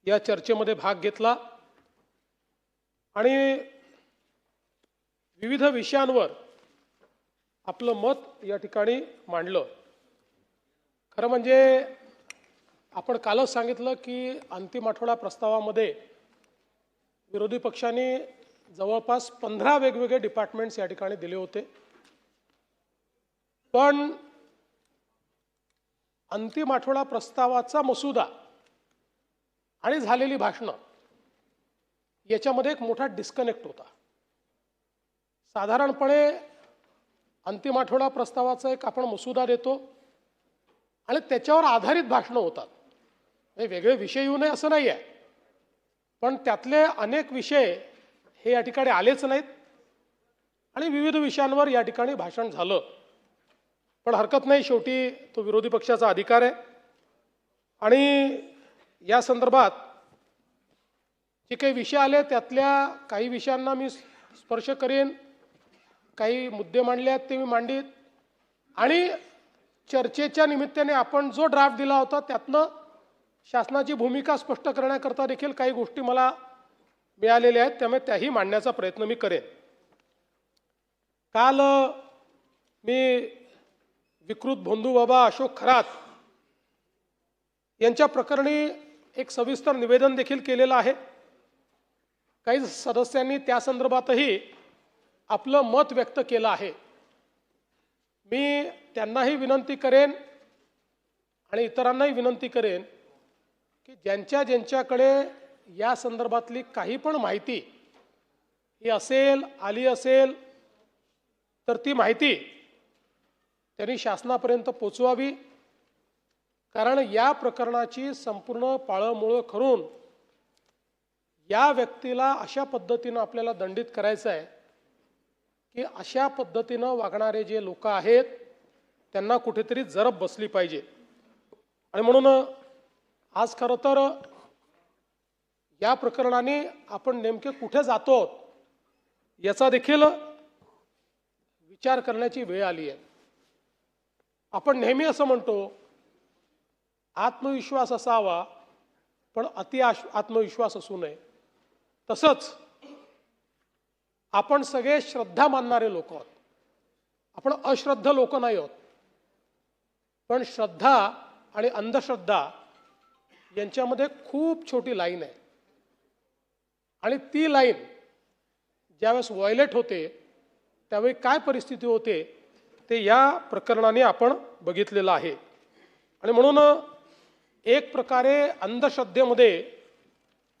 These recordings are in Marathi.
या चर्चेमध्ये भाग घेतला आणि विविध विषयांवर आपलं मत या ठिकाणी मांडलं। खरं म्हणजे आपण कालच सांगितलं की अंतिम आठवडा प्रस्तावामध्ये विरोधी पक्षांनी जवळपास 15 वेगवेगळे डिपार्टमेंट्स या ठिकाणी दिले होते, पण अंतिम आठवडा प्रस्तावाचा मसुदा आणि झालेली भाषणं याच्यामध्ये एक मोठा डिस्कनेक्ट होता। साधारणपणे अंतिम आठवडा प्रस्तावाचा एक आपण मसुदा देतो आणि त्याच्यावर आधारित भाषणं होतात। वेगळे विषय येऊ नये असं नाही आहे, पण त्यातले अनेक विषय हे या ठिकाणी आलेच नाहीत आणि विविध विषयांवर या ठिकाणी भाषण झालं। पण हरकत नाही, शेवटी तो विरोधी पक्षाचा अधिकार आहे आणि या संदर्भात जे काही विषय आले त्यातल्या काही विषयांना मी स्पर्श करेन, काही मुद्दे मांडले आहेत ते मी मांडीत आणि चर्चेच्या निमित्ताने आपण जो ड्राफ्ट दिला होता त्यातनं शासनाची भूमिका स्पष्ट करण्याकरता देखील काही गोष्टी मला मिळालेल्या आहेत, त्यामुळे त्याही मांडण्याचा प्रयत्न मी करेन। काल मी विकृत भोंदू बाबा अशोक खरात यांच्या प्रकरणी एक सविस्तर निवेदन देखील केलेलं आहे। काही सदस्यांनी त्या संदर्भातही आपलं मत व्यक्त केलं आहे। मी त्यांनाही विनंती करेन आणि इतरांनाही विनंती करेन की ज्यांच्याकडे या संदर्भातली काही पण माहिती ही आली असेल तर ती माहिती त्यांनी शासनापर्यंत पोचवावी, कारण या प्रकरणाची संपूर्ण पाळंमुळं करून या व्यक्तीला अशा पद्धतीनं आपल्याला दंडित करायचं आहे की अशा पद्धतीनं वागणारे जे लोक आहेत त्यांना कुठेतरी जरब बसली पाहिजे। आणि म्हणून आज खरं तर या प्रकरणाने आपण नेमके कुठे जातो याचा देखील विचार करण्याची वेळ आली आहे। आपण नेहमी असं म्हणतो आत्मविश्वास असावा पण अति आत्मविश्वास असू नये। तसंच आपण सगळे श्रद्धा मानणारे लोक आहोत, आपण अश्रद्ध लोक नाही आहोत, पण श्रद्धा आणि अंधश्रद्धा यांच्यामध्ये खूप छोटी लाईन आहे आणि ती लाईन ज्यावेळेस व्हायलेट होते त्यावेळी काय परिस्थिती होते ते या प्रकरणाने आपण बघितलेलं आहे। आणि म्हणून एक प्रकारे अंधश्रद्धेमध्ये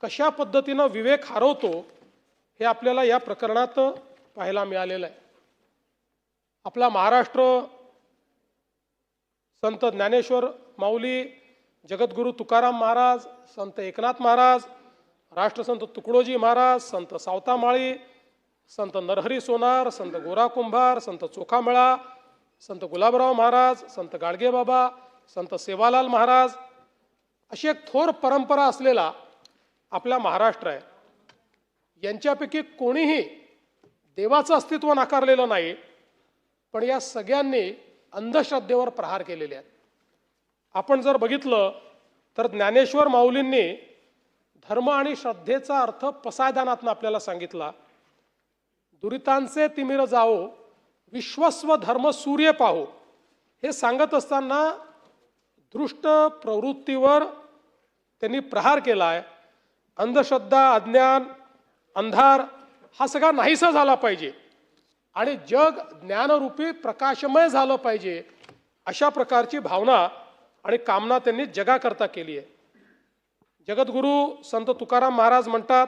कशा पद्धतीनं विवेक हरवतो हे आपल्याला या प्रकरणात पाहायला मिळालेलं आहे। आपला महाराष्ट्र संत ज्ञानेश्वर माऊली, जगद्गुरू तुकाराम महाराज, संत एकनाथ महाराज, राष्ट्रसंत तुकडोजी महाराज, संत सावतामाळी, संत नरहरी सोनार, संत गोरा कुंभार, संत चोखामेळा, संत गुलाबराव महाराज, संत गाडगे बाबा, संत सेवालाल महाराज अशी एक थोर परंपरा असलेला आपला महाराष्ट्र आहे। यांच्यापैकी कोणीही देवाचं अस्तित्व नाकारलेलं नाही, पण या सगळ्यांनी अंधश्रद्धेवर प्रहार केलेले आहेत। आपण जर बघितलं तर ज्ञानेश्वर माऊलींनी धर्म आणि श्रद्धेचा अर्थ पसायदानातून आपल्याला सांगितला। दुरितांचे तिमिर जाओ, विश्वस्व धर्म सूर्य पाहो, हे सांगत असताना दृष्ट प्रवृत्तीवर त्यांनी प्रहार केला आहे। अंधश्रद्धा, अज्ञान, अंधार हा सगळा नाहीसा झाला पाहिजे आणि जग ज्ञानरूपी प्रकाशमय झालं पाहिजे, अशा प्रकारची भावना आणि कामना त्यांनी जगाकरता केली आहे। जगद्गुरू संत तुकाराम महाराज म्हणतात,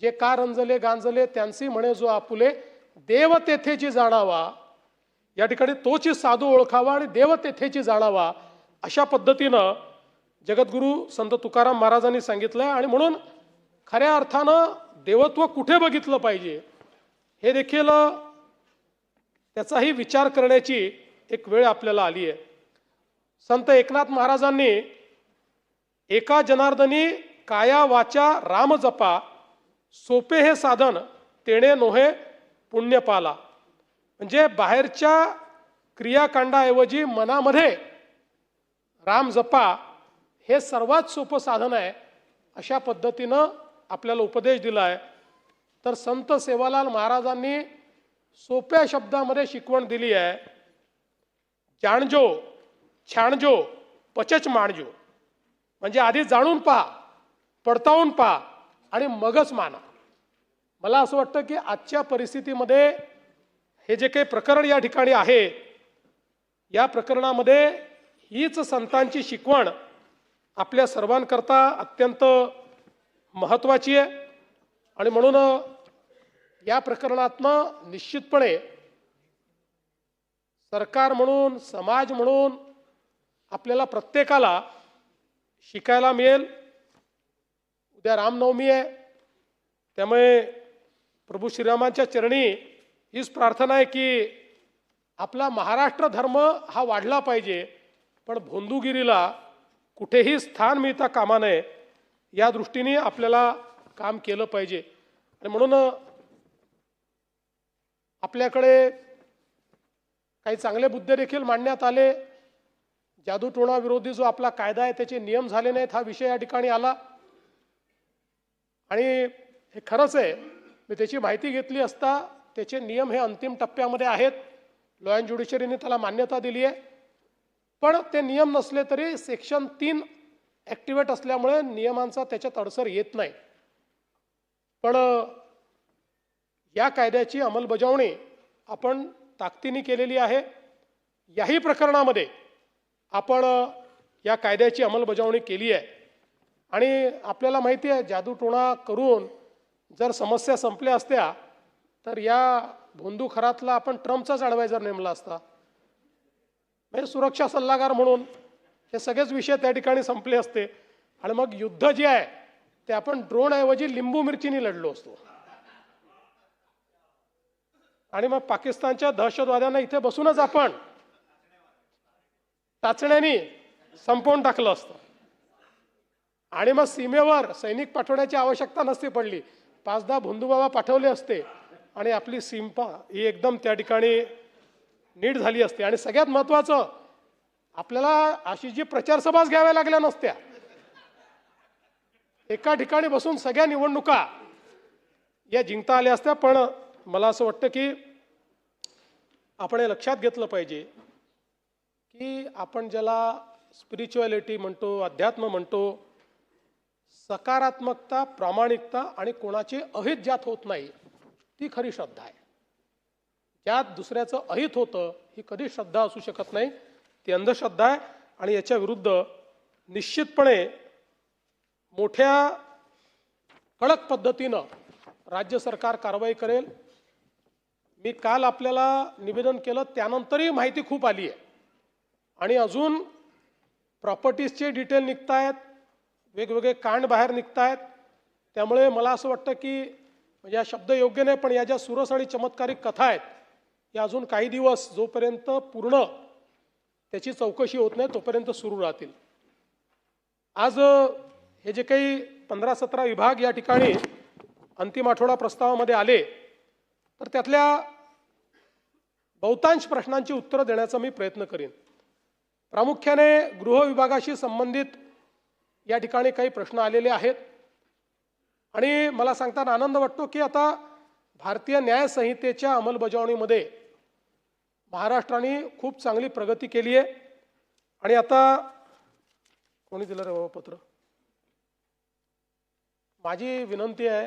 जे का रंजले गांजले त्यांची म्हणे जो आपुले, देव तेथेची जाणावा, या ठिकाणी तोची साधू ओळखावा आणि देव तेथेची जाणावा, अशा पद्धतीनं जगद्गुरू संत तुकाराम महाराजांनी सांगितलंय। आणि म्हणून खऱ्या अर्थानं देवत्व कुठे बघितलं पाहिजे हे देखील त्याचाही विचार करण्याची एक वेळ आपल्याला आली आहे। संत एकनाथ महाराजांनी एका जनार्दनी काया वाचा राम जपा, सोपे हे साधन तेणे नोहे पुण्य पाला, म्हणजे बाहेरच्या क्रियाकांडाऐवजी मनामध्ये राम जपा हे सर्वात सोपं साधन आहे अशा पद्धतीनं आपल्याला उपदेश दिला आहे, तर संत सेवालाल महाराजांनी सोप्या शब्दामध्ये शिकवण दिली आहे, जाणजो छाणजो पचच माणजो. म्हणजे आधी जाणून पहा, पडताळून पहा आणि मगच माना. मला असं वाटतं की आजच्या परिस्थितीमध्ये हे जे काही प्रकरण या ठिकाणी आहे, या प्रकरणामध्ये हीच संतांची शिकवण आपल्या सर्वांकरता अत्यंत महत्त्वाची आहे. आणि म्हणून या प्रकरणातनं निश्चितपणे सरकार म्हणून, समाज म्हणून आपल्याला प्रत्येकाला शिकायला मिळेल. उद्या रामनवमी आहे, त्यामुळे प्रभू श्रीरामांच्या चरणी हीच प्रार्थना आहे की आपला महाराष्ट्र धर्म हा वाढला पाहिजे, पण भोंदूगिरीला कुठेही स्थान मिळता कामा नये, या दृष्टीने आपल्याला काम केलं पाहिजे. आणि म्हणून आपल्याकडे काही चांगले मुद्दे देखील मांडण्यात आले. जादूटोणा विरोधी जो आपला कायदा आहे त्याचे नियम झाले नाहीत, हा विषय या ठिकाणी आला. आणि हे खरंच आहे, मी त्याची माहिती घेतली असता त्याचे नियम हे अंतिम टप्प्यामध्ये आहेत. लॉ अँड ज्युडिशरीने त्याला मान्यता दिली आहे, पण ते नियम नसले तरी सेक्शन 3 ॲक्टिवेट असल्यामुळे नियमांचा त्याच्यात अडसर येत नाही. पण या कायद्याची अंमलबजावणी आपण ताकदीने केलेली आहे. याही प्रकरणामध्ये आपण या कायद्याची अंमलबजावणी केली आहे. आणि आपल्याला माहिती आहे, जादूटोणा करून जर समस्या संपल्या असत्या तर या भोंदूखरातला आपण ट्रम्पचाच ॲडवायझर नेमला असता. म्हणजे सुरक्षा सल्लागार म्हणून हे सगळेच विषय त्या ठिकाणी संपले असते. आणि मग युद्ध जे आहे ते आपण ड्रोनऐवजी लिंबू मिरचीने लढलो असतो. आणि मग पाकिस्तानच्या दहशतवाद्यांना इथे बसूनच आपण टाचण्यांनी संपवून टाकलं असतं. आणि मग सीमेवर सैनिक पाठवण्याची आवश्यकता नसती पडली, 5-10 भोंदूबाबा पाठवले असते आणि आपली सीमा ही एकदम त्या ठिकाणी नीट झाली असते. आणि सगळ्यात महत्त्वाचं, आपल्याला अशी जी प्रचारसभाच घ्याव्या लागल्या नसत्या. एका ठिकाणी बसून सगळ्या निवडणुका या जिंकता आल्या असत्या. पण मला असं वाटतं की आपण हे लक्षात घेतलं पाहिजे की आपण ज्याला स्पिरिच्युअलिटी म्हणतो, अध्यात्म म्हणतो, सकारात्मकता, प्रामाणिकता आणि कोणाचे अहित ज्यात होत नाही ती खरी श्रद्धा आहे. ज्यात दुसऱ्याचं अहित होतं ही कधी श्रद्धा असू शकत नाही, ती अंधश्रद्धा आहे. आणि याच्या विरुद्ध निश्चितपणे मोठ्या कडक पद्धतीनं राज्य सरकार कारवाई करेल. मी काल आपल्याला निवेदन केलं, त्यानंतरही माहिती खूप आली आहे आणि अजून प्रॉपर्टीजचे डिटेल निघत आहेत, वेगवेगळे कांड बाहेर निघत आहेत. त्यामुळे मला असं वाटतं की म्हणजे हा शब्द योग्य नाही, पण या ज्या सुरस आणि चमत्कारिक कथा आहेत या अजून काही दिवस जोपर्यंत पूर्ण त्याची चौकशी होत नाही तोपर्यंत सुरू राहतील. आज हे जे काही 15-17 विभाग या ठिकाणी अंतिम आठवडा प्रस्तावामध्ये आले, तर त्यातल्या बहुतांश प्रश्नांची उत्तरं देण्याचा मी प्रयत्न करीन. प्रामुख्याने गृह विभागाशी संबंधित या ठिकाणी काही प्रश्न आलेले आहेत. आणि मला सांगताना आनंद वाटतो की आता भारतीय न्याय संहितेच्या अंमलबजावणीमध्ये महाराष्ट्राने खूप चांगली प्रगती केली आहे. आणि आता कोणी दिलं रे बाबा पत्र? माझी विनंती आहे,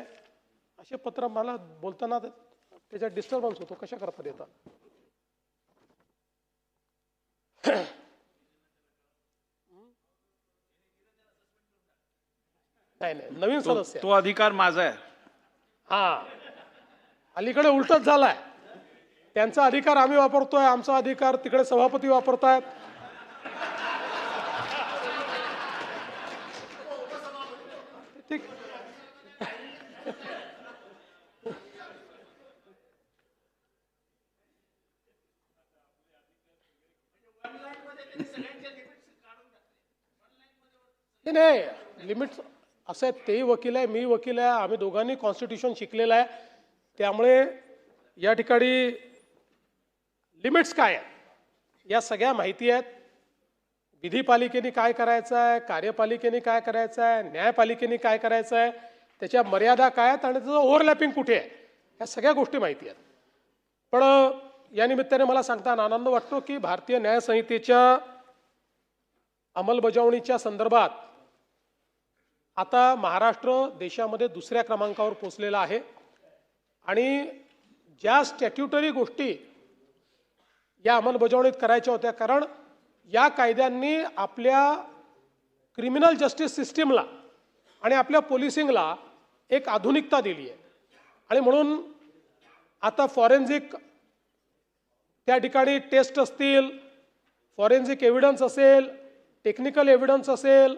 असे पत्र मला बोलताना त्याच्यात डिस्टर्बन्स होतो, कशा करता देतात? नाही नाही, नवीन सदस्य तो अधिकार माझा आहे. हा, अलीकडे उलटच झालाय. त्यांचा अधिकार आम्ही वापरतोय, आमचा अधिकार तिकडे सभापती वापरतायत. ठीक. नाही, लिमिट असं आहे, तेही वकील आहे, मी वकील आहे, आम्ही दोघांनी कॉन्स्टिट्यूशन शिकलेलं आहे. त्यामुळे या ठिकाणी लिमिट्स काय आहेत या सगळ्या माहिती आहेत. विधिपालिकेने काय करायचं आहे, कार्यपालिकेने काय करायचं आहे, न्यायपालिकेने काय करायचं आहे, त्याच्या मर्यादा काय आहेत आणि त्याचं ओव्हरलॅपिंग कुठे आहे, ह्या सगळ्या गोष्टी माहिती आहेत. पण या निमित्ताने मला सांगताना आनंद वाटतो की भारतीय न्याय संहितेच्या अंमलबजावणीच्या संदर्भात आता महाराष्ट्र देशामध्ये दुसऱ्या क्रमांकावर पोहोचलेला आहे आणि ज्या स्टॅट्युटरी गोष्टी या अंमलबजावणीत करायच्या होत्या, कारण या कायद्यांनी आपल्या क्रिमिनल जस्टिस सिस्टीमला आणि आपल्या पोलिसिंगला एक आधुनिकता दिली आहे आणि म्हणून आता फॉरेन्सिक त्या ठिकाणी टेस्ट असतील, फॉरेन्सिक एव्हिडन्स असेल, टेक्निकल एव्हिडन्स असेल,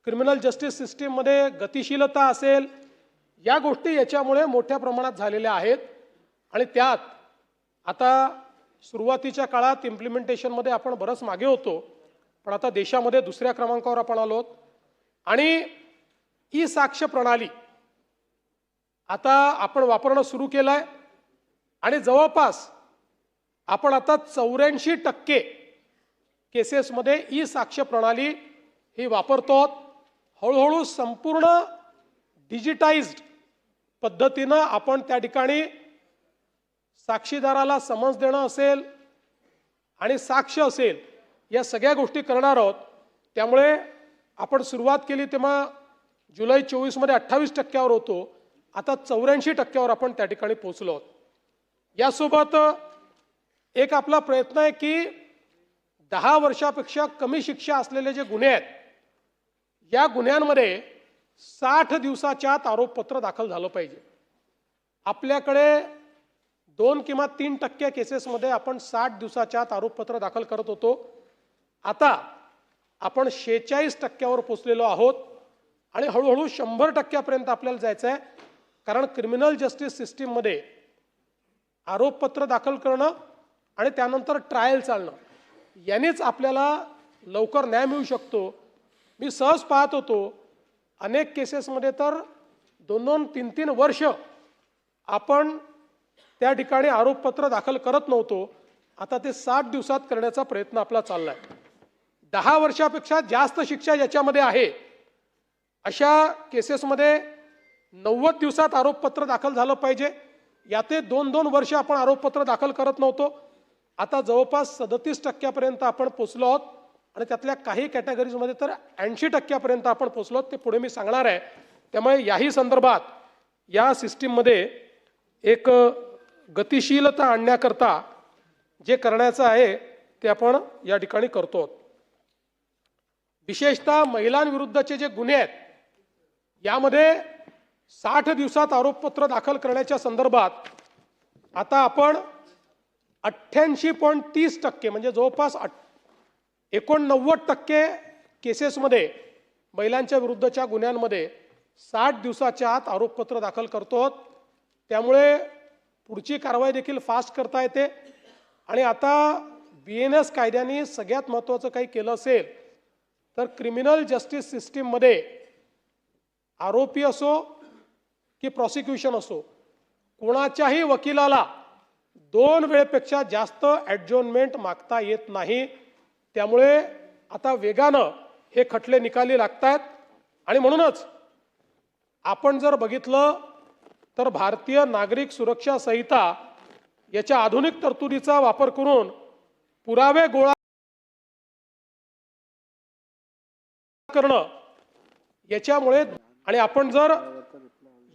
क्रिमिनल जस्टिस सिस्टीममध्ये गतिशीलता असेल, या गोष्टी याच्यामुळे मोठ्या प्रमाणात झालेल्या आहेत आणि त्यात आता सुरुवातीच्या काळात इम्प्लिमेंटेशनमध्ये आपण बरंच मागे होतो, पण आता देशामध्ये दुसऱ्या क्रमांकावर आपण आलो आणि ई साक्ष प्रणाली आता आपण वापरणं सुरू केलं आहे आणि जवळपास आपण आता 84% केसेसमध्ये ई साक्ष प्रणाली ही वापरतो. हळूहळू संपूर्ण डिजिटाइज्ड पद्धतीनं आपण त्या ठिकाणी साक्षीदाराला समज देणं असेल आणि साक्ष असेल, या सगळ्या गोष्टी करणार आहोत. त्यामुळे आपण सुरुवात केली तेव्हा जुलै 24 मध्ये 28% होतो, आता 84% आपण त्या ठिकाणी पोहोचलो आहोत. यासोबत एक आपला प्रयत्न आहे की 10 वर्षापेक्षा कमी शिक्षा असलेले जे गुन्हे आहेत, या गुन्ह्यांमध्ये 60 दिवसाच्या आत आरोपपत्र दाखल झालं पाहिजे. आपल्याकडे 2 किंवा 3% केसेसमध्ये आपण 60 दिवसाच्या आत आरोपपत्र दाखल करत होतो. आता आपण 46% पोहोचलेलो आहोत आणि हळूहळू 100% आपल्याला जायचं आहे, कारण क्रिमिनल जस्टिस सिस्टीममध्ये आरोपपत्र दाखल करणं आणि त्यानंतर ट्रायल चालणं यानेच आपल्याला लवकर न्याय मिळू शकतो. मी सहज पाहत होतो, अनेक केसेसमध्ये तर 2-2, 3-3 वर्ष आपण त्या ठिकाणी आरोपपत्र दाखल करत नव्हतो. आता ते 60 दिवसात करण्याचा प्रयत्न आपला चाललाय. 10 वर्षापेक्षा जास्त शिक्षा याच्यामध्ये आहे अशा केसेसमध्ये 90 दिवसात आरोपपत्र दाखल झालं पाहिजे. याते 2-2 वर्ष आपण आरोपपत्र दाखल करत नव्हतो. आता जवळपास 37% आपण पोहोचलो आहोत आणि त्यातल्या काही कॅटेगरीजमध्ये तर 80% आपण पोहोचलो आहोत. ते पुढे मी सांगणार आहे. त्यामुळे याही संदर्भात या सिस्टीममध्ये एक गतिशीलता आणण्याकरता जे करण्याचं आहे ते आपण या ठिकाणी करतो. विशेषतः महिलांविरुद्धचे जे गुन्हे आहेत, यामध्ये 60 दिवसात आरोपपत्र दाखल करण्याच्या संदर्भात आता आपण 88.30% म्हणजे जवळपास 89% केसेसमध्ये महिलांच्या विरुद्धच्या गुन्ह्यांमध्ये 60 दिवसाच्या आत आरोपपत्र दाखल करतो. त्यामुळे पुढची कारवाई देखील फास्ट करता येते आणि आता BNS कायद्याने सगळ्यात महत्त्वाचं काही केलं असेल तर क्रिमिनल जस्टिस सिस्टीममध्ये आरोपी असो की प्रॉसिक्युशन असो, कोणाच्याही वकिलाला 2 वेळेपेक्षा जास्त ॲडजॉर्नमेंट मागता येत नाही. त्यामुळे आता वेगानं हे खटले निकाली लागतात आणि म्हणूनच आपण जर बघितलं तर भारतीय नागरिक सुरक्षा संहिता याच्या आधुनिक तरतुदीचा वापर करून पुरावे गोळा करणं याच्यामुळे आणि आपण जर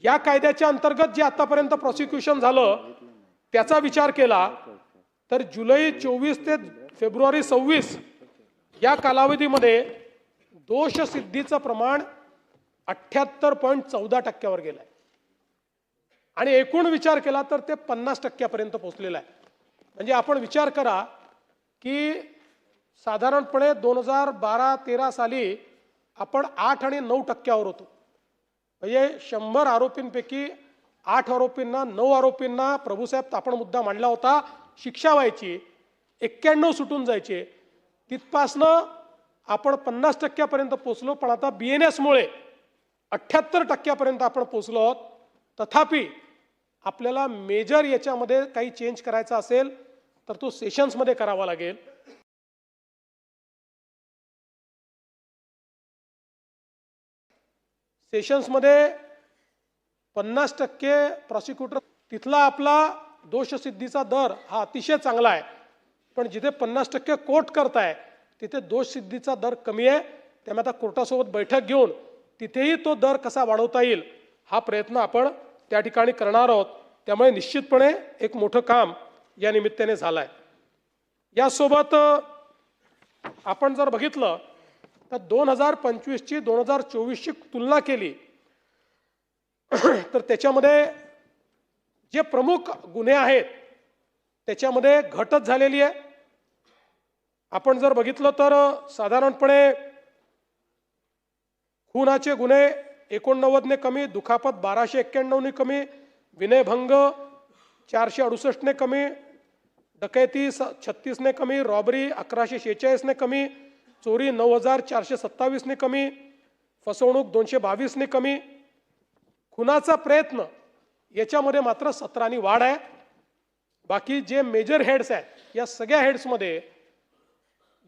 या कायद्याच्या अंतर्गत जे आतापर्यंत प्रॉसिक्युशन झालं त्याचा विचार केला तर जुलै 24 ते फेब्रुवारी 26 या कालावधीमध्ये दोषसिद्धीचं प्रमाण 78.14% गेलं आहे आणि एकूण विचार केला तर ते 50% पोहोचलेलं आहे. म्हणजे आपण विचार करा की साधारणपणे 2012-13 साली आपण 8 आणि 9% होतो. म्हणजे 100 आरोपींपैकी 8 आरोपींना 9 आरोपींना प्रभूसाहेब आपण मुद्दा मांडला होता शिक्षा व्हायची, 91 सुटून जायचे. तिथपासनं आपण 50% पोहोचलो, पण आता BNS मुळे 78% आपण पोहोचलो आहोत. तथापि आपल्याला मेजर याच्यामध्ये काही चेंज करायचा असेल तर तो सेशन्समध्ये करावा लागेल. सेशन्समध्ये 50% प्रॉसिक्युटर, तिथला आपला दोषसिद्धीचा दर हा अतिशय चांगला आहे, पण जिथे 50% कोर्ट करताय तिथे दोषसिद्धीचा दर कमी आहे. त्यामुळे आता कोर्टासोबत बैठक घेऊन तिथेही तो दर कसा वाढवता येईल हा प्रयत्न आपण त्या ठिकाणी करणार आहोत. त्यामुळे निश्चितपणे एक मोठं काम या निमित्ताने झालं आहे. यासोबत आपण जर बघितलं तर 2025ची 2024ची तुलना केली तर त्याच्यामध्ये जे प्रमुख गुन्हे आहेत त्याच्यामध्ये घटच झालेली आहे. आपण जर बघितलं तर साधारणपणे खुनाचे गुन्हे 89ने कमी, दुखापत 1291ने कमी, विनयभंग 468ने कमी, डकैती 36ने कमी, रॉबरी 1146ने कमी, चोरी 9427ने कमी, फसवणूक 222ने कमी, खुनाचा प्रयत्न याच्यामध्ये मात्र 17नी वाढ आहे. बाकी जे मेजर हेड्स आहेत या सगळ्या हेड्समध्ये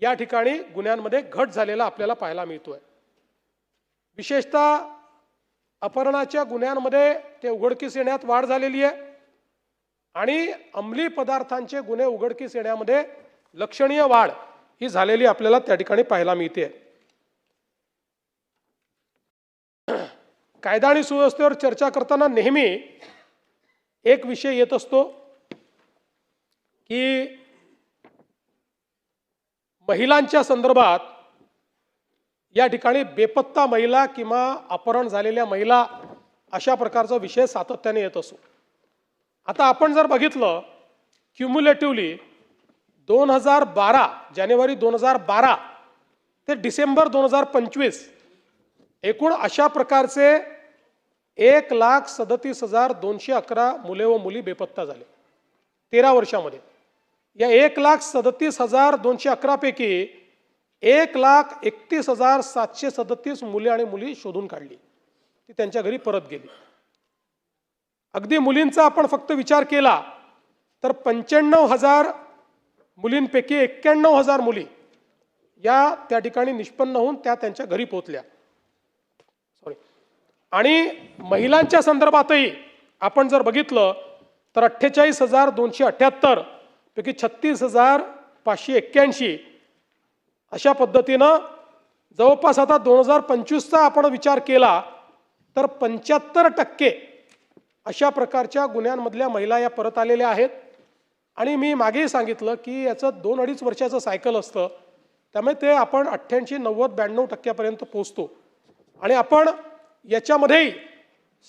या ठिकाणी गुन्ह्यांमध्ये घट झालेला आपल्याला पाहायला मिळतोय. विशेषतः अपहरणाच्या गुन्ह्यांमध्ये ते उघडकीस येण्यात वाढ झालेली आहे आणि अंमली पदार्थांचे गुन्हे उघडकीस येण्यामध्ये लक्षणीय वाढ ही झालेली आपल्याला त्या ठिकाणी पाहायला मिळते. कायदा आणि सुव्यवस्थेवर चर्चा करताना नेहमी एक विषय येत असतो की महिलांच्या संदर्भात या ठिकाणी बेपत्ता महिला किंवा अपहरण झालेल्या महिला अशा प्रकारचा विषय सातत्याने येत असतो. आता आपण जर बघितलं क्युम्युलेटिव्हली 2012 जानेवारी 2012 ते डिसेंबर 2025 एकूण अशा प्रकारचे 1,37,211 मुले व मुली बेपत्ता झाले 13 वर्षामध्ये. या 1,37,211 पैकी 1,31,737 मुले आणि मुली शोधून काढली, ती त्यांच्या घरी परत गेली. अगदी मुलींचा आपण फक्त विचार केला तर 95,000 मुलींपैकी 91,000 मुली या त्या ठिकाणी निष्पन्न होऊन त्या त्यांच्या घरी पोहोचल्या. आणि महिलांच्या संदर्भातही आपण जर बघितलं तर 48,278 पैकी 36,581 अशा पद्धतीनं जवळपास आता 2025चा आपण विचार केला तर 75% अशा प्रकारच्या गुन्ह्यांमधल्या महिला या परत आलेल्या आहेत. आणि मी मागेही सांगितलं की याचं 2-2.5 वर्षाचं सायकल असतं, त्यामुळे ते आपण 88, 90, 92% पोहोचतो. आणि आपण याच्यामध्येही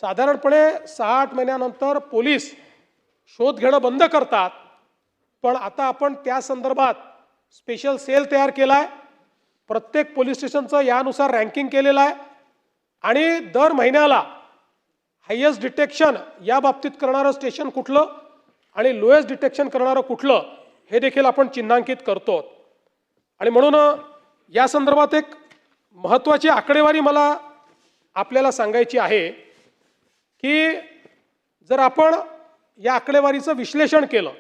साधारणपणे 6-8 महिन्यानंतर पोलीस शोध घेणं बंद करतात, पण आता आपण त्या संदर्भात स्पेशल सेल तयार केला आहे. प्रत्येक पोलीस स्टेशनचं यानुसार रँकिंग केलेलं आहे आणि दर महिन्याला हायेस्ट डिटेक्शन या बाबतीत करणारं स्टेशन कुठलं आणि लोएस्ट डिटेक्शन करणारं कुठलं हे देखील आपण चिन्हांकित करतो. आणि म्हणून या संदर्भात एक महत्त्वाची आकडेवारी मला आपल्याला सांगायची आहे की जर आपण या आकडेवारीचं विश्लेषण केलं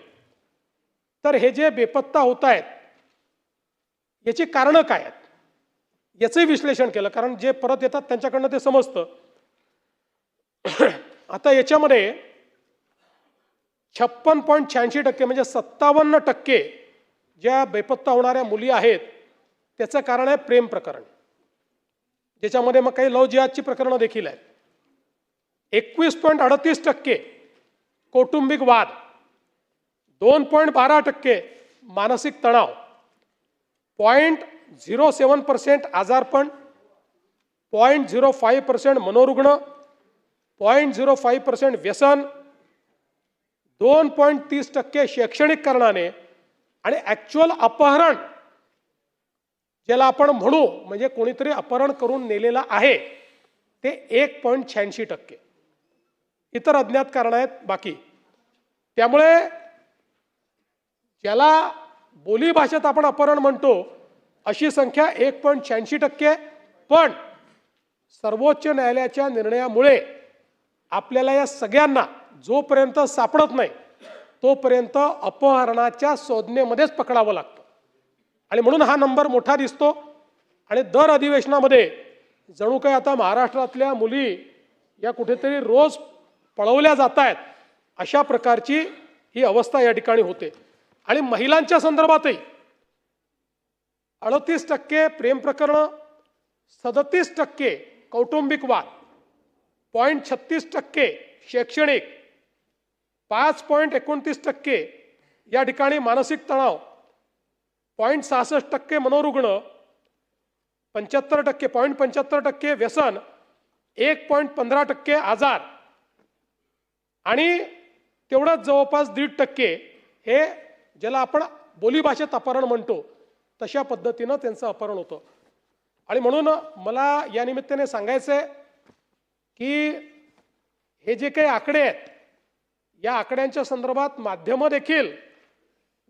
तर हे जे बेपत्ता होत आहेत याची कारणं काय आहेत याचंही विश्लेषण केलं, कारण जे परत येतात त्यांच्याकडनं ते समजतं. आता याच्यामध्ये 56.86% म्हणजे 57% ज्या बेपत्ता होणाऱ्या मुली आहेत त्याचं कारण आहे प्रेम प्रकरण, ज्याच्यामध्ये मग काही लव जिहादची प्रकरणं देखील आहेत. 21.38% कौटुंबिक वाद, 2.12% मानसिक तणाव, 0.07% आजारपण, 0.05% मनोरुग्ण, 0.05% व्यसन, 2.30% शैक्षणिक कारणाने आणि ॲक्च्युअल अपहरण ज्याला आपण म्हणू म्हणजे कोणीतरी अपहरण करून नेलेला आहे ते 1.86%. इतर अज्ञात कारण आहेत बाकी. त्यामुळे ज्याला बोली भाषेत आपण अपहरण म्हणतो अशी संख्या 1.86%. पण सर्वोच्च न्यायालयाच्या निर्णयामुळे आपल्याला या सगळ्यांना जोपर्यंत सापडत नाही तोपर्यंत अपहरणाच्या संज्ञेमध्येच पकडावं लागतं आणि म्हणून हा नंबर मोठा दिसतो. आणि दर अधिवेशनामध्ये जणू काय आता महाराष्ट्रातल्या मुली या कुठेतरी रोज पळवल्या जात आहेत, अशा प्रकारची ही अवस्था या ठिकाणी होते. आणि महिलांच्या संदर्भातही 38% प्रेम प्रकरण, 37% कौटुंबिक वाद, 0.36% शैक्षणिक, 5.29% या ठिकाणी मानसिक तणाव, 0.66% मनोरुग्ण, 0.75% व्यसन, 1.15% आजार आणि तेवढंच जवळपास 1.5% हे ज्याला आपण बोलीभाषेत अपहरण म्हणतो तशा पद्धतीनं त्यांचं अपहरण होतं. आणि म्हणून मला या निमित्ताने सांगायचं आहे की हे जे काही आकडे आहेत, या आकड्यांच्या संदर्भात माध्यमं देखील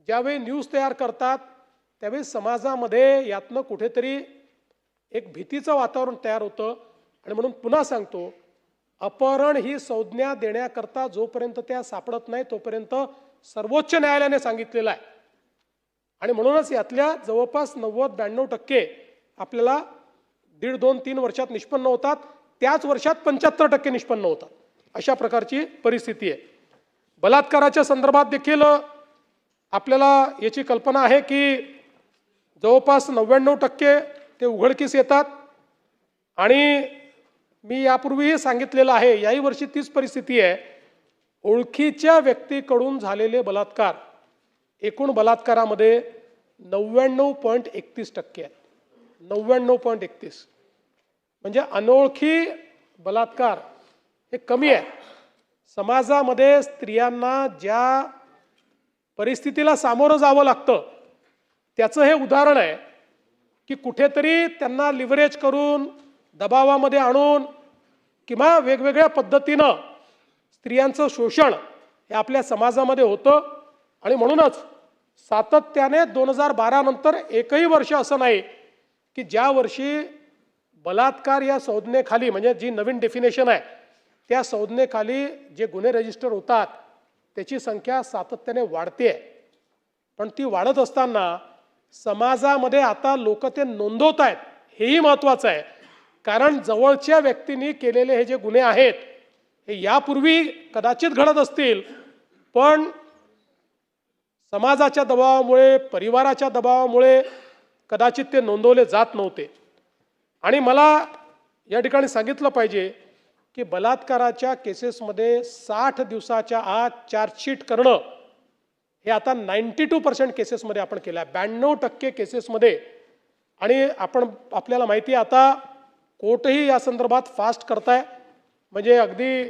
ज्यावेळी न्यूज तयार करतात त्यावेळी समाजामध्ये यातनं कुठेतरी एक भीतीचं वातावरण तयार होतं. आणि म्हणून पुन्हा सांगतो, अपहरण ही संज्ञा देण्याकरता जोपर्यंत त्या सापडत नाही तोपर्यंत सर्वोच्च न्यायालयाने सांगितलेलं आहे. आणि म्हणूनच यातल्या जवळपास 90-92% आपल्याला 1.5-2-3 वर्षात निष्पन्न होतात, त्याच वर्षात 75% निष्पन्न होतात. अशा प्रकारची परिस्थिती आहे. बलात्काराच्या संदर्भात देखील आपल्याला याची कल्पना आहे की जवळपास 99% ते उघडकीस येतात. आणि मी यापूर्वीही सांगितलेलं आहे, याही वर्षी तीच परिस्थिती आहे. ओळखीच्या व्यक्तीकडून झालेले बलात्कार एकूण बलात्कारामध्ये 99.31% आहेत. 99.31 म्हणजे अनोळखी बलात्कार हे कमी आहे. समाजामध्ये स्त्रियांना ज्या परिस्थितीला सामोरं जावं लागतं त्याचं हे उदाहरण आहे की कुठेतरी त्यांना लिव्हरेज करून, दबावामध्ये आणून किंवा वेगवेगळ्या पद्धतीनं स्त्रियांचं शोषण हे आपल्या समाजामध्ये होतं. आणि म्हणूनच सातत्याने 2012 नंतर एकही वर्ष असं नाही की ज्या वर्षी बलात्कार या संज्ञेखाली, म्हणजे जी नवीन डेफिनेशन आहे त्या संज्ञेखाली जे गुन्हे रजिस्टर होतात त्याची संख्या सातत्याने वाढते. पण ती वाढत असताना समाजामध्ये आता लोक ते नोंदवत आहेत, हेही महत्त्वाचं आहे. कारण जवळच्या व्यक्तींनी केलेले हे जे गुन्हे आहेत हे यापूर्वी कदाचित घडत असतील, पण समाजाच्या दबावामुळे, परिवाराच्या दबावामुळे कदाचित ते नोंदवले जात नव्हते. आणि मला या ठिकाणी सांगितलं पाहिजे की बलात्काराच्या केसेसमध्ये 60 दिवसाच्या आत चार्जशीट करणं हे आता 92% केसेसमध्ये आपण केलं आहे, 92% केसेसमध्ये. आणि आपल्याला माहिती आहे आता कोर्टही या संदर्भात फास्ट करताय. म्हणजे अगदी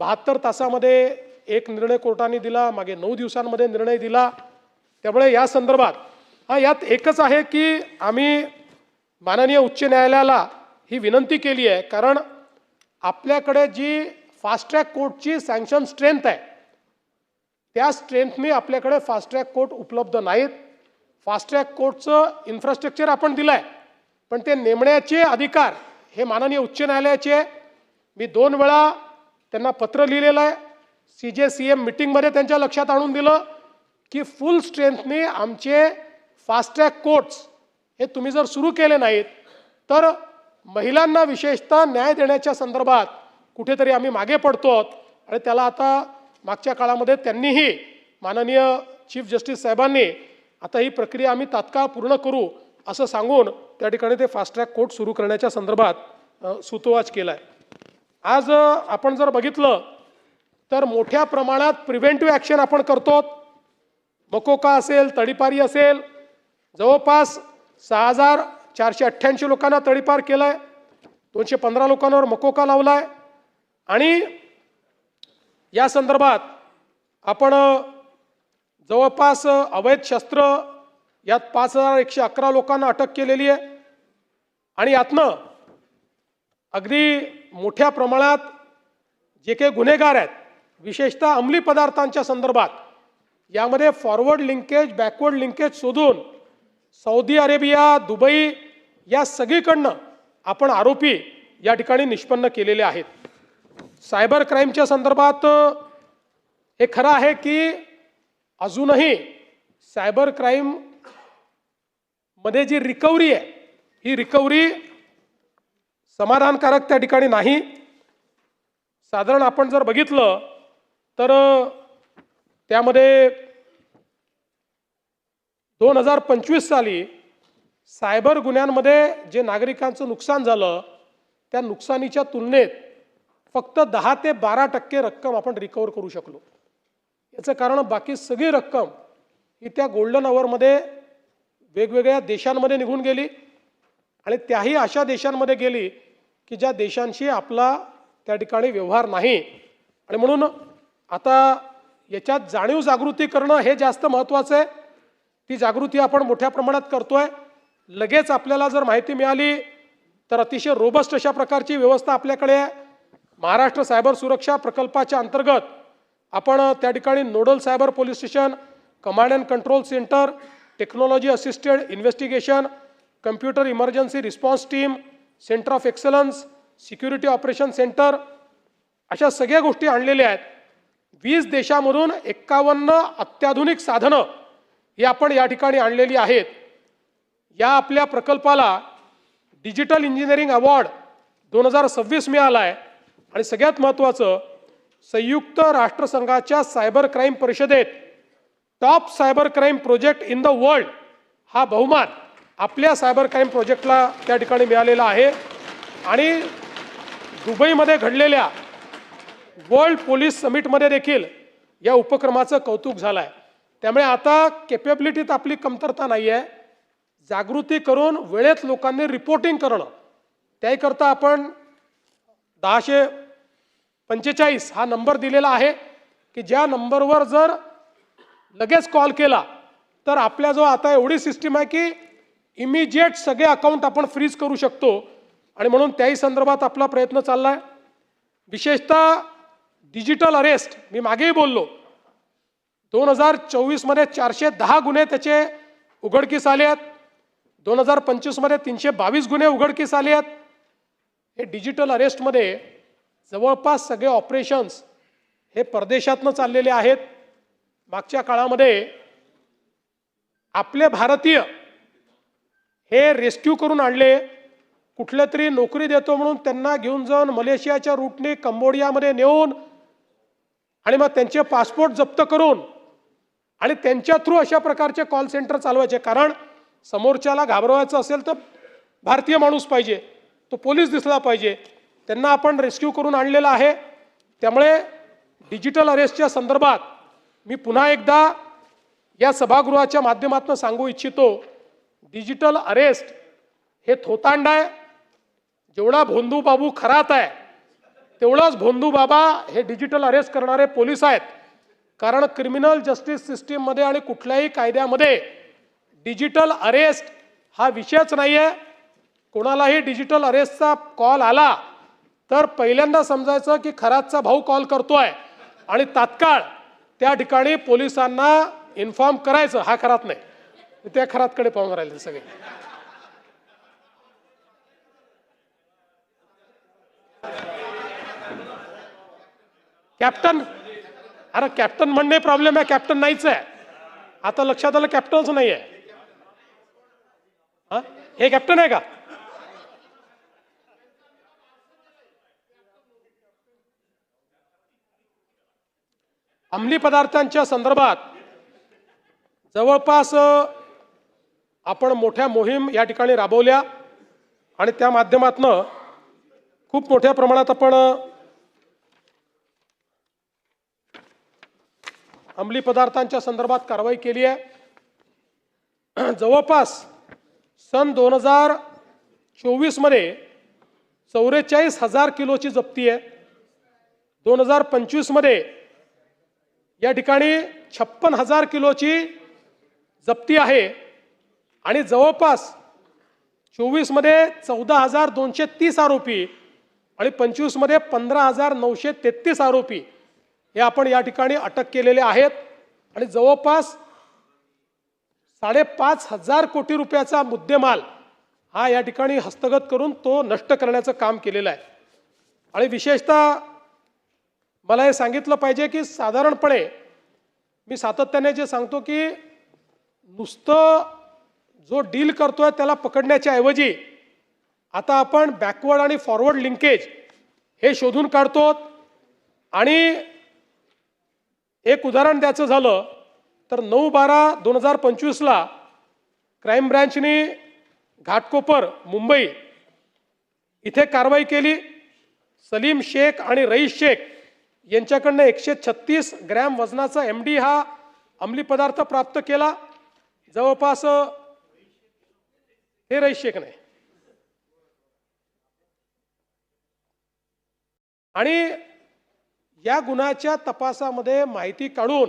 72 तासामध्ये एक निर्णय कोर्टाने दिला, मागे 9 दिवसांमध्ये निर्णय दिला. त्यामुळे या संदर्भात यात एकच आहे की आम्ही माननीय उच्च न्यायालयाला ही विनंती केली आहे, कारण आपल्याकडे जी फास्ट ट्रॅक कोर्टची सँक्शन स्ट्रेंथ आहे त्या स्ट्रेंथने आपल्याकडे फास्ट ट्रॅक कोर्ट उपलब्ध नाहीत. फास्ट ट्रॅक कोर्टचं इन्फ्रास्ट्रक्चर आपण दिलं आहे, पण ते नेमण्याचे अधिकार हे माननीय उच्च न्यायालयाचे आहे. मी 2 वेळा त्यांना पत्र लिहिलेलं आहे. CJCM मीटिंगमध्ये त्यांच्या लक्षात आणून दिलं की फुल स्ट्रेंथने आमचे फास्ट ट्रॅक कोर्ट्स हे तुम्ही जर सुरू केले नाहीत तर महिलांना विशेषतः न्याय देण्याच्या संदर्भात कुठेतरी आम्ही मागे पडतो आहोत. आणि त्याला आता मागच्या काळामध्ये त्यांनीही माननीय चीफ जस्टिस साहेबांनी आता ही प्रक्रिया आम्ही तात्काळ पूर्ण करू असं सांगून त्या ठिकाणी ते फास्ट ट्रॅक कोर्ट सुरू करण्याच्या संदर्भात सुतोवाच केला आहे. आज आपण जर बघितलं तर मोठ्या प्रमाणात प्रिव्हेंटिव्ह ॲक्शन आपण करतो. मकोका असेल, तडीपारी असेल, जवळपास 6,488 लोकांना तडीपार केलं आहे, 215 लोकांवर मकोका लावला आहे. आणि या संदर्भात आपण जवळपास अवैध शस्त्र यात 5,111 लोकांना अटक केलेली आहे. आणि यातनं अगदी मोठ्या प्रमाणात जे काही गुन्हेगार आहेत, विशेषतः अंमली पदार्थांच्या संदर्भात, यामध्ये फॉरवर्ड लिंकेज, बॅकवर्ड लिंकेज शोधून सौदी अरेबिया, दुबई या सगळीकडनं आपण आरोपी या ठिकाणी निष्पन्न केलेले आहेत. सायबर क्राईमच्या संदर्भात हे खरं आहे की अजूनही सायबर क्राईम मध्ये जी रिकव्हरी आहे ही रिकव्हरी समाधानकारक त्या ठिकाणी नाही. साधारण आपण जर बघितलं तर त्यामध्ये 2025 साली सायबर गुन्ह्यांमध्ये जे नागरिकांचं नुकसान झालं त्या नुकसानीच्या तुलनेत फक्त 10 ते 12% रक्कम आपण रिकवर करू शकलो. याचं कारण बाकी सगळी रक्कम ही त्या गोल्डन आवरमध्ये वेगवेगळ्या देशांमध्ये निघून गेली आणि त्याही अशा देशांमध्ये गेली की ज्या देशांशी आपला त्या ठिकाणी व्यवहार नाही. आणि म्हणून आता याच्यात जाणीव जागृती करणं हे जास्त महत्त्वाचं आहे. ती जागृती आपण मोठ्या प्रमाणात करतोय. लगेच आपल्याला जर माहिती मिळाली तर अतिशय रोबस्ट अशा प्रकारची व्यवस्था आपल्याकडे आहे. महाराष्ट्र सायबर सुरक्षा प्रकल्पाच्या अंतर्गत आपण त्या ठिकाणी nodal cyber police station, command and control centre, technology assisted investigation, computer emergency response team, centre of excellence, security operation centre अशा सगळ्या गोष्टी आणलेल्या आहेत. 20 देशामधून 51 अत्याधुनिक साधनं ही आपण या ठिकाणी आणलेली आहेत. या आपल्या प्रकल्पाला डिजिटल इंजिनिअरिंग अवॉर्ड 2026 मिळाला आहे. आणि सगळ्यात महत्त्वाचं, संयुक्त राष्ट्रसंघाच्या सायबर क्राईम परिषदेत top cyber crime project in the world हा बहुमान आपल्या सायबर क्राईम प्रोजेक्टला त्या ठिकाणी मिळालेला आहे. आणि दुबईमध्ये घडलेल्या वर्ल्ड पोलीस समिटमध्ये देखील या उपक्रमाचं कौतुक झालं आहे. त्यामुळे आता कॅपेबिलिटीत आपली कमतरता नाही आहे. जागृती करून वेळेत लोकांनी रिपोर्टिंग करणं, त्याकरता आपण 1045 हा नंबर दिलेला आहे की ज्या नंबरवर जर लगेच कॉल केला तर आपल्याजवळ आता एवढी सिस्टीम आहे की इमिजिएट सगळे अकाउंट आपण फ्रीज करू शकतो. आणि म्हणून त्याही संदर्भात आपला प्रयत्न चालला आहे. विशेषतः डिजिटल अरेस्ट, मी मागेही बोललो, 2024 मध्ये 410 गुन्हे त्याचे उघडकीस आले आहेत. 2025 मध्ये 322 गुन्हे उघडकीस आले आहेत. हे डिजिटल अरेस्टमध्ये जवळपास सगळे ऑपरेशन्स हे परदेशातनं चाललेले आहेत. मागच्या काळामध्ये आपले भारतीय हे रेस्क्यू करून आणले. कुठल्या तरी नोकरी देतो म्हणून त्यांना घेऊन जाऊन मलेशियाच्या रूटने कंबोडियामध्ये नेऊन आणि मग त्यांचे पासपोर्ट जप्त करून आणि त्यांच्या थ्रू अशा प्रकारचे कॉल सेंटर चालवायचे. कारण समोरच्याला घाबरवायचं असेल तर भारतीय माणूस पाहिजे, तो पोलीस दिसला पाहिजे. त्यांना आपण रेस्क्यू करून आणलेला आहे. त्यामुळे डिजिटल अरेस्टच्या संदर्भात मी पुन्हा एकदा या सभागृहाच्या माध्यमातून सांगू इच्छितो, डिजिटल अरेस्ट हे थोतांड आहे. जेवढा भोंदू बाबू खरात आहे तेवढाच भोंदू बाबा हे डिजिटल अरेस्ट करणारे पोलीस आहेत. कारण क्रिमिनल जस्टिस सिस्टीममध्ये आणि कुठल्याही कायद्यामध्ये डिजिटल अरेस्ट हा विषयच नाही आहे. कोणालाही डिजिटल अरेस्टचा कॉल आला तर पहिल्यांदा समजायचं की खरातचा भाऊ कॉल करतोय आणि तात्काळ त्या ठिकाणी पोलिसांना इन्फॉर्म करायचं. हा खरात नाही, त्या खरातकडे पाहून राहिले सगळे. कॅप्टन, अरे कॅप्टन म्हणणे प्रॉब्लेम आहे, कॅप्टन नाहीच आहे. आता लक्षात आलं कॅप्टनच नाही आहे. हा, हे कॅप्टन आहे का? अंमली पदार्थांच्या संदर्भात जवळपास आपण मोठ्या मोहीम या ठिकाणी राबवल्या आणि त्या माध्यमातून खूप मोठ्या प्रमाणात आपण अंमली पदार्थांच्या संदर्भात कारवाई केली आहे. जवळपास सन 2024 मध्ये 44,000 किलोची जप्ती आहे. 2025 मध्ये या ठिकाणी 56,000 किलोची जप्ती आहे आणि जवळपास 24 मध्ये 14,230 आरोपी आणि 25 मध्ये 15,933 आरोपी हे आपण या ठिकाणी अटक केलेले आहेत. आणि जवळपास 5,500 कोटी रुपयाचा मुद्देमाल हा या ठिकाणी हस्तगत करून तो नष्ट करण्याचं काम केलेलं आहे. आणि विशेषतः मला हे सांगितलं पाहिजे की साधारणपणे मी सातत्याने जे सांगतो की नुसतं जो डील करतोय त्याला पकडण्याच्या ऐवजी आता आपण बॅकवर्ड आणि फॉरवर्ड लिंकेज हे शोधून काढतो. आणि एक उदाहरण द्यायचं झालं तर 9/12/2025ला क्राईम ब्रँचने घाटकोपर मुंबई इथे कारवाई केली. सलीम शेख आणि रईस शेख यांच्याकडनं 136 ग्रॅम वजनाचा MD हा अंमली पदार्थ प्राप्त केला. जवळपास हे रईस शेख नाही. आणि या गुन्ह्याच्या तपासामध्ये माहिती काढून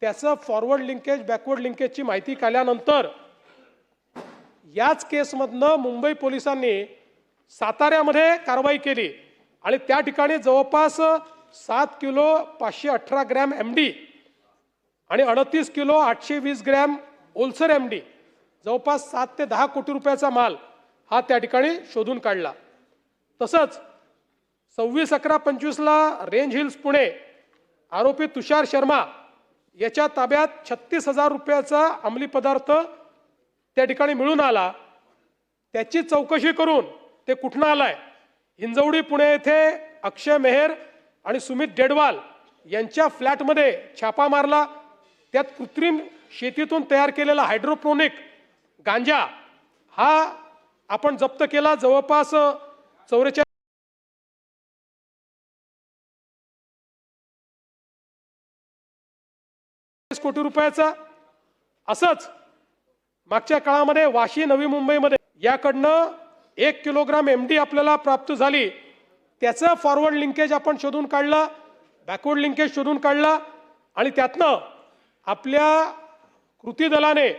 त्याचं फॉरवर्ड लिंकेज बॅकवर्ड लिंकेजची माहिती काढल्यानंतर याच केसमधनं मुंबई पोलिसांनी साताऱ्यामध्ये कारवाई केली आणि त्या ठिकाणी जवळपास 7 किलो 518 ग्रॅम MD आणि 38 किलो 820 ग्रॅम ओलसर MD जवळपास 7 ते 10 कोटी रुपयाचा माल हा त्या ठिकाणी शोधून काढला. तसंच 26/11/25ला रेंज हिल्स पुणे आरोपी तुषार शर्मा याच्या ताब्यात 36,000 रुपयाचा अंमली पदार्थ त्या ठिकाणी मिळून आला. त्याची चौकशी करून ते कुठनं आलाय, हिंजवडी पुणे येथे अक्षय मेहर आणि सुमित डेडवाल यांच्या फ्लॅटमध्ये छापा मारला. त्यात कृत्रिम शेतीतून तयार केलेला हायड्रोपोनिक गांजा हा आपण जप्त केला. जवळपास 44 कोटी रुपयाचा. असंच मागच्या काळामध्ये वाशी नवी मुंबईमध्ये याकडनं 1 किलोग्राम MD आपल्याला प्राप्त झाली. त्याचं फॉरवर्ड लिंकेज आपण शोधून काढला, बॅकवर्ड लिंकेज शोधून काढला आणि त्यातनं आपल्या कृती दलाने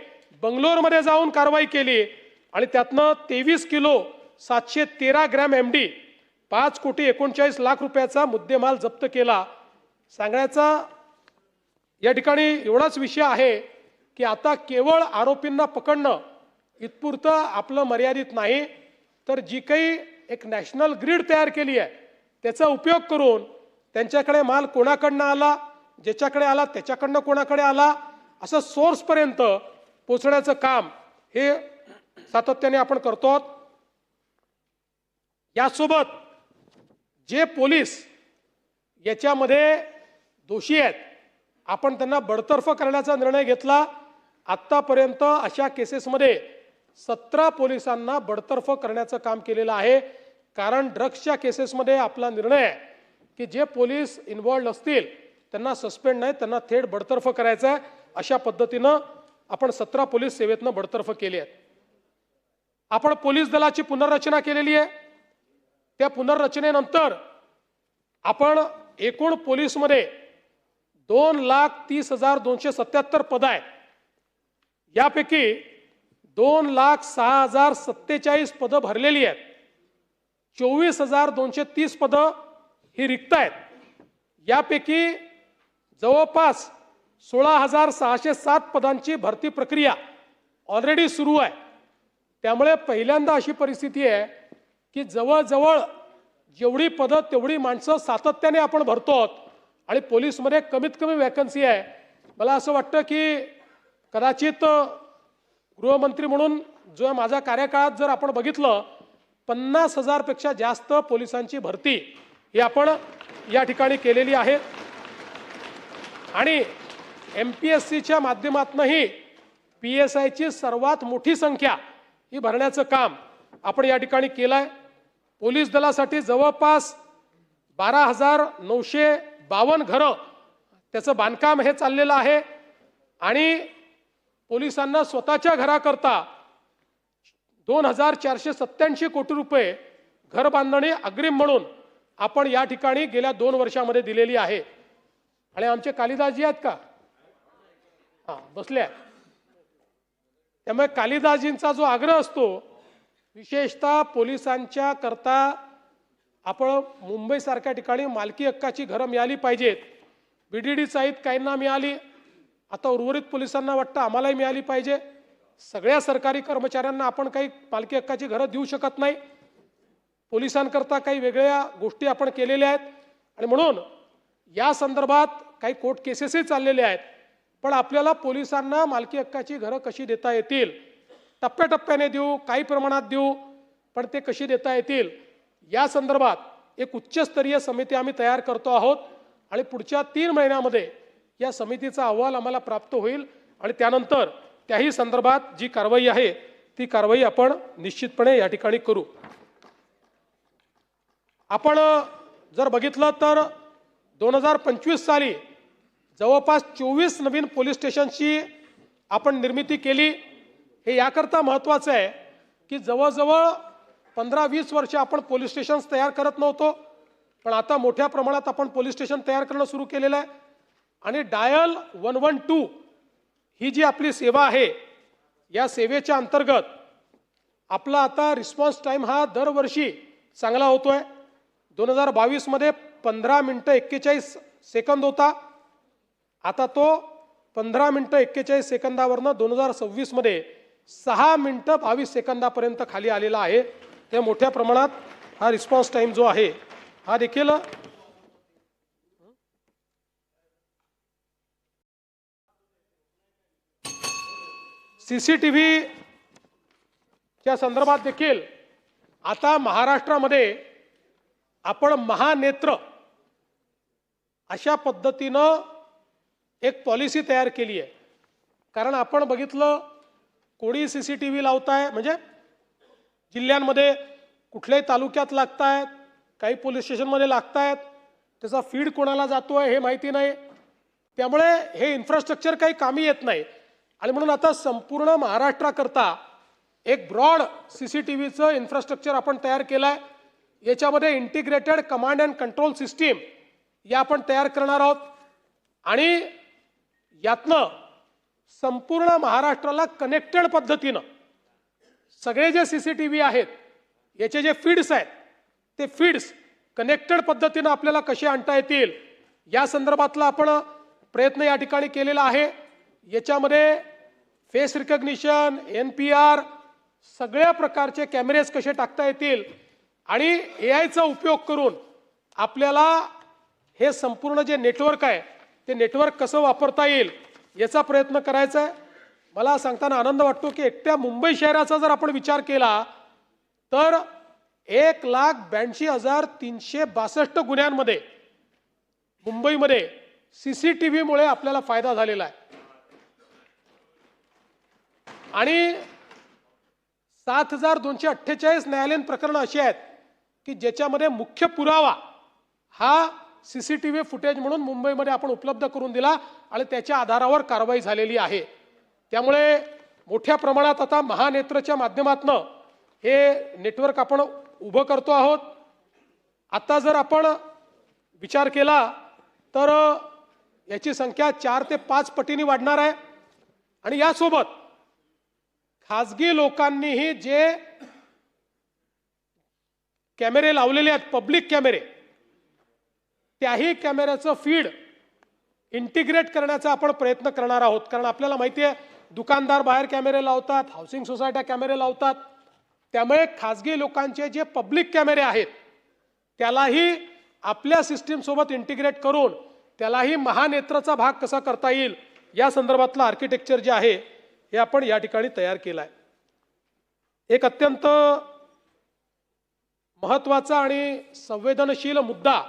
बंगलोरमध्ये जाऊन कारवाई केली आणि त्यातनं 23 किलो 713 ग्रॅम MD 5,39,00,000 रुपयाचा मुद्देमाल जप्त केला. सांगण्याचा या ठिकाणी एवढाच विषय आहे की आता केवळ आरोपींना पकडणं इतपुरतं आपलं मर्यादित नाही, तर जी काही एक नॅशनल ग्रीड तयार केली आहे त्याचा उपयोग करून त्यांच्याकडे माल कोणाकडनं आला, ज्याच्याकडे आला त्याच्याकडनं कोणाकडे आला, असं सोर्सपर्यंत पोचण्याचं काम हे सातत्याने आपण करतो. यासोबत जे पोलीस याच्यामध्ये दोषी आहेत आपण त्यांना बडतर्फ करण्याचा निर्णय घेतला. आत्तापर्यंत अशा केसेसमध्ये 17 पोलिसांना बडतर्फ करण्याचं काम केलेलं आहे. कारण ड्रग्सच्या केसेसमध्ये आपला निर्णय आहे की जे पोलीस इन्व्हॉल्ड असतील त्यांना सस्पेंड नाही, त्यांना थेट बडतर्फ करायचं आहे. अशा पद्धतीनं आपण 17 पोलीस सेवेतनं बडतर्फ केले आहेत. आपण पोलीस दलाची पुनर्रचना केलेली आहे. त्या पुनर्रचनेनंतर आपण एकूण पोलीसमध्ये 2,30,277 पदं आहेत. यापैकी 2,06,047 पदं भरलेली आहेत. 24,230 पदं ही रिक्त आहेत. यापैकी जवळपास 16,607 पदांची भरती प्रक्रिया ऑलरेडी सुरू आहे. त्यामुळे पहिल्यांदा अशी परिस्थिती आहे की जवळजवळ जेवढी पदं तेवढी माणसं सातत्याने आपण भरतो आणि पोलीसमध्ये कमीत कमी वॅकन्सी आहे. मला असं वाटतं की कदाचित गृहमंत्री म्हणून जो माझ्या कार्यकाळात जर आपण बघितलं 50,000 पेक्षा जास्त पोलिसांची भरती ही आपण या ठिकाणी केलेली आहे. आणि MPSCच्या माध्यमातूनही PSIची सर्वात मोठी संख्या ही भरण्याचं काम आपण या ठिकाणी केलं आहे. पोलीस दलासाठी जवळपास 12,952 घरं त्याचं बांधकाम हे चाललेलं आहे. आणि पोलिसांना स्वतःच्या घराकरता 2,487 कोटी रुपये घर बांधणी अग्रिम म्हणून आपण या ठिकाणी गेल्या 2 वर्षामध्ये दिलेली आहे. आणि आमचे कालिदासजी आहेत का? हां, बसले. त्यामुळे कालिदासजींचा जो आग्रह असतो विशेषतः पोलिसांच्या करता आपण मुंबईसारख्या ठिकाणी मालकी हक्काची घरं मिळाली पाहिजेत. BDD साहित काहींना मिळाली, आता उर्वरित पोलिसांना वाटतं आम्हालाही मिळाली पाहिजे. सगळ्या सरकारी कर्मचाऱ्यांना आपण काही मालकी हक्काची घरं देऊ शकत नाही. पोलिसांकरता काही वेगळ्या गोष्टी आपण केलेल्या आहेत आणि म्हणून या संदर्भात काही कोर्ट केसेसही चाललेले आहेत. पण आपल्याला पोलिसांना मालकी हक्काची घरं कशी देता येतील टप्प्याटप्प्याने देऊ, काही प्रमाणात देऊ. पण ते कशी देता येतील या संदर्भात एक उच्चस्तरीय समिती आम्ही तयार करतो आहोत आणि पुढच्या 3 महिन्यामध्ये या समितीचा अहवाल आम्हाला प्राप्त होईल आणि त्यानंतर त्याही संदर्भात जी कारवाई आहे ती कारवाई आपण निश्चितपणे या ठिकाणी करू। आपण जर बघितलं तर 2025 साली जवळपास 24 नवीन पोलीस स्टेशनची आपण निर्मिती केली। हे याकरता महत्त्वाचं आहे की जवळजवळ 15-20 वर्ष आपण पोलीस स्टेशन्स तयार करत नव्हतो, पण आता मोठ्या प्रमाणात आपण पोलीस स्टेशन तयार करणं सुरू केलेलं आहे आणि डायल 112 ही जी आपली सेवा आहे या सेवेच्या अंतर्गत आपला आता रिस्पॉन्स टाइम हा दरवर्षी चांगला होतोय। 2022 मध्ये 15 मिनिटं 41 सेकंद होता, आता तो 15 मिनिटं 41 सेकंदावरनं 2026 मध्ये 6 मिनिटं 22 सेकंदापर्यंत खाली आलेला आहे। ते मोठ्या प्रमाणात हा रिस्पॉन्स टाइम जो आहे हा देखील CCTV च्या संदर्भात देखील आता महाराष्ट्रामध्ये आपण महानेत्र अशा पद्धतीनं एक पॉलिसी तयार केली आहे। कारण आपण बघितलं कोणी CCTV लावताय म्हणजे जिल्ह्यांमध्ये कुठल्याही तालुक्यात लागतायत, काही पोलीस स्टेशनमध्ये लागतायत, त्याचा फीड कोणाला जातोय हे माहिती नाही, त्यामुळे हे इन्फ्रास्ट्रक्चर काही कामी येत नाही आणि म्हणून आता संपूर्ण महाराष्ट्राकरता एक ब्रॉड CCTVचं इन्फ्रास्ट्रक्चर आपण तयार केलं आहे। याच्यामध्ये integrated command and control system या आपण तयार करणार आहोत आणि यातनं संपूर्ण महाराष्ट्राला कनेक्टेड पद्धतीनं सगळे जे CCTV आहेत याचे जे फीड्स आहेत ते फीड्स कनेक्टेड पद्धतीनं आपल्याला कसे आणता येतील या संदर्भातला आपण प्रयत्न या ठिकाणी केलेला आहे। याच्यामध्ये फेस रिकग्निशन, NPR सगळ्या प्रकारचे कॅमेरेज कसे टाकता येतील आणि AIचा उपयोग करून आपल्याला हे संपूर्ण जे नेटवर्क आहे ते नेटवर्क कसं वापरता येईल याचा प्रयत्न करायचा आहे। मला सांगताना आनंद वाटतो की एकट्या मुंबई शहराचा जर आपण विचार केला तर 1,82,362 गुन्ह्यांमध्ये मुंबईमध्ये CCTV मुळे आपल्याला फायदा झालेला आहे आणि 7,248 न्यायालयीन प्रकरणं अशी आहेत की ज्याच्यामध्ये मुख्य पुरावा हा CCTV फुटेज म्हणून मुंबईमध्ये आपण उपलब्ध करून दिला आणि त्याच्या आधारावर कारवाई झालेली आहे। त्यामुळे मोठ्या प्रमाणात आता महानेत्रच्या माध्यमातून हे नेटवर्क आपण उभं करतो आहोत। आता जर आपण विचार केला तर याची संख्या 4 ते 5 पटींनी वाढणार आहे आणि यासोबत खाजगी लोकांनीही जे कॅमेरे लावलेले आहेत पब्लिक कॅमेरे त्याही कॅमेऱ्याचं फीड इंटिग्रेट करण्याचा आपण प्रयत्न करणार आहोत। कारण आपल्याला माहिती आहे दुकानदार बाहेर कॅमेरे लावतात, हाऊसिंग सोसायट्या कॅमेरे लावतात, त्यामुळे खाजगी लोकांचे जे पब्लिक कॅमेरे आहेत त्यालाही आपल्या सिस्टीम सोबत इंटिग्रेट करून त्यालाही महानेत्रचा भाग कसा करता येईल या संदर्भातलं आर्किटेक्चर जे आहे हे आपण या ठिकाणी तयार केलं आहे। एक अत्यंत महत्त्वाचा आणि संवेदनशील मुद्दा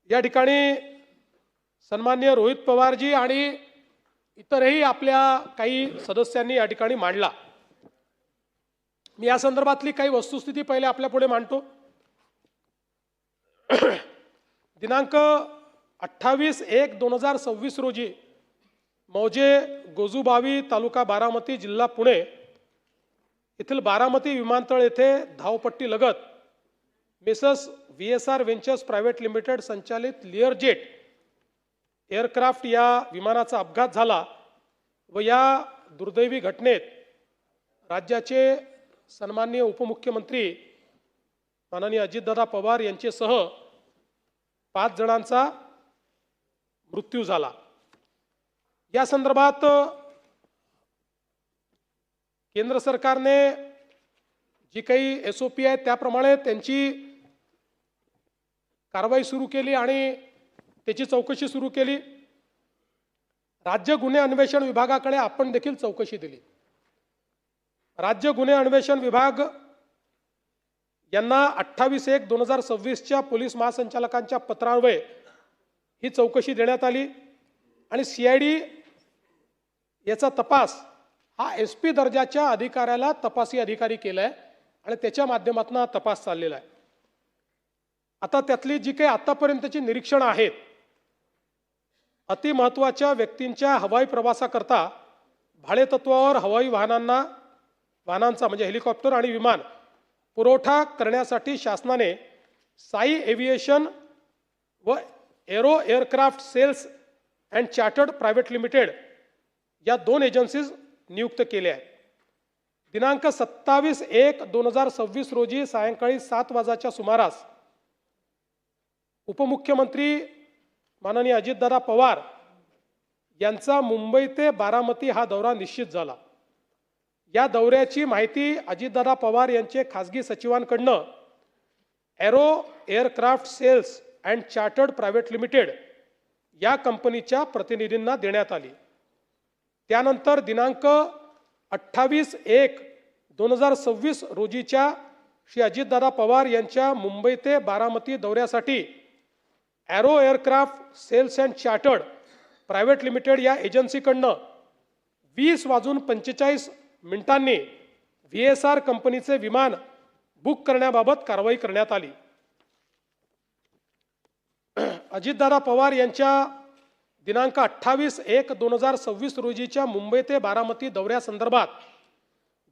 या ठिकाणी सन्माननीय रोहित पवारजी आणि इतरही आपल्या काही सदस्यांनी या ठिकाणी मांडला। मी या संदर्भातली काही वस्तुस्थिती पहिले आपल्या पुढे मांडतो। दिनांक 28/1/2026 रोजी मौजे गोजूबावी तालुका बारामती जिल्हा पुणे येथील बारामती विमानतळ येथे धावपट्टी लगत messrs VSR ventures private limited संचालित लिअरजेट एअरक्राफ्ट या विमानाचा अपघात झाला व या दुर्दैवी घटनेत राज्याचे सन्माननीय उपमुख्यमंत्री माननीय अजितदादा पवार यांच्यासह 5 जणांचा मृत्यू झाला। या संदर्भात केंद्र सरकारने जी काही SOP आहे त्याप्रमाणे त्यांची कारवाई सुरू केली आणि त्याची चौकशी सुरू केली। राज्य गुन्हे अन्वेषण विभागाकडे आपण देखील चौकशी दिली। राज्य गुन्हे अन्वेषण विभाग यांना 28/1/2026च्या पोलीस महासंचालकांच्या पत्रान्वये ही चौकशी देण्यात आली आणि CID याचा तपास हा SP दर्जाच्या अधिकाऱ्याला तपासी अधिकारी केलाय आणि त्याच्या माध्यमातून हा तपास चाललेला आहे. आता त्यातली जी काही आतापर्यंतची निरीक्षणं आहेत, अतिमहत्त्वाच्या व्यक्तींच्या हवाई प्रवासाकरता भाडेतत्वावर हवाई वाहनांचा म्हणजे हेलिकॉप्टर आणि विमान पुरवठा करण्यासाठी शासनाने साई एव्हिएशन व aero aircraft sales and chartered private limited या 2 एजन्सीज नियुक्त केल्या आहेत. दिनांक 27/1/2026 रोजी सायंकाळी 7 वाजताच्या सुमारास उपमुख्यमंत्री माननीय अजितदादा पवार यांचा मुंबई ते बारामती हा दौरा निश्चित झाला. या दौऱ्याची माहिती अजितदादा पवार यांचे खासगी सचिवांकडनं aero aircraft sales and chartered private limited या कंपनीच्या प्रतिनिधींना देण्यात आली. त्यानंतर दिनांक 28/1/2026 रोजीच्या श्री अजितदादा पवार यांच्या मुंबई ते बारामती दौऱ्यासाठी aero aircraft sales and chartered private limited या एजन्सीकडनं 20:45 VSR कंपनीचे विमान बुक करण्याबाबत कारवाई करण्यात आली. अजितदादा पवार यांच्या दिनांक 28/1/2026 रोजीच्या मुंबई ते बारामती दौऱ्यासंदर्भात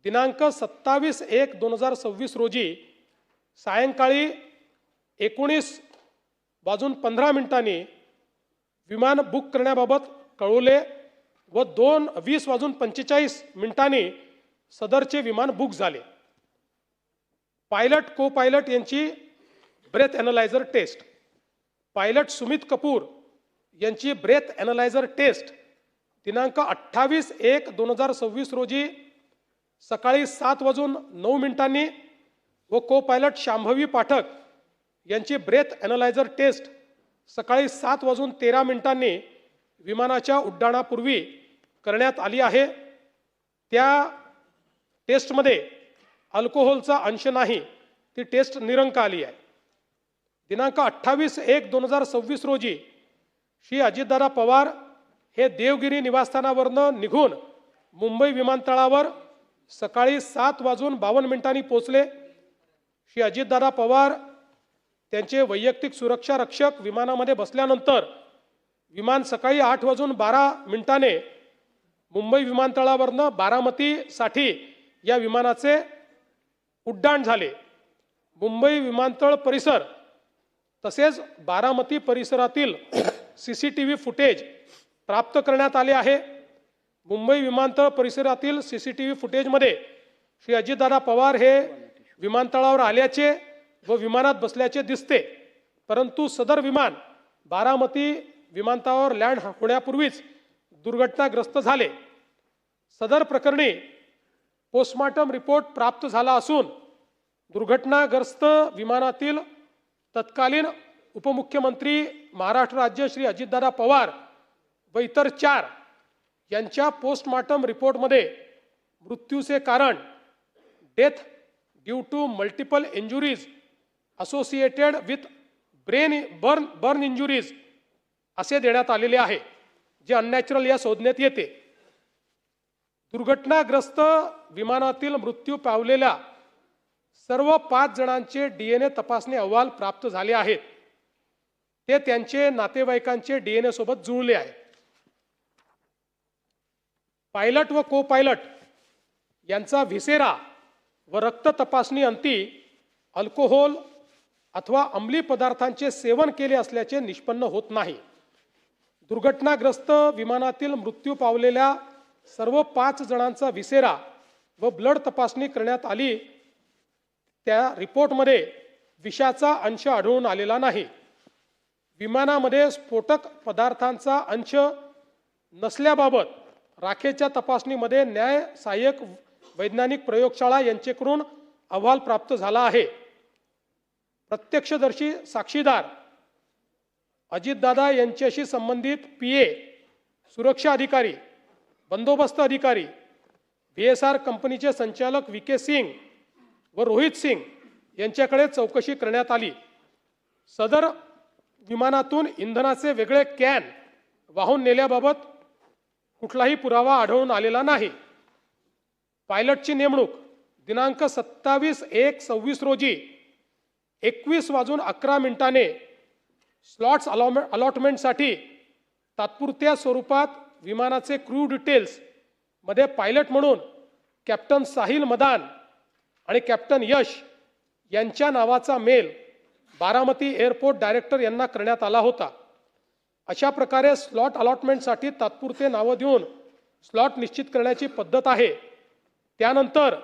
दिनांक 27/1/2026 रोजी सायंकाळी 19:15 विमान बुक करण्याबाबत कळवले व 20:45 सदरचे विमान बुक झाले. पायलट को पायलट यांची breath analyser test, pilot Sumit Kapoor यांची ब्रेथ ॲनालायझर टेस्ट दिनांक 28/1/2026 रोजी सकाळी 7:09 व को पायलट शांभवी पाठक यांची ब्रेथ ॲनालायझर टेस्ट सकाळी 7:13 विमानाच्या उड्डाणापूर्वी करण्यात आली आहे. त्या टेस्टमध्ये अल्कोहोलचा अंश नाही, ती टेस्ट निरंक आली आहे. दिनांक 28/1/2026 रोजी श्री अजितदादा पवार हे देवगिरी निवासस्थानावरनं निघून मुंबई विमानतळावर सकाळी 7:52 पोहोचले. श्री अजितदादा पवार त्यांचे वैयक्तिक सुरक्षा रक्षक विमानामध्ये बसल्यानंतर विमान सकाळी 8:12 मुंबई विमानतळावरनं बारामतीसाठी या विमानाचे उड्डाण झाले. मुंबई विमानतळ परिसर तसेच बारामती परिसरातील CCTV फुटेज प्राप्त करण्यात आले आहे. मुंबई विमानतळ परिसरातील CCTV फुटेजमध्ये श्री अजितदादा पवार हे विमानतळावर आल्याचे व विमानात बसल्याचे दिसते, परंतु सदर विमान बारामती विमानतळावर लँड होण्यापूर्वीच दुर्घटनाग्रस्त झाले. सदर प्रकरणी पोस्टमॉर्टम रिपोर्ट प्राप्त झाला असून दुर्घटनाग्रस्त विमानातील तत्कालीन उपमुख्यमंत्री महाराष्ट्र राज्य श्री अजितदादा पवार व इतर 4 यांच्या पोस्टमॉर्टम रिपोर्टमध्ये मृत्यूचे कारण death due to multiple injuries associated with burn injuries असे देण्यात आलेले आहे, जे अननॅचरल या संज्ञेत येते. दुर्घटनाग्रस्त विमानातील मृत्यू पावलेल्या सर्व 5 जणांचे DNA तपासणी अहवाल प्राप्त झाले आहेत. ते त्यांचे नातेवाईकांचे DNA सोबत जुळले आहे. पायलट व को पायलट यांचा व्हिसेरा व रक्त तपासणी अंती अल्कोहोल अथवा अंमली पदार्थांचे सेवन केले असल्याचे निष्पन्न होत नाही. दुर्घटनाग्रस्त विमानातील मृत्यू पावलेल्या सर्व 5 जणांचा व्हिसेरा व ब्लड तपासणी करण्यात आली. त्या रिपोर्टमध्ये विषाचा अंश आढळून आलेला नाही. विमानामध्ये स्फोटक पदार्थांचा अंश नसल्याबाबत राखेच्या तपासणीमध्ये न्याय सहाय्यक वैज्ञानिक प्रयोगशाळा यांच्याकडून अहवाल प्राप्त झाला आहे. प्रत्यक्षदर्शी साक्षीदार अजितदादा यांच्याशी संबंधित PA, सुरक्षा अधिकारी, बंदोबस्त अधिकारी, VSR कंपनीचे संचालक VK सिंग व रोहित सिंग यांच्याकडे चौकशी करण्यात आली. सदर विमानातून इंधनाचे वेगळे कॅन वाहून नेल्याबाबत कुठलाही पुरावा आढळून आलेला नाही. पायलटची नेमणूक दिनांक 27/1/26 रोजी 21:11 स्लॉट्स अलॉटमेंटसाठी तात्पुरत्या स्वरूपात विमानाचे क्रू डिटेल्स मध्ये पायलट म्हणून कॅप्टन साहिल मदान आणि कॅप्टन यश यांच्या नावाचा मेल बारामती एअरपोर्ट डायरेक्टर यांना करण्यात आला होता. अशा प्रकारे स्लॉट अलॉटमेंटसाठी तात्पुरते नावं देऊन स्लॉट निश्चित करण्याची पद्धत आहे. त्यानंतर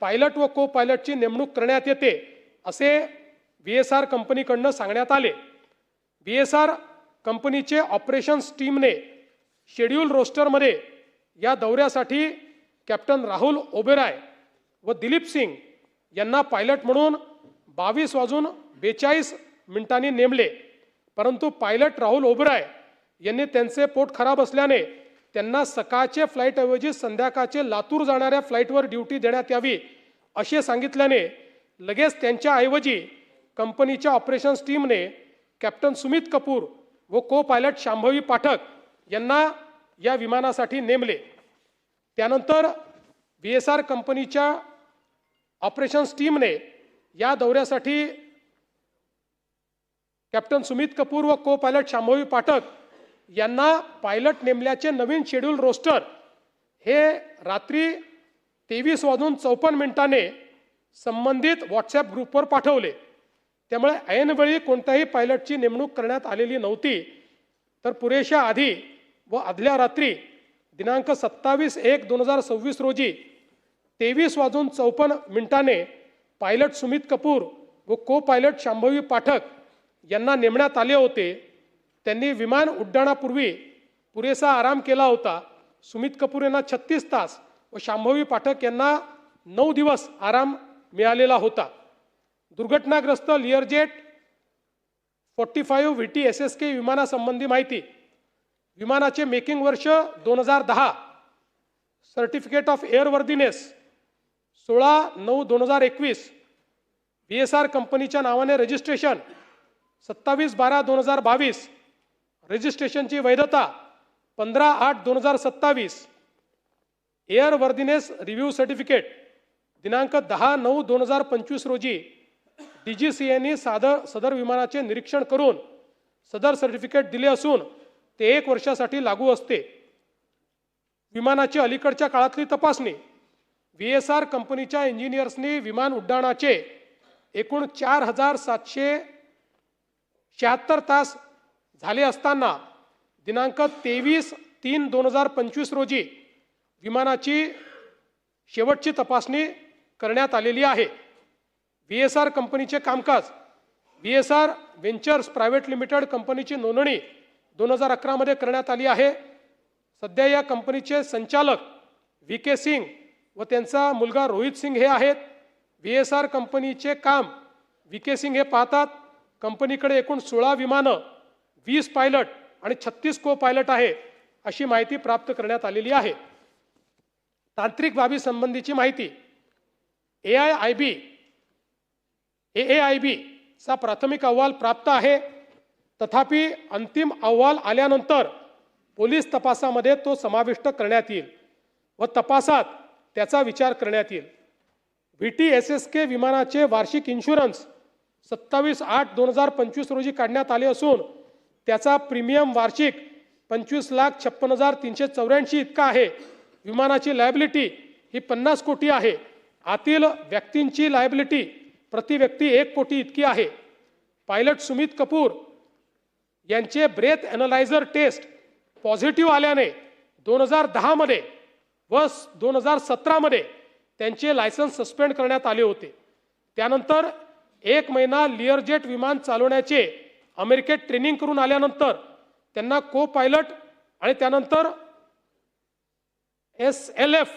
पायलट व को पायलटची नेमणूक करण्यात येते असे VSR कंपनीकडनं सांगण्यात आले. VSR कंपनीचे ऑपरेशन्स टीमने शेड्यूल रोस्टरमध्ये या दौऱ्यासाठी कॅप्टन राहुल ओबेरॉय व दिलीप सिंग यांना पायलट म्हणून 22:42 नेमले. परंतु पायलट राहुल ओबेरॉय यांनी त्यांचे पोट खराब असल्याने त्यांना सकाळचे फ्लाईटऐवजी संध्याकाळचे लातूर जाणाऱ्या फ्लाईटवर ड्युटी देण्यात यावी असे सांगितल्याने लगेच त्यांच्याऐवजी कंपनीच्या ऑपरेशन्स टीमने कॅप्टन सुमित कपूर व को पायलट शांभवी पाठक यांना या विमानासाठी नेमले. त्यानंतर VSR कंपनीच्या ऑपरेशन्स टीमने या दौऱ्यासाठी कॅप्टन सुमित कपूर व को पायलट शांभवी पाठक यांना पायलट नेमल्याचे नवीन शेड्यूल रोस्टर हे रात्री 23:54 संबंधित व्हॉट्सॲप ग्रुपवर पाठवले. त्यामुळे ऐनवेळी कोणत्याही पायलटची नेमणूक करण्यात आलेली नव्हती, तर पुरेशा आधी व आदल्या रात्री दिनांक 27/1/2026 रोजी 23:54 पायलट सुमित कपूर व को पायलट शांभवी पाठक यांना नेमण्यात आले होते. त्यांनी विमान उड्डाणापूर्वी पुरेसा आराम केला होता. सुमित कपूर यांना 36 तास व शांभवी पाठक यांना 9 दिवस आराम मिळालेला होता. दुर्घटनाग्रस्त लिअरजेट 45 VT SSK विमानासंबंधी माहिती. विमानाचे मेकिंग वर्ष 2010, सर्टिफिकेट ऑफ एअरवर्दीनेस 16/9/2021, VSR कंपनीच्या नावाने रजिस्ट्रेशन 27/12/2022, रजिस्ट्रेशनची वैधता 15/8/2027, एअरवर्दीनेस रिव्ह्यू सर्टिफिकेट दिनांक 10/9/2025 रोजी DGCAने सदर विमानाचे निरीक्षण करून सदर सर्टिफिकेट दिले असून ते 1 वर्षासाठी लागू असते. विमानाची अलीकडच्या काळातली तपासणी. VSR कंपनीच्या इंजिनियर्सनी विमान उड्डाणाचे एकूण 4,776 तास झाले असताना दिनांक 23/3/2025 रोजी विमानाची शेवटची तपासणी करण्यात आलेली आहे. VSR कंपनीचे कामकाज. VSR व्हेंचर्स प्रायव्हेट लिमिटेड कंपनीची नोंदणी 2011 मध्ये करण्यात आली आहे. सध्या या कंपनीचे संचालक VK सिंग व त्यांचा मुलगा रोहित सिंग हे आहेत. VSR कंपनीचे काम VK सिंग हे पाहतात. कंपनीकडे एकूण 16 विमानं, 20 पायलट आणि 36 को पायलट आहे अशी माहिती प्राप्त करण्यात आलेली आहे. तांत्रिक बाबी संबंधीची माहिती. AAIB चा प्राथमिक अहवाल प्राप्त आहे. तथापि अंतिम अहवाल आल्यानंतर पोलीस तपासामध्ये तो समाविष्ट करण्यात येईल व तपासात त्याचा विचार करण्यात येईल. VT SSK विमानाचे वार्षिक इन्शुरन्स 27/8/2025 रोजी काढण्यात आले असून त्याचा प्रीमियम वार्षिक 25,56,384 इतका आहे. विमानाची लायबिलिटी ही 50 कोटी आहे. आतील व्यक्तींची लायबिलिटी प्रति व्यक्ती 1 कोटी इतकी आहे. पायलट सुमित कपूर यांचे ब्रेथ ॲनालायझर टेस्ट पॉझिटिव्ह आल्याने 2010 मध्ये व 2017 त्यांचे लायसन्स सस्पेंड करण्यात आले होते. त्यानंतर 1 महिना लिअरजेट विमान चालवण्याचे अमेरिकेत ट्रेनिंग करून आल्यानंतर त्यांना को पायलट आणि त्यानंतर SLF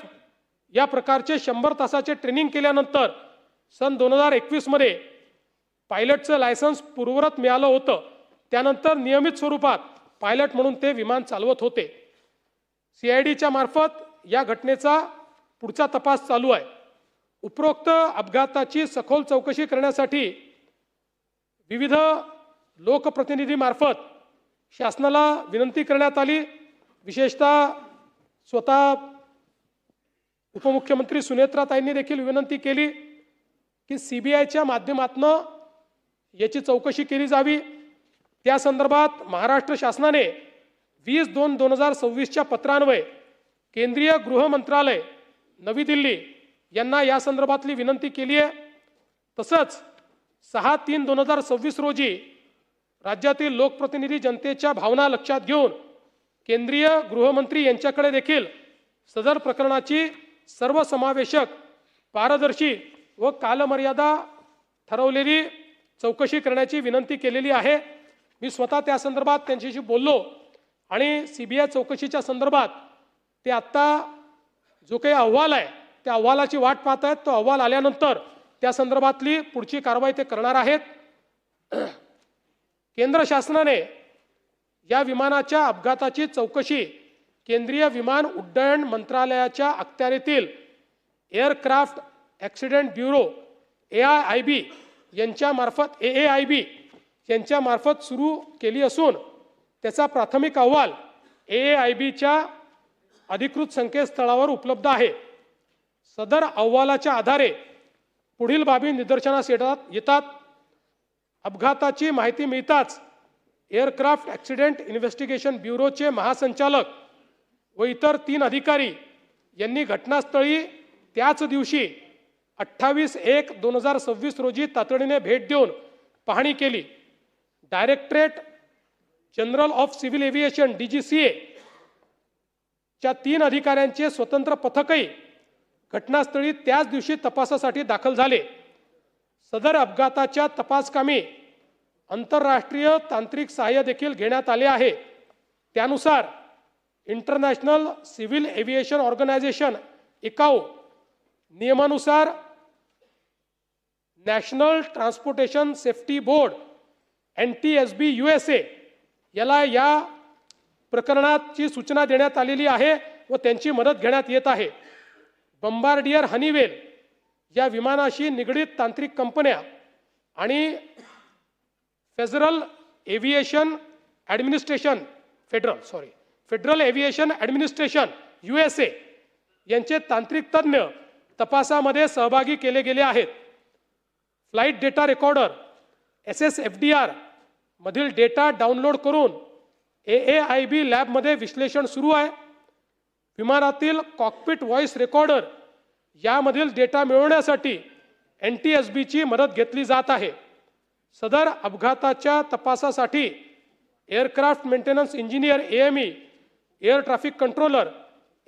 या प्रकारचे 100 तासाचे ट्रेनिंग केल्यानंतर सन 2021 मध्ये पायलटचं लायसन्स पूर्ववत मिळालं होतं. त्यानंतर नियमित स्वरूपात पायलट म्हणून ते विमान चालवत होते. CIDच्या मार्फत या घटनेचा पुढचा तपास चालू आहे. उपरोक्त अपघाताची सखोल चौकशी करण्यासाठी विविध लोकप्रतिनिधीमार्फत शासनाला विनंती करण्यात आली। विशेषतः स्वतः उपमुख्यमंत्री सुनेत्राताईंनी देखील विनंती केली की CBIच्या माध्यमातून याची चौकशी केली जावी। त्या संदर्भात महाराष्ट्र शासनाने 20/2/2026च्या पत्रान्वये केंद्रीय गृह मंत्रालय नवी दिल्ली यांना या संदर्भातली विनंती केली आहे। तसंच 6/3/2026 रोजी राज्यातील लोकप्रतिनिधी जनतेच्या भावना लक्षात घेऊन केंद्रीय गृहमंत्री यांच्याकडे देखील सदर प्रकरणाची सर्वसमावेशक, पारदर्शी व कालमर्यादा ठरवलेली चौकशी करण्याची विनंती केलेली आहे। मी स्वतः त्या संदर्भात त्यांच्याशी बोललो आणि CBI चौकशीच्या संदर्भात ते आत्ता जो काही अहवाल आहे त्या अहवालाची वाट पाहत आहेत। तो अहवाल आल्यानंतर त्या संदर्भातली पुढची कारवाई ते करणार आहेत। केंद्र शासनाने या विमानाच्या अपघाताची चौकशी केंद्रीय विमान उड्डयन मंत्रालयाच्या अखत्यारीतील एअरक्राफ्ट ॲक्सिडेंट ब्युरो AIB यांच्यामार्फत सुरू केली असून त्याचा प्राथमिक अहवाल AIBच्या अधिकृत संकेतस्थळावर उपलब्ध आहे। सदर अहवालाच्या आधारे पुढील बाबी निदर्शनास येतात। अपघाताची माहिती मिळताच एअरक्राफ्ट ॲक्सिडेंट इन्व्हेस्टिगेशन ब्युरोचे महासंचालक व इतर 3 अधिकारी यांनी घटनास्थळी त्याच दिवशी 28/1/2026 रोजी तातडीने भेट देऊन पाहणी केली। Directorate general of civil aviation DGCA च्या 3 अधिकाऱ्यांचे स्वतंत्र पथकही घटनास्थळी त्याच दिवशी तपासासाठी दाखल झाले। सदर अपघाताच्या तपासकामी आंतरराष्ट्रीय तांत्रिक सहाय्य देखील घेण्यात आले आहे। त्यानुसार international civil aviation organisation ICAO नियमानुसार national transportation safety board NTSB USA याला या प्रकरणाची सूचना देण्यात आलेली आहे व त्यांची मदत घेण्यात येत आहे। बंबार्डियर हनीवेल या विमानाशी निगडीत तांत्रिक कंपन्या आणि फेडरल एव्हिएशन ॲडमिनिस्ट्रेशन USA यांचे तांत्रिक तज्ज्ञ तपासामध्ये सहभागी केले गेले आहेत। फ्लाइट डेटा रेकॉर्डर SSFDR मधील डेटा डाउनलोड करून AIB लॅबमध्ये विश्लेषण सुरू आहे। विमानातील कॉकपिट व्हॉइस रेकॉर्डर यामधील डेटा मिळवण्यासाठी NTSBची मदत घेतली जात आहे। सदर अपघाताच्या तपासासाठी aircraft maintenance engineer AME, air traffic controller,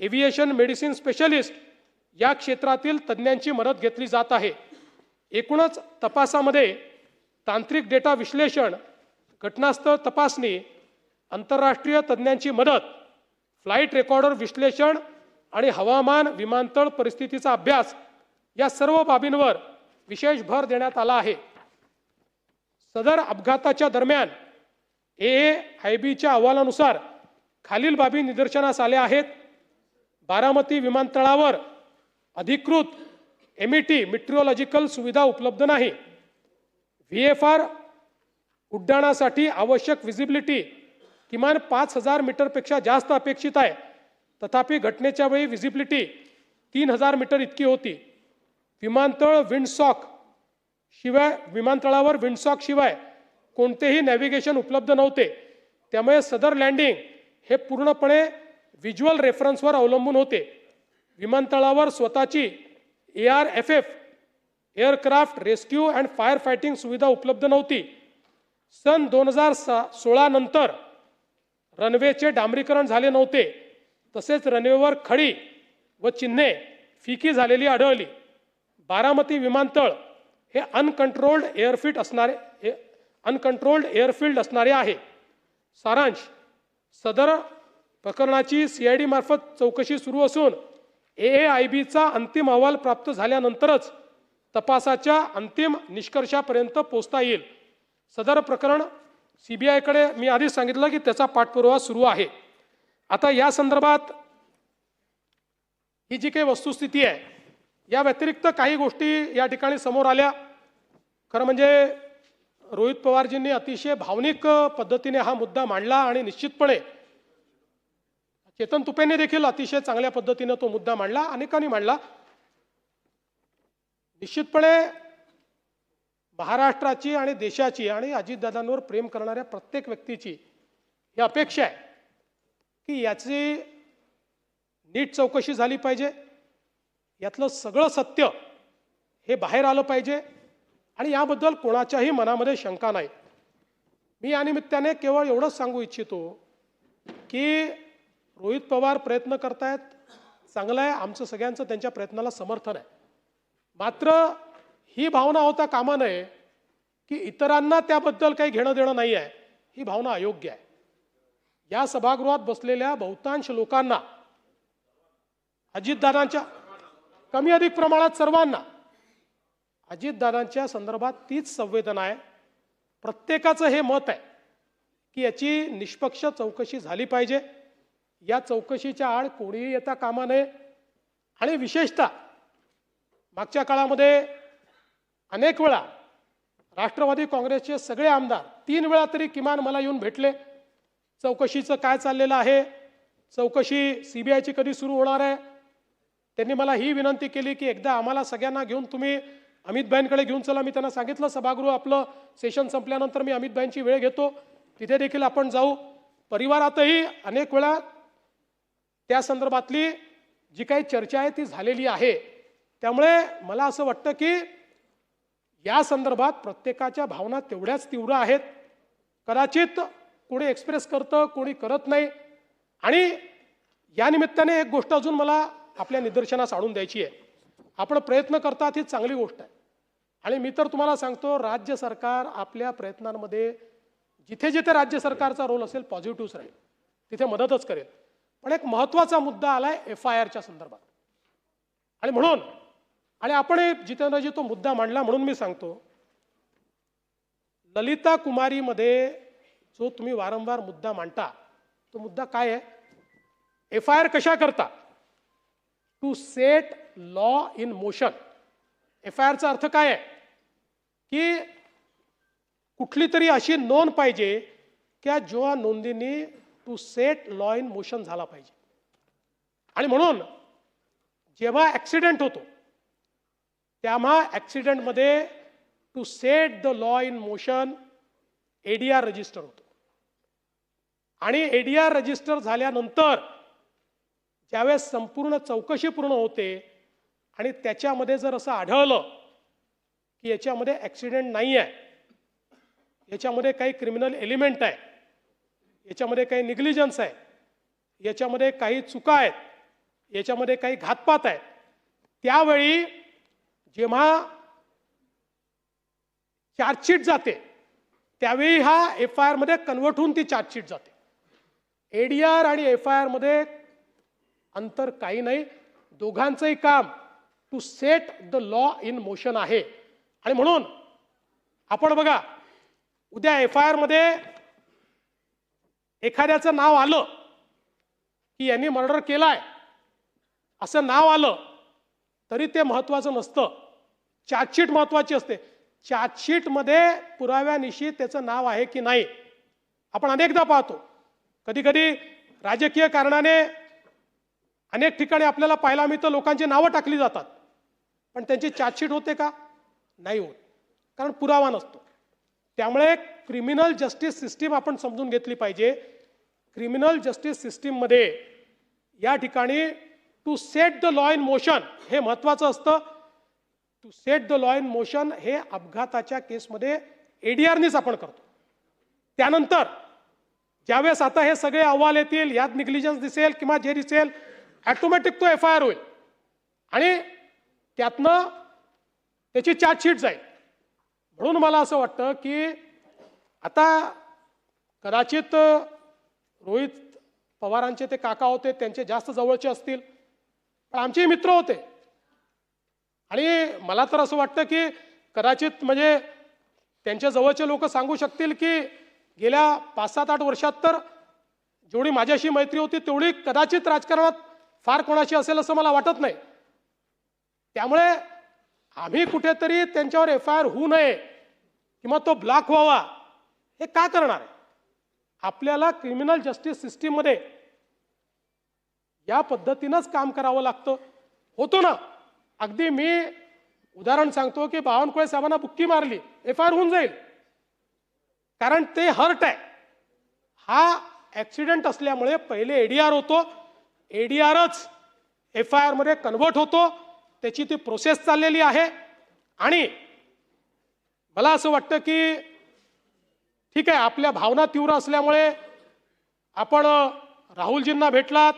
aviation medicine specialist या क्षेत्रातील तज्ज्ञांची मदत घेतली जात आहे। एकूणच तपासामध्ये तांत्रिक डेटा विश्लेषण, घटनास्थळ तपासणी, आंतरराष्ट्रीय तज्ज्ञांची मदत, फ्लाइट रेकॉर्डर विश्लेषण आणि हवामान विमानतळ परिस्थितीचा अभ्यास या सर्व बाबींवर विशेष भर देण्यात आला आहे। सदर अपघाताच्या दरम्यान AIBच्या अहवालानुसार खालील बाबी निदर्शनास आल्या आहेत। बारामती विमानतळावर अधिकृत MET मेट्रोलॉजिकल सुविधा उपलब्ध नाही। VFR उड्डाणासाठी आवश्यक विजिबिलिटी किमान 5000 मीटरपेक्षा जास्त अपेक्षित आहे। तथापि घटनेच्या वेळी विजिबिलिटी 3000 मीटर इतकी होती। विमानतळावर विंडसॉक शिवाय कोणतेही नॅव्हिगेशन उपलब्ध नव्हते। त्यामुळे सदर लँडिंग हे पूर्णपणे व्हिज्युअल रेफरन्सवर अवलंबून होते। विमानतळावर स्वतःची ARFF aircraft rescue and fire fighting सुविधा उपलब्ध नव्हती। सन 2016 नंतर रनवेचे डांबरीकरण झाले नव्हते। तसेच रनवेवर खडी व चिन्हे फिकी झालेली आढळली। बारामती विमानतळ हे अनकंट्रोल्ड एअरफील्ड असणारे आहे। सारांश, सदर प्रकरणाची CID मार्फत चौकशी सुरू असून AIBचा अंतिम अहवाल प्राप्त झाल्यानंतरच तपासाच्या अंतिम निष्कर्षापर्यंत पोहोचता येईल। सदर प्रकरण CBIकडे मी आधीच सांगितलं की त्याचा पाठपुरावा सुरू आहे। आता या संदर्भात ही जी काही वस्तुस्थिती आहे या व्यतिरिक्त काही गोष्टी या ठिकाणी समोर आल्या. खरं म्हणजे रोहित पवारजींनी अतिशय भावनिक पद्धतीने हा मुद्दा मांडला आणि निश्चितपणे चेतन तुपेंनी देखील अतिशय चांगल्या पद्धतीने तो मुद्दा मांडला, अनेकांनी मांडला. निश्चितपणे महाराष्ट्राची आणि देशाची आणि अजितदादांवर प्रेम करणाऱ्या प्रत्येक व्यक्तीची ही अपेक्षा आहे की याची नीट चौकशी झाली पाहिजे, यातलं सगळं सत्य हे बाहेर आलं पाहिजे आणि याबद्दल कोणाच्याही मनामध्ये शंका नाही. मी या निमित्ताने केवळ एवढंच सांगू इच्छितो की रोहित पवार प्रयत्न करतायत, चांगलं आहे, आमचं सगळ्यांचं त्यांच्या प्रयत्नाला समर्थन आहे. मात्र ही भावना होता कामा नये की इतरांना त्याबद्दल काही घेणं देणं नाही आहे, ही भावना अयोग्य आहे. या सभागृहात बसलेल्या बहुतांश लोकांना, अजितदादांच्या कमी अधिक प्रमाणात सर्वांना अजितदादांच्या संदर्भात तीच संवेदना आहे. प्रत्येकाचं हे मत आहे की याची निष्पक्ष चौकशी झाली पाहिजे. या चौकशीच्या आड कोणीही येता कामा नये. आणि विशेषतः मागच्या काळामध्ये अनेक वेळा राष्ट्रवादी काँग्रेसचे सगळे आमदार 3 वेळा तरी किमान मला येऊन भेटले. चौकशीचं काय चाललेलं आहे, चौकशी सीबीआयची कधी सुरू होणार आहे. त्यांनी मला ही विनंती केली की एकदा आम्हाला सगळ्यांना घेऊन तुम्ही अमितभाईंकडे घेऊन चला. मी त्यांना सांगितलं सभागृह आपलं सेशन संपल्यानंतर मी अमितभाईंची वेळ घेतो, तिथे देखील आपण जाऊ. परिवारातही अनेक वेळा त्या संदर्भातली जी काही चर्चा आहे ती झालेली आहे. त्यामुळे मला असं वाटतं की या संदर्भात प्रत्येकाच्या भावना तेवढ्याच तीव्र आहेत. कदाचित कोणी एक्सप्रेस करतं, कोणी करत नाही. आणि या निमित्ताने एक गोष्ट अजून मला आपल्या निदर्शनास आणून द्यायची आहे. आपण प्रयत्न करतात ही चांगली गोष्ट आहे आणि मी तर तुम्हाला सांगतो राज्य सरकार आपल्या प्रयत्नांमध्ये जिथे जिथे राज्य सरकारचा रोल असेल पॉझिटिव्ह राहील, तिथे मदतच करेल. पण एक महत्त्वाचा मुद्दा आलाय FIRच्या संदर्भात आणि म्हणून आणि आपण जितेंद्रजी तो मुद्दा मांडला म्हणून मी सांगतो, ललिता कुमारीमध्ये जो तुम्ही वारंवार मुद्दा मांडता तो मुद्दा काय आहे? FIR कशा करता? To set law in motion. FIRचा अर्थ काय आहे की कुठली तरी अशी नोंद पाहिजे की ज्या नोंदीने to set law in motion झाला पाहिजे. आणि म्हणून जेव्हा ॲक्सिडेंट होतो तेव्हा ॲक्सिडेंटमध्ये to set the law in motion ADR register होतो आणि ADR रजिस्टर झाल्यानंतर ज्यावेळेस संपूर्ण चौकशी पूर्ण होते आणि त्याच्यामध्ये जर असं आढळलं की याच्यामध्ये ॲक्सिडेंट नाही आहे, याच्यामध्ये काही क्रिमिनल एलिमेंट आहे, याच्यामध्ये काही निग्लिजन्स आहे, याच्यामध्ये काही चुका आहेत, याच्यामध्ये काही घातपात आहे, त्यावेळी जेव्हा चार्जशीट जाते त्यावेळी हा FIR मध्ये कन्वर्ट होऊन ती चार्जशीट जाते. ADR आणि FIR मध्ये अंतर काही नाही. दोघांचंही काम to set the law in motion आहे. आणि म्हणून आपण बघा, उद्या FIR मध्ये एखाद्याचं नाव आलं की यांनी मर्डर केलाय असं नाव आलं तरी ते महत्त्वाचं नसतं. चार्जशीट महत्त्वाची असते. चार्जशीटमध्ये पुराव्यानिशी त्याचं नाव आहे की नाही. आपण अनेकदा पाहतो, कधी कधी राजकीय कारणाने अनेक ठिकाणी आपल्याला पाहायला मिळतं लोकांची नावं टाकली जातात पण त्यांची चार्जशीट होते का? नाही होत, कारण पुरावा नसतो. त्यामुळे क्रिमिनल जस्टिस सिस्टीम आपण समजून घेतली पाहिजे. क्रिमिनल जस्टिस सिस्टीममध्ये या ठिकाणी to set the law in motion हे महत्त्वाचं असतं. To set the law in motion हे अपघाताच्या केसमध्ये ADRनीच आपण करतो. त्यानंतर ज्यावेळेस आता हे सगळे अहवाल येतील, यात निग्लिजन्स दिसेल किंवा जे दिसेल, ऑटोमॅटिक तो FIR होईल आणि त्यातनं त्याची चार्जशीट जाईल. म्हणून मला असं वाटतं की आता कदाचित रोहित पवारांचे ते काका होते, त्यांचे जास्त जवळचे असतील, पण आमचे मित्र होते आणि मला तर असं वाटतं की कदाचित म्हणजे त्यांच्या जवळचे लोक सांगू शकतील की गेल्या 5-7-8 वर्षात तर जेवढी माझ्याशी मैत्री होती तेवढी कदाचित राजकारणात फार कोणाशी असेल असं मला वाटत नाही. त्यामुळे आम्ही कुठेतरी त्यांच्यावर FIR होऊ नये किंवा तो ब्लॉक व्हावा हे का करणार आहे? आपल्याला क्रिमिनल जस्टिस सिस्टीममध्ये या पद्धतीनंच काम करावं लागतं. होतो ना, अगदी मी उदाहरण सांगतो की बावनकुळे साहेबांना बुक्की मारली, FIR होऊन जाईल, कारण ते हर्ट आहे. हा ॲक्सिडेंट असल्यामुळे पहिले ADR होतो, ADRच FIR मध्ये कन्वर्ट होतो, त्याची ती प्रोसेस चाललेली आहे. आणि मला असं वाटतं की ठीक आहे, आपल्या भावना तीव्र असल्यामुळे आपण राहुलजींना भेटलात,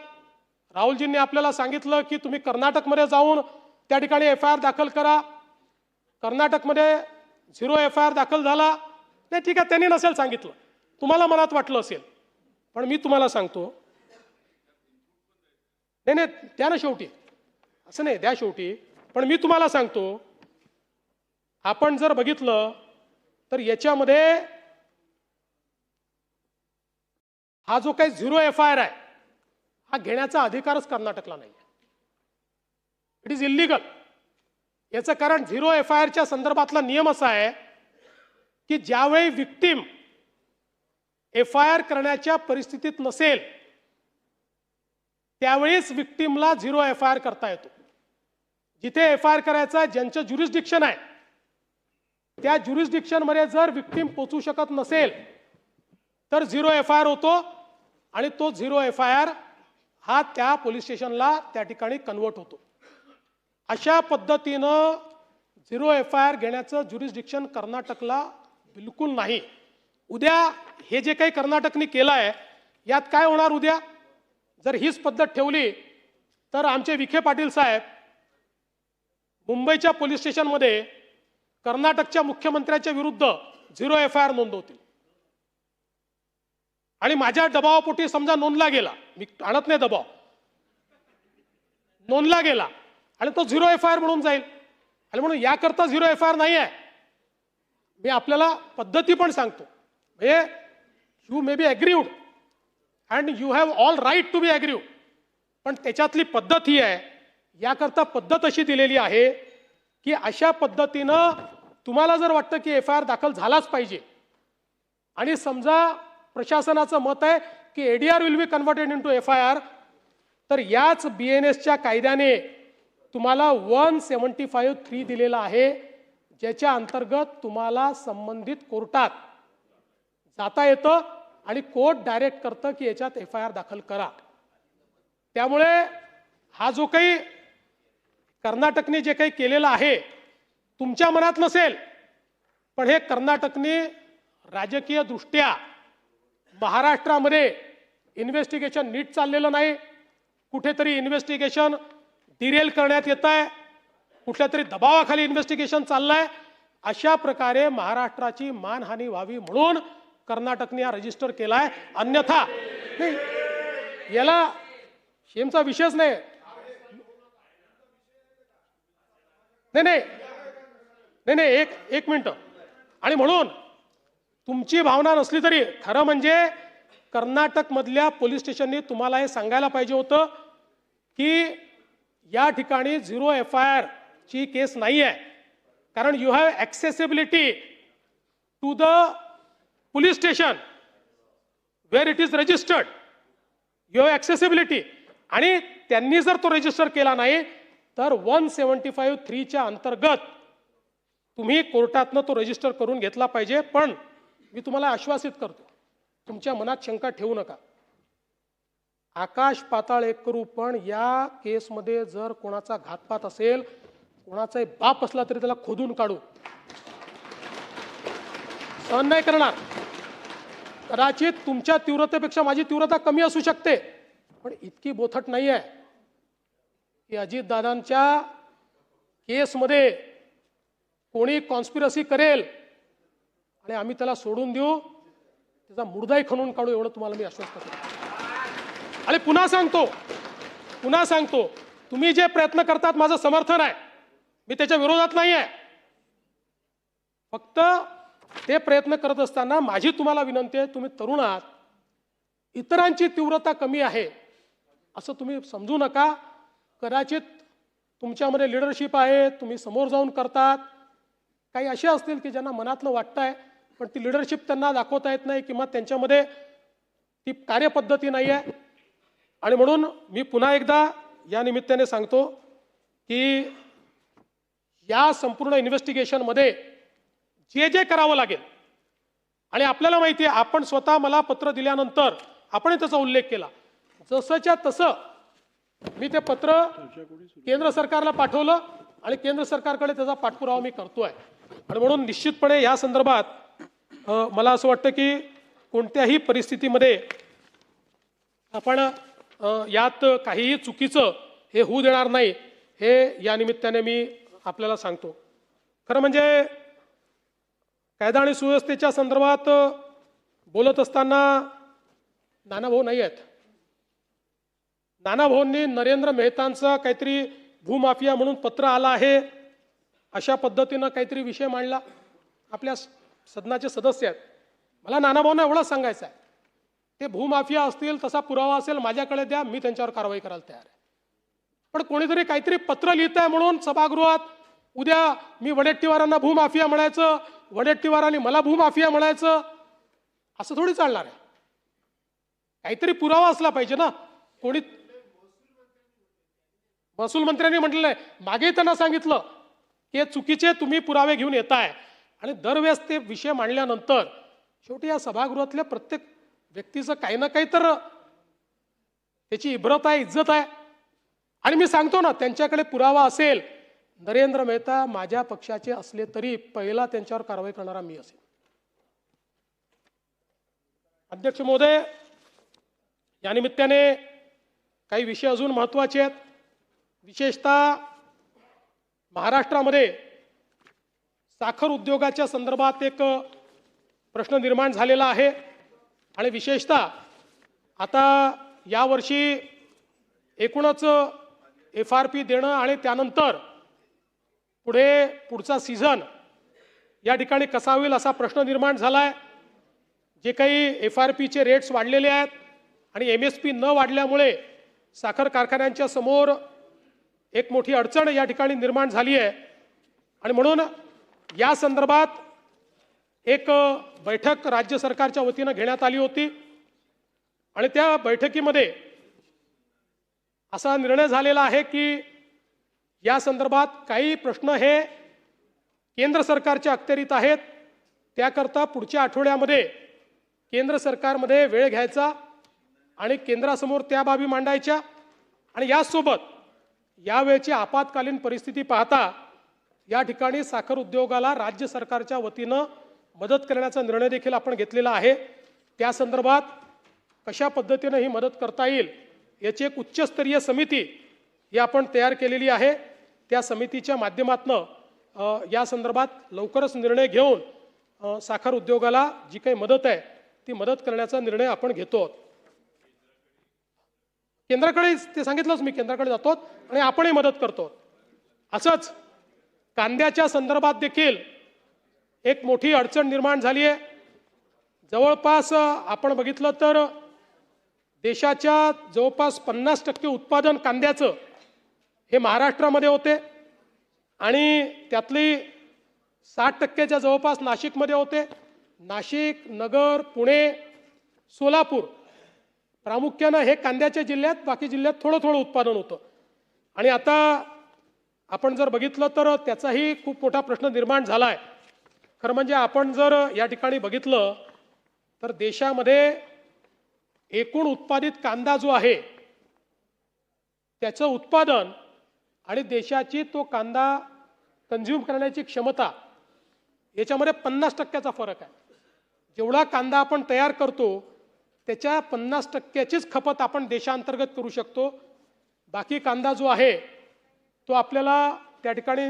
राहुलजींनी आपल्याला सांगितलं की तुम्ही कर्नाटकमध्ये जाऊन त्या ठिकाणी FIR दाखल करा. कर्नाटकमध्ये 0 FIR दाखल झाला. नाही ठीक आहे, त्यांनी नसेल सांगितलं, तुम्हाला मनात वाटलं असेल, पण मी तुम्हाला सांगतो, नाही नाही द्या ना शेवटी, असं नाही द्या शेवटी, पण मी तुम्हाला सांगतो, आपण जर बघितलं तर याच्यामध्ये हा जो काही 0 FIR आहे हा घेण्याचा अधिकारच कर्नाटकला नाही. It is illegal. याचं कारण 0 FIRच्या संदर्भातला नियम असा आहे की ज्यावेळी विक्टीम FIR करण्याच्या परिस्थितीत नसेल त्यावेळीच विक्टीमला 0 FIR करता येतो. जिथे FIR करायचा ज्यांचं ज्युरिस्डिक्शन आहे त्या ज्युरिस्डिक्शनमध्ये जर विक्टीम पोचू शकत नसेल तर 0 FIR होतो आणि तो 0 FIR हा त्या पोलीस स्टेशनला त्या ठिकाणी कन्वर्ट होतो. अशा पद्धतीनं 0 FIR घेण्याचं ज्युरिस्डिक्शन कर्नाटकला बिलकुल नाही. उद्या हे जे काही कर्नाटकने केलं आहे यात काय होणार? उद्या जर हीच पद्धत ठेवली तर आमचे विखे पाटील साहेब मुंबईच्या पोलीस स्टेशनमध्ये कर्नाटकच्या मुख्यमंत्र्याच्या विरुद्ध 0 FIR नोंदवतील. आणि माझ्या दबावापोटी समजा नोंदला गेला, मी आणत नाही दबाव, नोंदला गेला आणि तो 0 FIR म्हणून जाईल. आणि म्हणून याकरता 0 FIR नाही आहे. मी आपल्याला पद्धती पण सांगतो, म्हणजे you may be aggrieved and you have all right to be aggrieved, पण त्याच्यातली पद्धत ही आहे, याकरता पद्धत अशी दिलेली आहे की अशा पद्धतीनं तुम्हाला जर वाटतं की FIR दाखल झालाच पाहिजे आणि समजा प्रशासनाचं मत आहे की ADR will be converted into FIR, तर याच BNSच्या कायद्याने तुम्हाला 175(3) दिलेला आहे, ज्याच्या अंतर्गत तुम्हाला संबंधित कोर्टात जाता येतं आणि कोर्ट डायरेक्ट करतं की याच्यात FIR दाखल करा. त्यामुळे हा जो काही कर्नाटकने जे काही केलेलं आहे तुमच्या मनात नसेल, पण हे कर्नाटकने राजकीय दृष्ट्या महाराष्ट्रामध्ये इन्व्हेस्टिगेशन नीट चाललेलं नाही, कुठेतरी इन्व्हेस्टिगेशन डिरेल करण्यात येत आहे, कुठल्या तरी दबावाखाली इन्व्हेस्टिगेशन चाललंय. अशा प्रकारे महाराष्ट्राची मानहानी व्हावी म्हणून कर्नाटकने हा रजिस्टर केलाय. अन्यथा नाही, याला शेमचा विषयच नाही. नाही नाही नाही एक मिनिट. आणि म्हणून तुमची भावना नसली तरी खरं म्हणजे कर्नाटकमधल्या पोलीस स्टेशननी तुम्हाला हे सांगायला पाहिजे होतं की या ठिकाणी 0 FIR ची केस नाही आहे, कारण you have accessibility to the police station where it is registered, you have accessibility. आणि त्यांनी जर तो रजिस्टर केला नाही तर 175(3) अंतर्गत तुम्ही कोर्टातनं तो रजिस्टर करून घेतला पाहिजे. पण मी तुम्हाला आश्वासित करतो, तुमच्या मनात शंका ठेवू नका. आकाश पाताळ एक करू, पण या केसमध्ये जर कोणाचा घातपात असेल, कोणाचाही बाप असला तरी त्याला खोदून काढू, सहन नाही करणार. कदाचित तुमच्या तीव्रतेपेक्षा माझी तीव्रता कमी असू शकते, पण इतकी बोथट नाही आहे की अजितदादांच्या केसमध्ये कोणी कॉन्स्पिरसी करेल आणि आम्ही त्याला सोडून देऊ, त्याचा मुर्दाही खणून काढू, एवढं तुम्हाला मी आश्वस्त करतो. आणि पुन्हा सांगतो, तुम्ही जे प्रयत्न करतात माझं समर्थन आहे, मी त्याच्या विरोधात नाही आहे. फक्त ते प्रयत्न करत असताना माझी तुम्हाला विनंती आहे, तुम्ही तरुण आहात, इतरांची तीव्रता कमी आहे असं तुम्ही समजू नका. कदाचित तुमच्यामध्ये लिडरशिप आहे, तुम्ही समोर जाऊन करतात. काही असे असतील की ज्यांना मनातलं वाटतंय पण ती लिडरशिप त्यांना दाखवता येत नाही किंवा त्यांच्यामध्ये ती कार्यपद्धती नाही आहे. आणि म्हणून मी पुन्हा एकदा या निमित्ताने सांगतो की या संपूर्ण इन्व्हेस्टिगेशनमध्ये जे जे करावं लागेल, आणि आपल्याला माहिती आहे आपण स्वतः मला पत्र दिल्यानंतर आपण त्याचा उल्लेख केला, जसंच्या तसं मी ते पत्र केंद्र सरकारला पाठवलं आणि केंद्र सरकारकडे त्याचा पाठपुरावा मी करतोय. आणि म्हणून निश्चितपणे या संदर्भात मला असं वाटतं की कोणत्याही परिस्थितीमध्ये आपण यात काहीही चुकीचं हे होऊ देणार नाही, हे या निमित्ताने मी आपल्याला सांगतो. खरं म्हणजे कायदा आणि सुव्यवस्थेच्या संदर्भात बोलत असताना नानाभाऊ नाही आहेत. नानाभाऊंनी नरेंद्र मेहतांचा काहीतरी भूमाफिया म्हणून पत्र आला आहे अशा पद्धतीनं काहीतरी विषय मांडला. आपल्या सदनाचे सदस्य आहेत. मला नानाभाऊंना एवढंच सांगायचं आहे, ते भूमाफिया असतील, तसा पुरावा असेल माझ्याकडे द्या, मी त्यांच्यावर कारवाई करायला तयार आहे. पण कोणीतरी काहीतरी पत्र लिहित आहे म्हणून सभागृहात उद्या मी वडेट्टीवारांना भूमाफिया म्हणायचं, वडेट्टीवारांनी मला भूमाफिया म्हणायचं, असं थोडी चालणार आहे. काहीतरी पुरावा असला पाहिजे ना. कोणी महसूल मंत्र्यांनी म्हटलेलं आहे, मागे त्यांना सांगितलं की चुकीचे तुम्ही पुरावे घेऊन येताय. आणि दरवेळेस ते विषय मांडल्यानंतर शेवटी या सभागृहातल्या प्रत्येक व्यक्तीचं काही ना काही तर त्याची इब्रत आहे, इज्जत आहे. आणि मी सांगतो ना, त्यांच्याकडे पुरावा असेल, नरेंद्र मेहता माझ्या पक्षाचे असले तरी पहिला त्यांच्यावर कारवाई करणारा मी असेल. अध्यक्ष महोदय, या निमित्ताने काही विषय अजून महत्त्वाचे आहेत. विशेषतः महाराष्ट्रामध्ये साखर उद्योगाच्या संदर्भात एक प्रश्न निर्माण झालेला आहे. आणि विशेषतः आता यावर्षी एकूणच FRP देणं आणि त्यानंतर पुढचा सीझन या ठिकाणी कसा होईल असा प्रश्न निर्माण झाला आहे. जे काही FRPचे रेट्स वाढलेले आहेत आणि MSP न वाढल्यामुळे साखर कारखान्यांच्या समोर एक मोठी अडचण या ठिकाणी निर्माण झाली आहे. आणि म्हणून या संदर्भात एक बैठक राज्य सरकारच्या वतीनं घेण्यात आली होती. आणि त्या बैठकीमध्ये असा निर्णय झालेला आहे की या संदर्भात काही प्रश्न हे केंद्र सरकारच्या अखत्यारीत आहेत. त्याकरता पुढच्या आठवड्यामध्ये केंद्र सरकारमध्ये वेळ घ्यायचा आणि केंद्रासमोर त्या बाबी मांडायच्या. आणि यासोबत यावेळची आपत्कालीन परिस्थिती पाहता या ठिकाणी साखर उद्योगाला राज्य सरकारच्या वतीनं मदत करण्याचा निर्णय देखील आपण घेतलेला आहे. त्या संदर्भात कशा पद्धतीनं ही मदत करता येईल याची एक उच्चस्तरीय समिती ही आपण तयार केलेली आहे. त्या समितीच्या माध्यमातून या संदर्भात लवकरच निर्णय घेऊन साखर उद्योगाला जी काही मदत आहे ती मदत करण्याचा निर्णय आपण घेतो. केंद्राकडे ते सांगितलंच मी, केंद्राकडे जातो आणि आपणही मदत करतो. असंच कांद्याच्या संदर्भात देखील एक मोठी अडचण निर्माण झाली आहे. जवळपास आपण बघितलं तर देशाच्या जवळपास 50% उत्पादन कांद्याचं हे महाराष्ट्रामध्ये होते आणि त्यातली 60%च्या जवळपास नाशिकमध्ये होते. नाशिक, नगर, पुणे, सोलापूर प्रामुख्यानं हे कांद्याच्या जिल्ह्यात, बाकी जिल्ह्यात थोडं थोडं उत्पादन होतं. आणि आता आपण जर बघितलं तर त्याचाही खूप मोठा प्रश्न निर्माण झाला आहे. खरं म्हणजे आपण जर या ठिकाणी बघितलं तर देशामध्ये एकूण उत्पादित कांदा जो आहे त्याचं उत्पादन आणि देशाची तो कांदा कंझ्युम करण्याची क्षमता याच्यामध्ये 50%चा फरक आहे. जेवढा कांदा आपण तयार करतो त्याच्या 50%चीच खपत आपण देशांतर्गत करू शकतो. बाकी कांदा जो आहे तो आपल्याला त्या ठिकाणी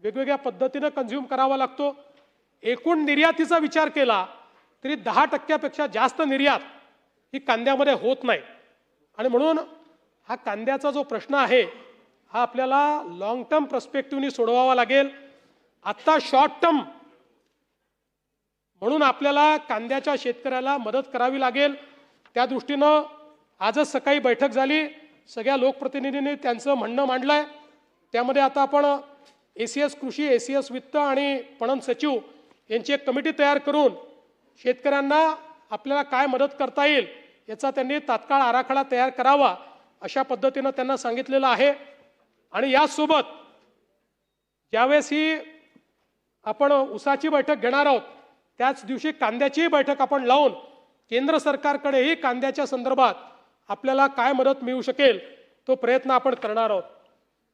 वेगवेगळ्या पद्धतीनं कंझ्युम करावा लागतो. एकूण निर्यातीचा विचार केला तरी 10%पेक्षा जास्त निर्यात ही कांद्यामध्ये होत नाही. आणि म्हणून हा कांद्याचा जो प्रश्न आहे हा आपल्याला लॉंग टर्म पर्स्पेक्टिव्हनी सोडवावा लागेल. आत्ता शॉर्ट टर्म म्हणून आपल्याला कांद्याच्या शेतकऱ्याला मदत करावी लागेल. त्या दृष्टीनं आजच सकाळी बैठक झाली, सगळ्या लोकप्रतिनिधींनी त्यांचं म्हणणं मांडलंय त्यामध्ये आता आपण ACS कृषी, ACS वित्त आणि पणन सचिव यांची एक कमिटी तयार करून शेतकऱ्यांना आपल्याला काय मदत करता येईल याचा त्यांनी तात्काळ आराखडा तयार करावा अशा पद्धतीनं त्यांना सांगितलेलं आहे। आणि यासोबत ज्यावेळेस ही आपण ऊसाची बैठक घेणार आहोत त्याच दिवशी कांद्याची बैठक आपण लावून केंद्र सरकारकडेही कांद्याच्या संदर्भात आपल्याला काय मदत मिळू शकेल तो प्रयत्न आपण करणार आहोत।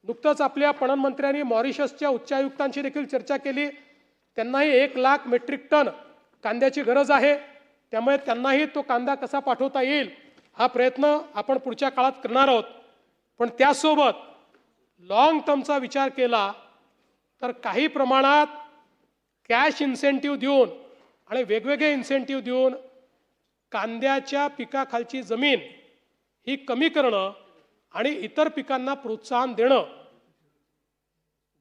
नुकतंच आपल्या पणन मंत्र्यांनी मॉरिशसच्या उच्चायुक्तांशी देखील चर्चा केली। त्यांनाही 1 लाख मेट्रिक टन कांद्याची गरज आहे, त्यामुळे त्यांनाही तो कांदा कसा पाठवता येईल हा प्रयत्न आपण पुढच्या काळात करणार आहोत। पण त्यासोबत लॉंग टर्मचा विचार केला तर काही प्रमाणात कॅश इन्सेंटिव्ह देऊन आणि वेगवेगळे इन्सेंटिव्ह देऊन कांद्याच्या पिकाखालची जमीन ही कमी करणं आणि इतर पिकांना प्रोत्साहन देणं,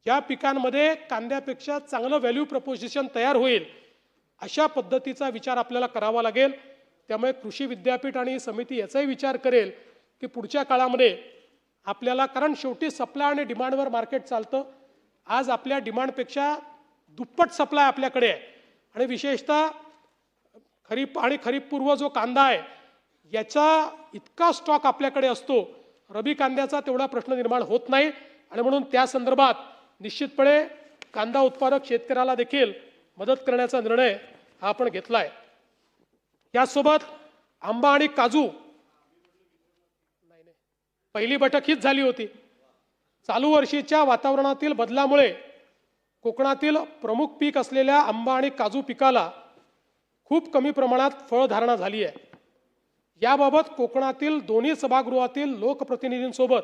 ज्या पिकांमध्ये कांद्यापेक्षा चांगलं व्हॅल्यू प्रपोजिशन तयार होईल अशा पद्धतीचा विचार आपल्याला करावा लागेल। त्यामुळे कृषी विद्यापीठ आणि समिती याचाही विचार करेल की पुढच्या काळामध्ये आपल्याला, कारण शेवटी सप्लाय आणि डिमांडवर मार्केट चालतं, आज आपल्या डिमांडपेक्षा दुप्पट सप्लाय आपल्याकडे आहे आणि विशेषतः खरीप आणि खरीपपूर्व जो कांदा आहे याचा इतका स्टॉक आपल्याकडे असतो, रबी कांद्याचा तेवढा प्रश्न निर्माण होत नाही आणि म्हणून त्या संदर्भात निश्चितपणे कांदा उत्पादक शेतकऱ्याला देखील मदत करण्याचा निर्णय हा आपण घेतला आहे। यासोबत आंबा आणि काजू, पहिली बैठक हीच झाली होती। चालू वर्षीच्या वातावरणातील बदलामुळे कोकणातील प्रमुख पीक असलेल्या आंबा आणि काजू पिकाला खूप कमी प्रमाणात फळधारणा झाली आहे। याबाबत कोकणातील दोन्ही सभागृहातील लोकप्रतिनिधींसोबत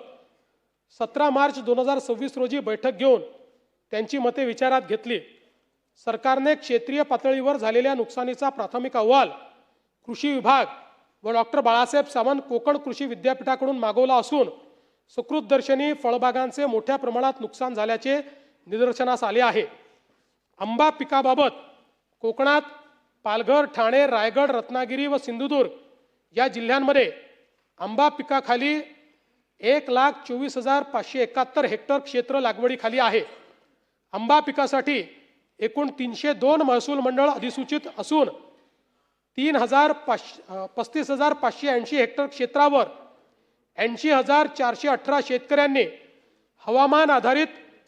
17 मार्च 2026 रोजी बैठक घेऊन त्यांची मते विचारात घेतली। सरकारने क्षेत्रीय पातळीवर झालेल्या नुकसानीचा प्राथमिक अहवाल कृषी विभाग व डॉक्टर बाळासाहेब सावंत कोकण कृषी विद्यापीठाकडून मागवला असून सुकृतदर्शनी फळबागांचे मोठ्या प्रमाणात नुकसान झाल्याचे निदर्शनास आले आहे। आंबा पिकाबाबत कोकणात पालघर, ठाणे, रायगड, रत्नागिरी व सिंधुदुर्ग या जिल्ह्यांमध्ये आंबा पिकाखाली 1,24,571 हेक्टर क्षेत्र लागवडीखाली आहे। आंबा पिकासाठी एकूण 302 महसूल मंडळ अधिसूचित असून 35,580 हेक्टर क्षेत्रावर 80,418 शेतकऱ्यांनी हवामान आधारित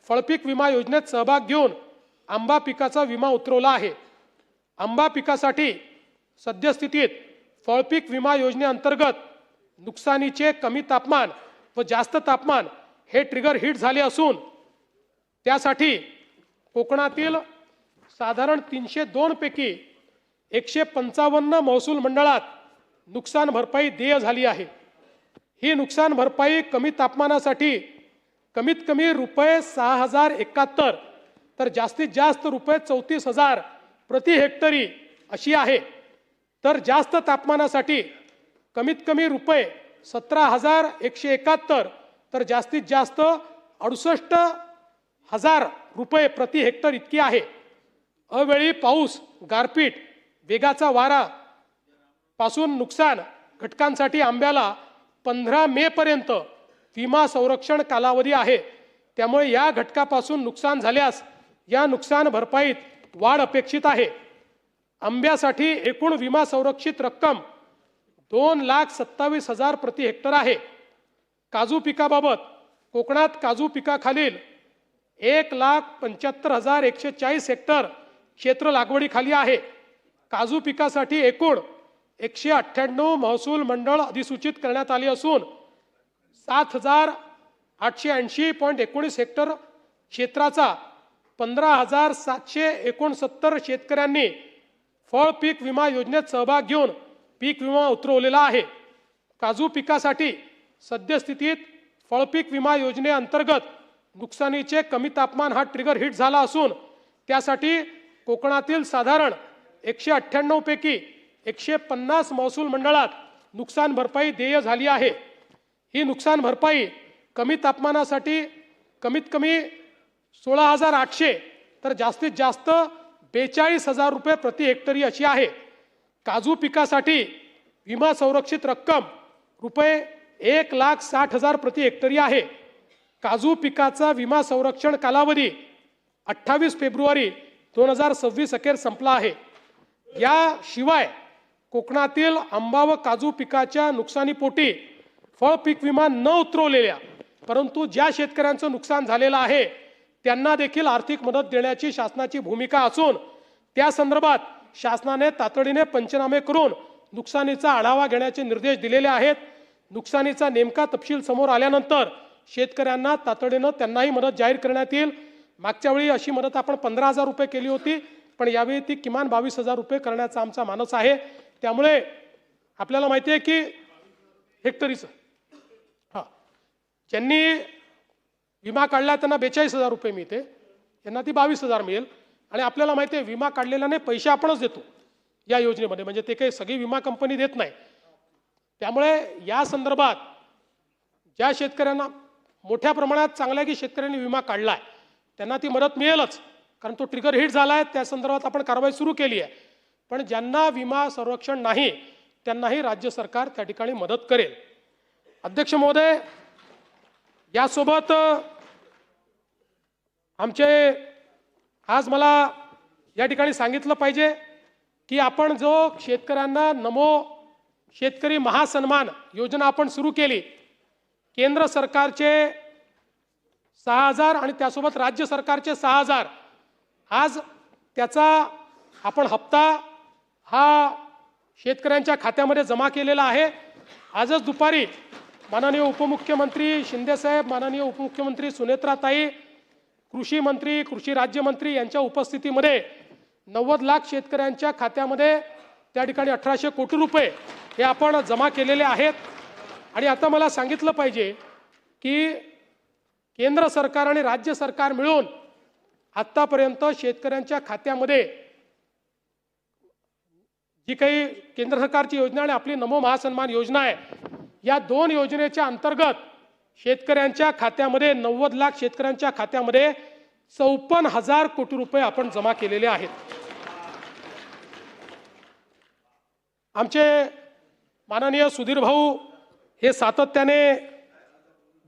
फळपीक विमा योजनेत सहभाग घेऊन आंबा पिकाचा विमा उतरवला आहे। आंबा पिकासाठी सद्यस्थितीत फळपीक विमा योजनेअंतर्गत नुकसानीचे कमी तापमान व जास्त तापमान हे ट्रिगर हिट झाले असून त्यासाठी कोकणातील साधारण 302 पैकी 155 महसूल मंडळात नुकसान भरपाई देय झाली आहे। ही नुकसान भरपाई कमी तापमानासाठी कमीत कमी रुपये 6,071 तर जास्तीत जास्त रुपये 34,000 प्रति हेक्टरी अशी आहे, तर जास्त तापमानासाठी कमीत कमी रुपये 17,171 तर जास्तीत जास्त 68,000 रुपये प्रति हेक्टर इतकी आहे। अवेळी पाऊस, गारपीट, वेगाचा वारा पासून नुकसान घटकांसाठी आंब्याला 15 मे पर्यंत विमा संरक्षण कालावधी आहे। त्यामुळे या घटकापासून नुकसान झाल्यास या नुकसान भरपाईत वाढ अपेक्षित आहे। आंब्यासाठी एकूण विमा संरक्षित रक्कम 2,27,000 प्रति हेक्टर आहे। काजू पिकाबाबत कोकणात काजू पिकाखालील 1,75,140 हेक्टर क्षेत्र लागवडीखाली आहे। काजू पिकासाठी एकूण 198 महसूल मंडळ अधिसूचित करण्यात आली असून 7,880.19 हेक्टर क्षेत्राचा 15,769 शेतकऱ्यांनी फळ पीक विमा योजनेत सहभाग घेऊन पीक विमा उतरवलेला आहे। काजू पिकासाठी सद्यस्थितीत फळपीक विमा योजनेअंतर्गत नुकसानीचे कमी तापमान हा ट्रिगर हिट झाला असून त्यासाठी कोकणातील साधारण 198 पैकी 150 महसूल मंडळात नुकसान भरपाई देय झाली आहे। ही नुकसान भरपाई कमी तापमानासाठी कमीत कमी 16,800 तर जास्तीत जास्त 42,000 रुपये प्रति हेक्टरी अशी आहे। काजू पिकासाठी विमा संरक्षित रक्कम रुपये 1,60,000 प्रति हेक्टरी आहे। काजू पिकाचा विमा संरक्षण कालावधी 28 फेब्रुवारी 2026 अखेर संपला आहे। याशिवाय कोकणातील आंबा व काजू पिकाच्या नुकसानीपोटी फळ पीक विमा न उतरवलेल्या परंतु ज्या शेतकऱ्यांचं नुकसान झालेलं आहे त्यांना देखील आर्थिक मदत देण्याची शासनाची भूमिका असून त्या संदर्भात शासनाने तातडीने पंचनामे करून नुकसानीचा आढावा घेण्याचे निर्देश दिलेले आहेत। नुकसानीचा नेमका तपशील समोर आल्यानंतर शेतकऱ्यांना तातडीने त्यांनाही मदत जाहीर करण्यात येईल। मागच्या वेळी अशी मदत आपण 15,000 रुपये केली होती, पण यावेळी ती किमान 22,000 रुपये करण्याचा आमचा मानस आहे। त्यामुळे आपल्याला माहिती आहे की हेक्टरीचं ज्यांनी विमा काढला त्यांना 42,000 रुपये मिळते, यांना ती 22,000 मिळेल। आणि आपल्याला माहिती आहे विमा काढलेल्याने पैसे आपणच देतो या योजनेमध्ये, म्हणजे ते काही सगळी विमा कंपनी देत नाही। त्यामुळे या संदर्भात ज्या शेतकऱ्यांना मोठ्या प्रमाणात चांगल्या की शेतकऱ्यांनी विमा काढलाय त्यांना ती मदत मिळेलच, कारण तो ट्रिगर हिट झाला आहे, त्या संदर्भात आपण कारवाई सुरू केली आहे। पण ज्यांना विमा संरक्षण नाही त्यांनाही राज्य सरकार त्या ठिकाणी मदत करेल। अध्यक्ष महोदय, यासोबत आमचे आज मला या ठिकाणी सांगितलं पाहिजे की आपण जो शेतकऱ्यांना नमो शेतकरी महासन्मान योजना आपण सुरू केली, केंद्र सरकारचे 6,000 आणि त्यासोबत राज्य सरकारचे 6,000, आज त्याचा आपण हप्ता हा शेतकऱ्यांच्या खात्यामध्ये जमा केलेला आहे। आजच दुपारी माननीय उपमुख्यमंत्री शिंदेसाहेब, माननीय उपमुख्यमंत्री सुनेत्राताई, कृषी मंत्री, कृषी राज्यमंत्री यांच्या उपस्थितीमध्ये 90 लाख शेतकऱ्यांच्या खात्यामध्ये त्या ठिकाणी 1800 कोटी रुपये हे आपण जमा केलेले आहेत। आणि आता मला सांगितलं पाहिजे की केंद्र सरकार आणि राज्य सरकार मिळून आतापर्यंत शेतकऱ्यांच्या खात्यामध्ये जी काही केंद्र सरकारची योजना आणि आपली नमो महासन्मान योजना आहे, या दोन योजनेच्या अंतर्गत शेतकऱ्यांच्या खात्यामध्ये 90 लाख शेतकऱ्यांच्या खात्यामध्ये 54,000 कोटी रुपये आपण जमा केलेले आहेत। आमचे माननीय सुधीर भाऊ हे सातत्याने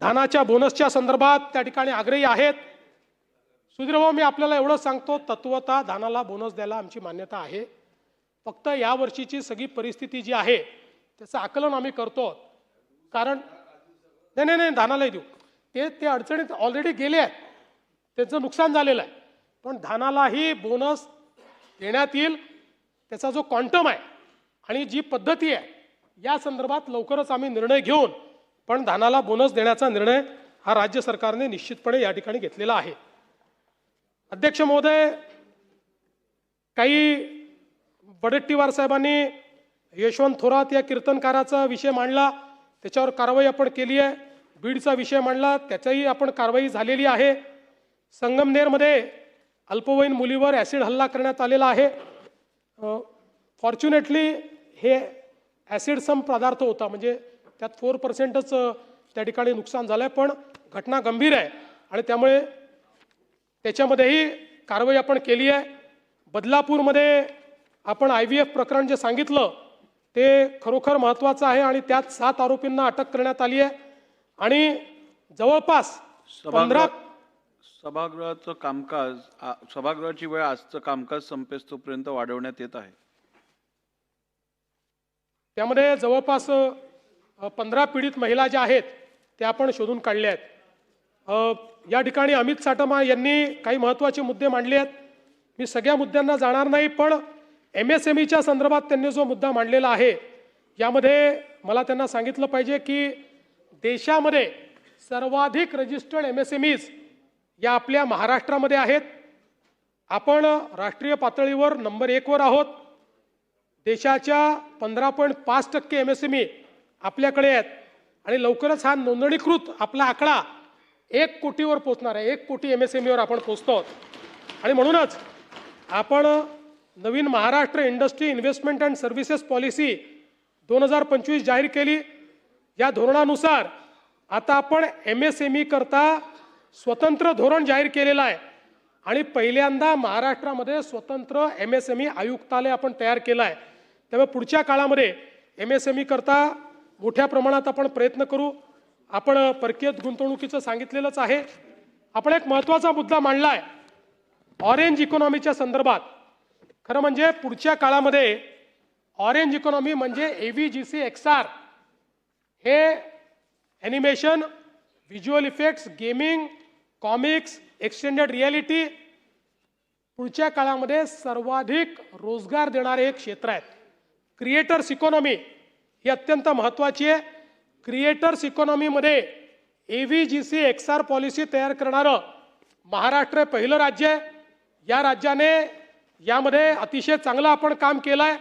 धानाच्या बोनसच्या संदर्भात त्या ठिकाणी आग्रही आहेत। सुधीर भाऊ, मी आपल्याला एवढं सांगतो, तत्वतः धानाला बोनस द्यायला आमची मान्यता आहे, फक्त या वर्षीची सगळी परिस्थिती जी आहे त्याचं आकलन आम्ही करतो। कारण नाही धानालाही देऊ, ते अडचणीत ऑलरेडी गेले आहेत, त्यांचं नुकसान झालेलं आहे, पण धानालाही बोनस देण्यात येईल। त्याचा जो क्वांटम आहे आणि जी पद्धती आहे या संदर्भात लवकरच आम्ही निर्णय घेऊन पण धानाला बोनस देण्याचा निर्णय हा राज्य सरकारने निश्चितपणे या ठिकाणी घेतलेला आहे। अध्यक्ष महोदय, काही वडेट्टीवार साहेबांनी यशवंत थोरात या कीर्तनकाराचा विषय मांडला, त्याच्यावर कारवाई आपण केली आहे। बीडचा विषय मांडला, त्याचाही आपण कारवाई झालेली आहे। संगमनेरमध्ये अल्पवयीन मुलीवर ॲसिड हल्ला करण्यात आलेला आहे। फॉर्च्युनेटली हे ॲसिड सम पदार्थ होता, म्हणजे त्यात 4%च त्या ठिकाणी नुकसान झालं आहे, पण घटना गंभीर आहे आणि त्यामुळे त्याच्यामध्येही कारवाई आपण केली आहे। बदलापूरमध्ये आपण IVF प्रकरण जे सांगितलं ते खरोखर महत्त्वाचं आहे आणि त्यात 7 आरोपींना अटक करण्यात आली आहे आणि जवळपास 15 सभागृहाचं कामकाज, सभागृहाची वेळ आजचं कामकाज संपेस्तोपर्यंत वाढवण्यात येत आहे। त्यामध्ये जवळपास 15 पीडित महिला ज्या आहेत त्या आपण शोधून काढल्या आहेत। या ठिकाणी अमित साटमा यांनी काही महत्त्वाचे मुद्दे मांडले आहेत। मी सगळ्या मुद्द्यांना जाणार नाही, पण MSMEच्या संदर्भात त्यांनी जो मुद्दा मांडलेला आहे यामध्ये मला त्यांना सांगितलं पाहिजे की देशामध्ये सर्वाधिक रजिस्टर्ड MSMEs या आपल्या महाराष्ट्रामध्ये आहेत। आपण राष्ट्रीय पातळीवर नंबर 1 वर आहोत। देशाच्या 15.5% MSME आपल्याकडे आहेत आणि लवकरच हा नोंदणीकृत आपला आकडा 1 कोटीवर पोहोचणार आहे। 1 कोटी MSMEवर आपण पोहोचतो आहोत आणि म्हणूनच आपण नवीन Maharashtra industry investment and services policy 2025 जाहीर केली। या धोरणानुसार आता आपण MSME करता स्वतंत्र धोरण जाहीर केलेलं आहे आणि पहिल्यांदा महाराष्ट्रामध्ये स्वतंत्र MSME आयुक्तालय आपण तयार केलं आहे। त्यामुळे पुढच्या काळामध्ये MSME करता मोठ्या प्रमाणात आपण प्रयत्न करू। आपण परकीय गुंतवणुकीचं सांगितलेलंच आहे. आपण एक महत्त्वाचा मुद्दा मांडला आहे ऑरेंज इकॉनॉमीच्या संदर्भात. खरं म्हणजे पुढच्या काळामध्ये ऑरेंज इकॉनॉमी म्हणजे AVGC XR हे animation, visual effects, gaming, comics, extended reality पुढच्या काळामध्ये सर्वाधिक रोजगार देणारे एक क्षेत्र आहे. क्रिएटर्स इकॉनॉमी ही अत्यंत महत्त्वाची आहे. क्रिएटर्स इकॉनॉमीमध्ये AVGC XR पॉलिसी तयार करणारं महाराष्ट्र हे पहिलं राज्य आहे. या राज्याने यामध्ये अतिशय चांगलं आपण काम केलं आहे.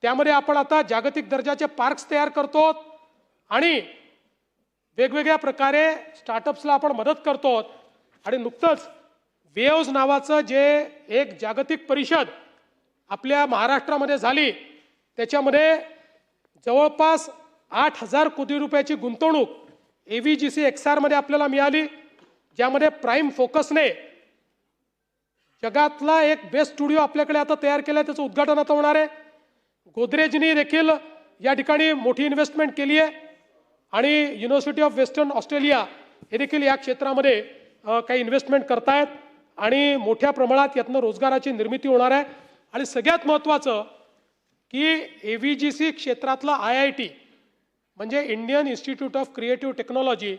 त्यामध्ये आपण आता जागतिक दर्जाचे पार्क्स तयार करतो आणि वेगवेगळ्या प्रकारे स्टार्टअप्सला आपण मदत करतो. आणि नुकतंच वेव्ज नावाचं जे एक जागतिक परिषद आपल्या महाराष्ट्रामध्ये झाली त्याच्यामध्ये जवळपास 8,000 कोटी रुपयाची गुंतवणूक AVGC XR मध्ये आपल्याला मिळाली, ज्यामध्ये प्राईम फोकसने जगातला एक बेस्ट स्टुडिओ आपल्याकडे आता तयार केला आहे. त्याचं उद्घाटन आता होणार आहे. गोदरेजनी देखील या ठिकाणी मोठी इन्व्हेस्टमेंट केली आहे आणि युनिव्हर्सिटी ऑफ वेस्टर्न ऑस्ट्रेलिया हे देखील या क्षेत्रामध्ये काही इन्व्हेस्टमेंट करतायत आणि मोठ्या प्रमाणात यातनं रोजगाराची निर्मिती होणार आहे. आणि सगळ्यात महत्त्वाचं की AVGC क्षेत्रातलं IIT म्हणजे Indian institute of creative technology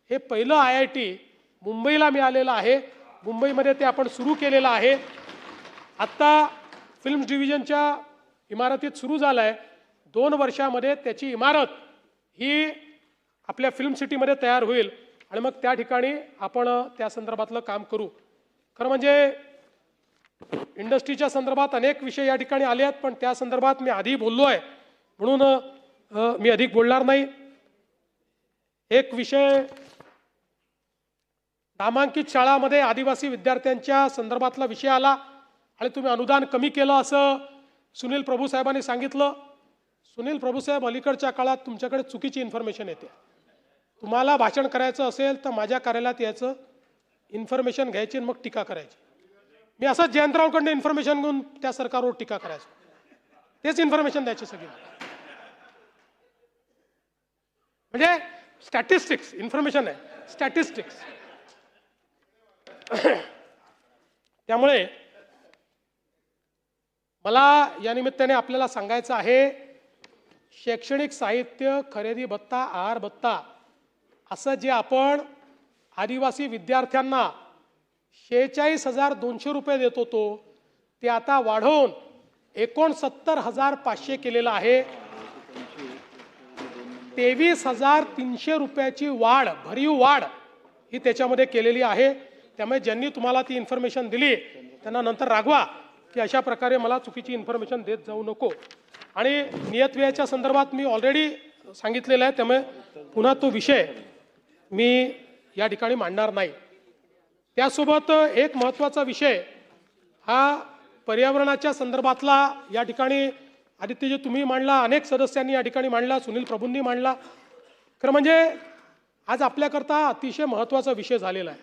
हे पहिलं IIT मुंबईला मिळालेलं आहे. मुंबईमध्ये ते आपण सुरू केलेलं आहे. आत्ता फिल्म्स डिव्हिजनच्या इमारतीत सुरू झालं आहे. 2 वर्षामध्ये त्याची इमारत ही आपल्या फिल्म सिटीमध्ये तयार होईल आणि मग त्या ठिकाणी आपण त्या संदर्भातलं काम करू. खरं म्हणजे इंडस्ट्रीच्या संदर्भात अनेक विषय या ठिकाणी आले आहेत, पण त्या संदर्भात मी आधी बोललो आहे म्हणून मी अधिक बोलणार नाही. एक विषय नामांकित शाळामध्ये आदिवासी विद्यार्थ्यांच्या संदर्भातला विषय आला आणि तुम्ही अनुदान कमी केलं असं सुनील प्रभू साहेबांनी सांगितलं. सुनील प्रभू साहेब, अलीकडच्या काळात तुमच्याकडे चुकीची इन्फॉर्मेशन येते. तुम्हाला भाषण करायचं असेल तर माझ्या कार्यालयात यायचं, इन्फॉर्मेशन घ्यायची आणि मग टीका करायची. मी असंच जयंतरावकडनं इन्फॉर्मेशन घेऊन त्या सरकारवर टीका करायचो. तेच इन्फॉर्मेशन द्यायची सगळी. म्हणजे स्टॅटिस्टिक्स, इन्फॉर्मेशन आहे स्टॅटिस्टिक्स. त्यामुळे मला या निमित्ताने आपल्याला सांगायचं आहे, शैक्षणिक साहित्य खरेदी भत्ता, आहार भत्ता असं जे आपण आदिवासी विद्यार्थ्यांना 46,200 रुपये देत होतो ते आता वाढवून 69,500 केलेलं आहे. 23,300 रुपयाची वाढ, भरीव वाढ ही त्याच्यामध्ये केलेली आहे. त्यामुळे ज्यांनी तुम्हाला ती इन्फॉर्मेशन दिली त्यांना नंतर रागवा की अशा प्रकारे मला चुकीची इन्फॉर्मेशन देत जाऊ नको. आणि नियत व्ययाच्या संदर्भात मी ऑलरेडी सांगितलेलं आहे, त्यामुळे पुन्हा तो विषय मी या ठिकाणी मांडणार नाही. त्यासोबत एक महत्त्वाचा विषय हा पर्यावरणाच्या संदर्भातला या ठिकाणी आदित्यजी तुम्ही मांडला, अनेक सदस्यांनी या ठिकाणी मांडला, सुनील प्रभूंनी मांडला. खरं म्हणजे आज आपल्याकरता अतिशय महत्त्वाचा विषय झालेला आहे.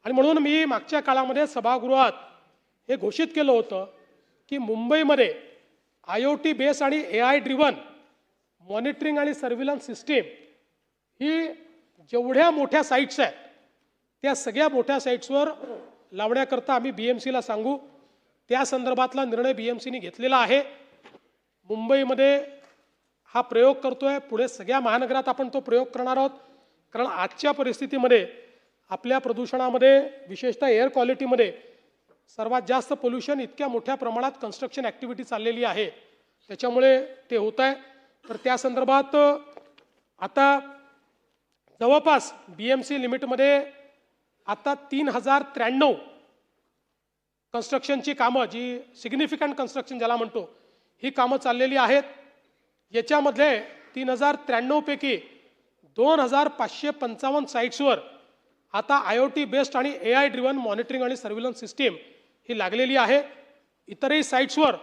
आणि म्हणून मी मागच्या काळामध्ये सभागृहात हे घोषित केलं होतं की मुंबईमध्ये IoT बेस आणि AI ड्रिव्हन मॉनिटरिंग आणि सर्व्हिलन्स सिस्टीम ही जेवढ्या मोठ्या साईट्स आहेत त्या सगळ्या मोठ्या साईट्सवर लावण्याकरता आम्ही BMCला सांगू. त्या संदर्भातला निर्णय BMCने घेतलेला आहे. मुंबईमध्ये हा प्रयोग करतोय, पुढे सगळ्या महानगरात आपण तो प्रयोग करणार आहोत. कारण आजच्या परिस्थितीमध्ये आपल्या प्रदूषणामध्ये विशेषतः एअर क्वालिटीमध्ये सर्वात जास्त पोल्युशन इतक्या मोठ्या प्रमाणात कन्स्ट्रक्शन ॲक्टिव्हिटी चाललेली आहे, त्याच्यामुळे ते होत आहे. तर त्या संदर्भात आता जवळपास BMC लिमिटमध्ये आता 3,093 कन्स्ट्रक्शनची कामं, जी सिग्निफिकंट कन्स्ट्रक्शन ज्याला म्हणतो, ही कामं चाललेली आहेत. याच्यामध्ये 3,093 पैकी 2,555 साईट्सवर आता IoT बेस्ड आणि AI ड्रिव्हन मॉनिटरिंग आणि सर्व्हिलन्स सिस्टीम ही लागलेली आहे. इतरही साईट्सवर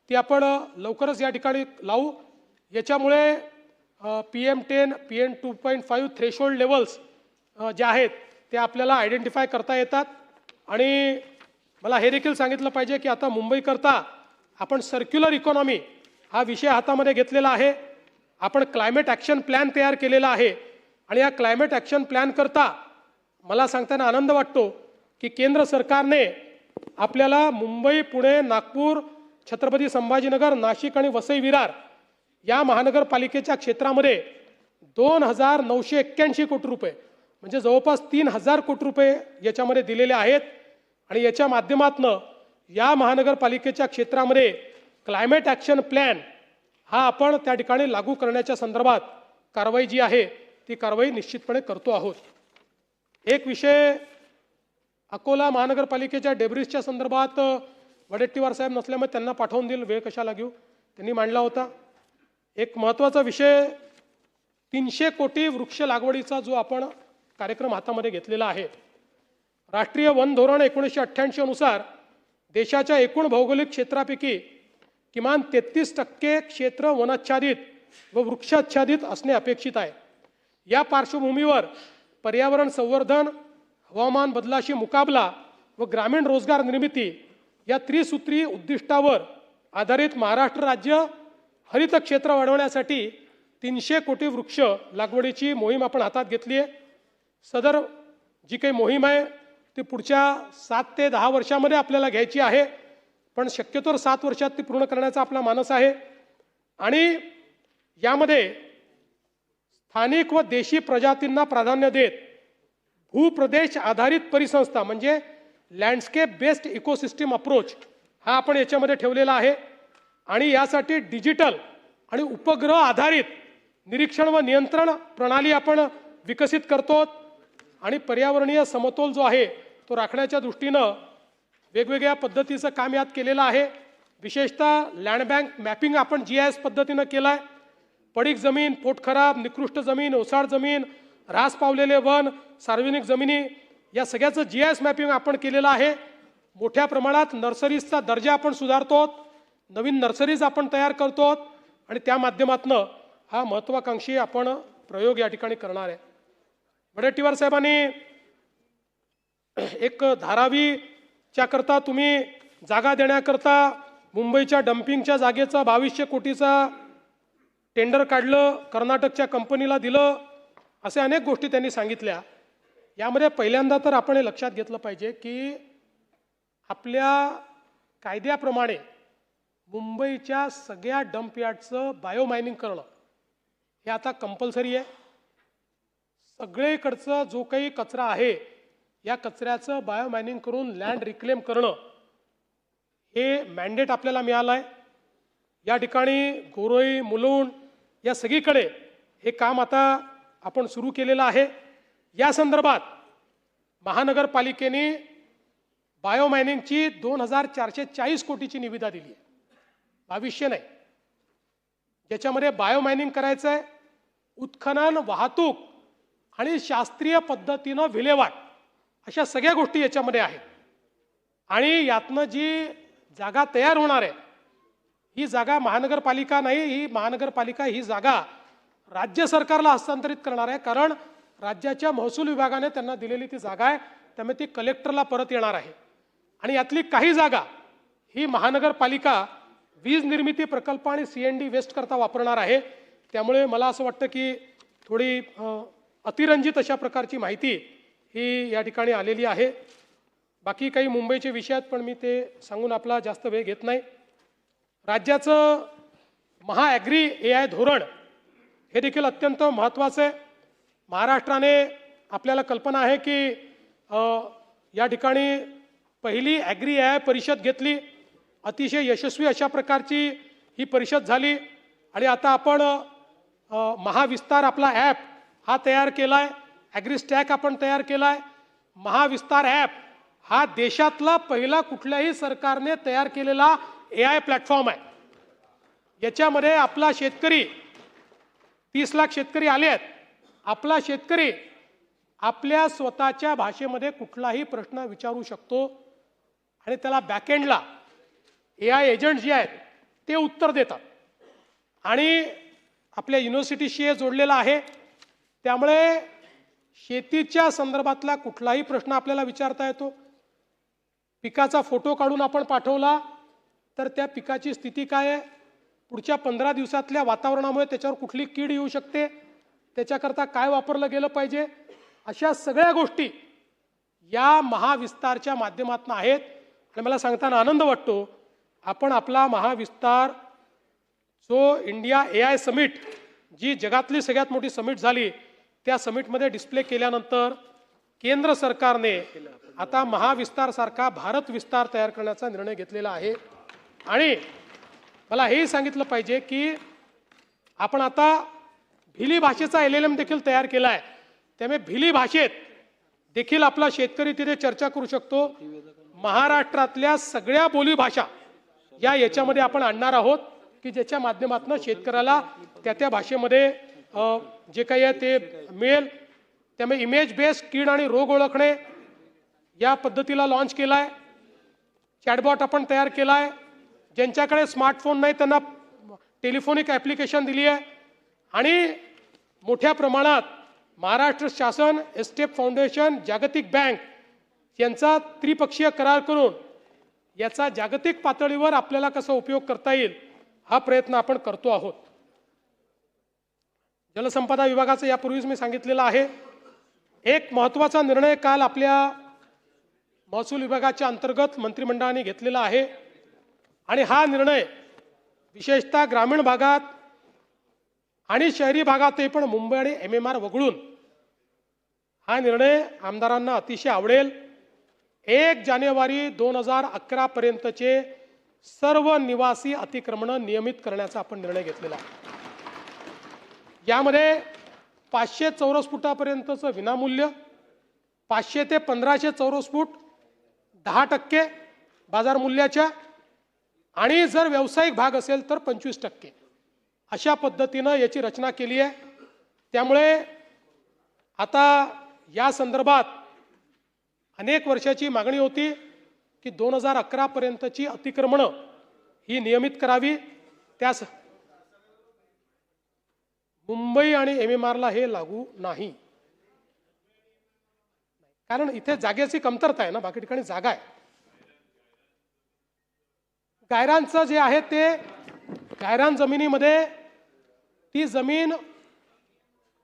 ती आपण लवकरच या ठिकाणी लावू. याच्यामुळे PM10, PM 2.5 थ्रेशोल्ड लेवल्स जे आहेत ते आपल्याला आयडेंटिफाय करता येतात. आणि मला हे देखील सांगितलं पाहिजे की आता मुंबईकरता आपण सर्क्युलर इकॉनॉमी हा विषय हातामध्ये घेतलेला आहे. आपण क्लायमेट ॲक्शन प्लॅन तयार केलेला आहे आणि या क्लायमेट ॲक्शन प्लॅन करता मला सांगताना आनंद वाटतो की केंद्र सरकारने आपल्याला मुंबई, पुणे, नागपूर, छत्रपती संभाजीनगर, नाशिक आणि वसई विरार या महानगरपालिकेच्या क्षेत्रामध्ये 2,981 कोटी रुपये म्हणजे जवळपास 3,000 कोटी रुपये याच्यामध्ये दिलेले आहेत. आणि याच्या माध्यमातून या महानगरपालिकेच्या क्षेत्रामध्ये क्लायमेट ॲक्शन प्लॅन हा आपण त्या ठिकाणी लागू करण्याच्या संदर्भात कारवाई जी आहे ती कारवाई निश्चितपणे करतो आहोत. एक विषय अकोला महानगरपालिकेच्या डेब्रिसच्या संदर्भात वडेट्टीवार साहेब नसल्यामुळे त्यांना पाठवून देईल, वेळ कशाला घेऊ, त्यांनी मांडला होता. एक महत्त्वाचा विषय 300 कोटी वृक्ष लागवडीचा जो आपण कार्यक्रम हातामध्ये घेतलेला आहे. राष्ट्रीय वन धोरण 1988 अनुसार देशाच्या एकूण भौगोलिक क्षेत्रापैकी किमान 33% क्षेत्र वनाच्छादित व वृक्षाच्छादित असणे अपेक्षित आहे. या पार्श्वभूमीवर पर्यावरण संवर्धन, हवामान बदलाशी मुकाबला व ग्रामीण रोजगार निर्मिती या त्रिसूत्री उद्दिष्टावर आधारित महाराष्ट्र राज्य हरित क्षेत्र वाढवण्यासाठी 300 कोटी वृक्ष लागवडीची मोहीम आपण हातात घेतली आहे. सदर जी काही मोहीम आहे ती पुढच्या 7 ते 10 वर्षामध्ये आपल्याला घ्यायची आहे, पण शक्यतोवर 7 वर्षात ती पूर्ण करण्याचा आपला मानस आहे. आणि यामध्ये स्थानिक व देशी प्रजातींना प्राधान्य देत भूप्रदेश आधारित परिसंस्था म्हणजे लँडस्केप बेस्ड इकोसिस्टीम अप्रोच हा आपण याच्यामध्ये ठेवलेला आहे. आणि यासाठी डिजिटल आणि उपग्रह आधारित निरीक्षण व नियंत्रण प्रणाली आपण विकसित करतो. आणि पर्यावरणीय समतोल जो आहे तो राखण्याच्या दृष्टीनं वेगवेगळ्या पद्धतीचं काम यात केलेलं आहे. विशेषतः लँड बँक मॅपिंग आपण GIS पद्धतीनं केलं आहे. पडीक जमीन, पोटखराब, निकृष्ट जमीन, ओसाड जमीन, ऱ्हास पावलेले वन, सार्वजनिक जमिनी या सगळ्याचं GIS मॅपिंग आपण केलेलं आहे. मोठ्या प्रमाणात नर्सरीजचा दर्जा आपण सुधारतो, नवीन नर्सरीज आपण तयार करतो आणि त्या माध्यमातून हा महत्त्वाकांक्षी आपण प्रयोग या ठिकाणी करणार आहे. वडेट्टीवार साहेबांनी एक धारावीच्या करता तुम्ही जागा देण्याकरता मुंबईच्या डम्पिंगच्या जागेचा 2200 कोटीचा टेंडर काढलं, कर्नाटकच्या कंपनीला दिलं, असे अनेक गोष्टी त्यांनी सांगितल्या. यामध्ये पहिल्यांदा तर आपण हे लक्षात घेतलं पाहिजे की आपल्या कायद्याप्रमाणे मुंबईच्या सगळ्या डम्प यार्डचं बायोमायनिंग करणं हे आता कंपल्सरी आहे. सगळीकडचा जो काही कचरा आहे या कचऱ्याचं बायोमायनिंग करून लँड रिक्लेम करणं हे मॅन्डेट आपल्याला मिळालं आहे. या ठिकाणी गोरोई, मुलुंड या सगळीकडे हे काम आता आपण सुरू केलेलं आहे. या संदर्भात महानगरपालिकेने बायोमायनिंगची 2,440 कोटीची निविदा दिली आहे, 2200 नाही. ज्याच्यामध्ये बायोमायनिंग करायचं आहे, उत्खनन, वाहतूक आणि शास्त्रीय पद्धतीनं विल्हेवाट अशा सगळ्या गोष्टी याच्यामध्ये आहेत. आणि यातनं जी जागा तयार होणार आहे ही जागा महानगरपालिका नाही, ही महानगरपालिका ही जागा राज्य सरकारला हस्तांतरित करणार आहे. कारण राज्याच्या महसूल विभागाने त्यांना दिलेली ती जागा आहे, त्यामुळे ती कलेक्टरला परत येणार आहे. आणि यातली काही जागा ही महानगरपालिका वीज निर्मिती प्रकल्प आणि CND वेस्ट करता वापरणार आहे. त्यामुळे मला असं वाटतं की थोडी अतिरंजित अशा प्रकारची माहिती ही या ठिकाणी आलेली आहे. बाकी काही मुंबईचे विषय आहेत, पण मी ते सांगून आपला जास्त वेळ घेत नाही. राज्याचं महाॲग्री AI धोरण हे देखील अत्यंत महत्त्वाचं आहे. महाराष्ट्राने आपल्याला कल्पना आहे की या ठिकाणी पहिली ॲग्री AI परिषद घेतली, अतिशय यशस्वी अशा प्रकारची ही परिषद झाली. आणि आता आपण महाविस्तार आपला ॲप हा तयार केला आहे, ॲग्रीस्टॅक आपण तयार केला आहे. महाविस्तार ॲप हा देशातला पहिला कुठल्याही सरकारने तयार केलेला AI प्लॅटफॉर्म आहे. याच्यामध्ये आपला शेतकरी 30 लाख शेतकरी आले आहेत. आपला शेतकरी आपल्या स्वतःच्या भाषेमध्ये कुठलाही प्रश्न विचारू शकतो आणि त्याला बॅकएंडला AI एजंट जे आहेत ते उत्तर देतात. आणि आपल्या युनिव्हर्सिटीशी हे जोडलेलं आहे. त्यामुळे शेतीच्या संदर्भातला कुठलाही प्रश्न आपल्याला विचारता येतो. पिकाचा फोटो काढून आपण पाठवला तर त्या पिकाची स्थिती काय आहे, पुढच्या 15 दिवसातल्या वातावरणामुळे त्याच्यावर कुठली कीड येऊ शकते, त्याच्याकरता काय वापरलं गेलं पाहिजे, अशा सगळ्या गोष्टी या महाविस्तारच्या माध्यमातून आहेत. आणि मला सांगताना आनंद वाटतो, आपण आपला महाविस्तार जो इंडिया AI समिट, जी जगातली सगळ्यात मोठी समिट झाली, त्या समिटमध्ये डिस्प्ले केल्यानंतर केंद्र सरकारने आता महाविस्तारसारखा भारत विस्तार तयार करण्याचा निर्णय घेतलेला आहे. आणि मला हेही सांगितलं पाहिजे की आपण आता भिली भाषेचा LLM देखील तयार केला आहे. त्यामुळे भिली भाषेत देखील आपला शेतकरी तिथे चर्चा करू शकतो. महाराष्ट्रातल्या सगळ्या बोलीभाषा याच्यामध्ये आपण आणणार आहोत की ज्याच्या माध्यमातून शेतकऱ्याला त्या भाषेमध्ये जे काही आहे ते मिळेल. त्यामुळे इमेज बेस्ड कीड आणि रोग ओळखणे या पद्धतीला लॉन्च केला आहे. चॅटबॉट आपण तयार केला आहे. ज्यांच्याकडे स्मार्टफोन नाही त्यांना टेलिफोनिक ॲप्लिकेशन दिली आहे. आणि मोठ्या प्रमाणात महाराष्ट्र शासन, एस्टेप फाउंडेशन, जागतिक बँक यांचा त्रिपक्षीय करार करून याचा जागतिक पातळीवर आपल्याला कसा उपयोग करता येईल हा प्रयत्न आपण करतो आहोत. जलसंपदा विभागाचं यापूर्वीच मी सांगितलेलं आहे. एक महत्त्वाचा निर्णय काल आपल्या महसूल विभागाच्या अंतर्गत मंत्रिमंडळाने घेतलेला आहे. आणि हा निर्णय विशेषतः ग्रामीण भागात आणि शहरी भागातही पण मुंबई आणि MMR वगळून हा निर्णय आमदारांना अतिशय आवडेल. 1 जानेवारी 2011 पर्यंतचे सर्व निवासी अतिक्रमणं नियमित करण्याचा आपण निर्णय घेतलेला आहे. यामध्ये 500 चौरस फुटापर्यंतचं विनामूल्य, 500 ते 1500 चौरस फूट 10% बाजार मूल्याच्या, आणि जर व्यावसायिक भाग असेल तर 25% अशा पद्धतीनं याची रचना केली आहे. त्यामुळे आता या संदर्भात अनेक वर्षाची मागणी होती की 2011 पर्यंतची अतिक्रमणं ही नियमित करावी. त्यास मुंबई आणि MMRला हे लागू नाही, कारण इथे जागेची कमतरता आहे ना, बाकी ठिकाणी जागा आहे. गायरांचं जे आहे ते गायरान जमिनीमध्ये ती जमीन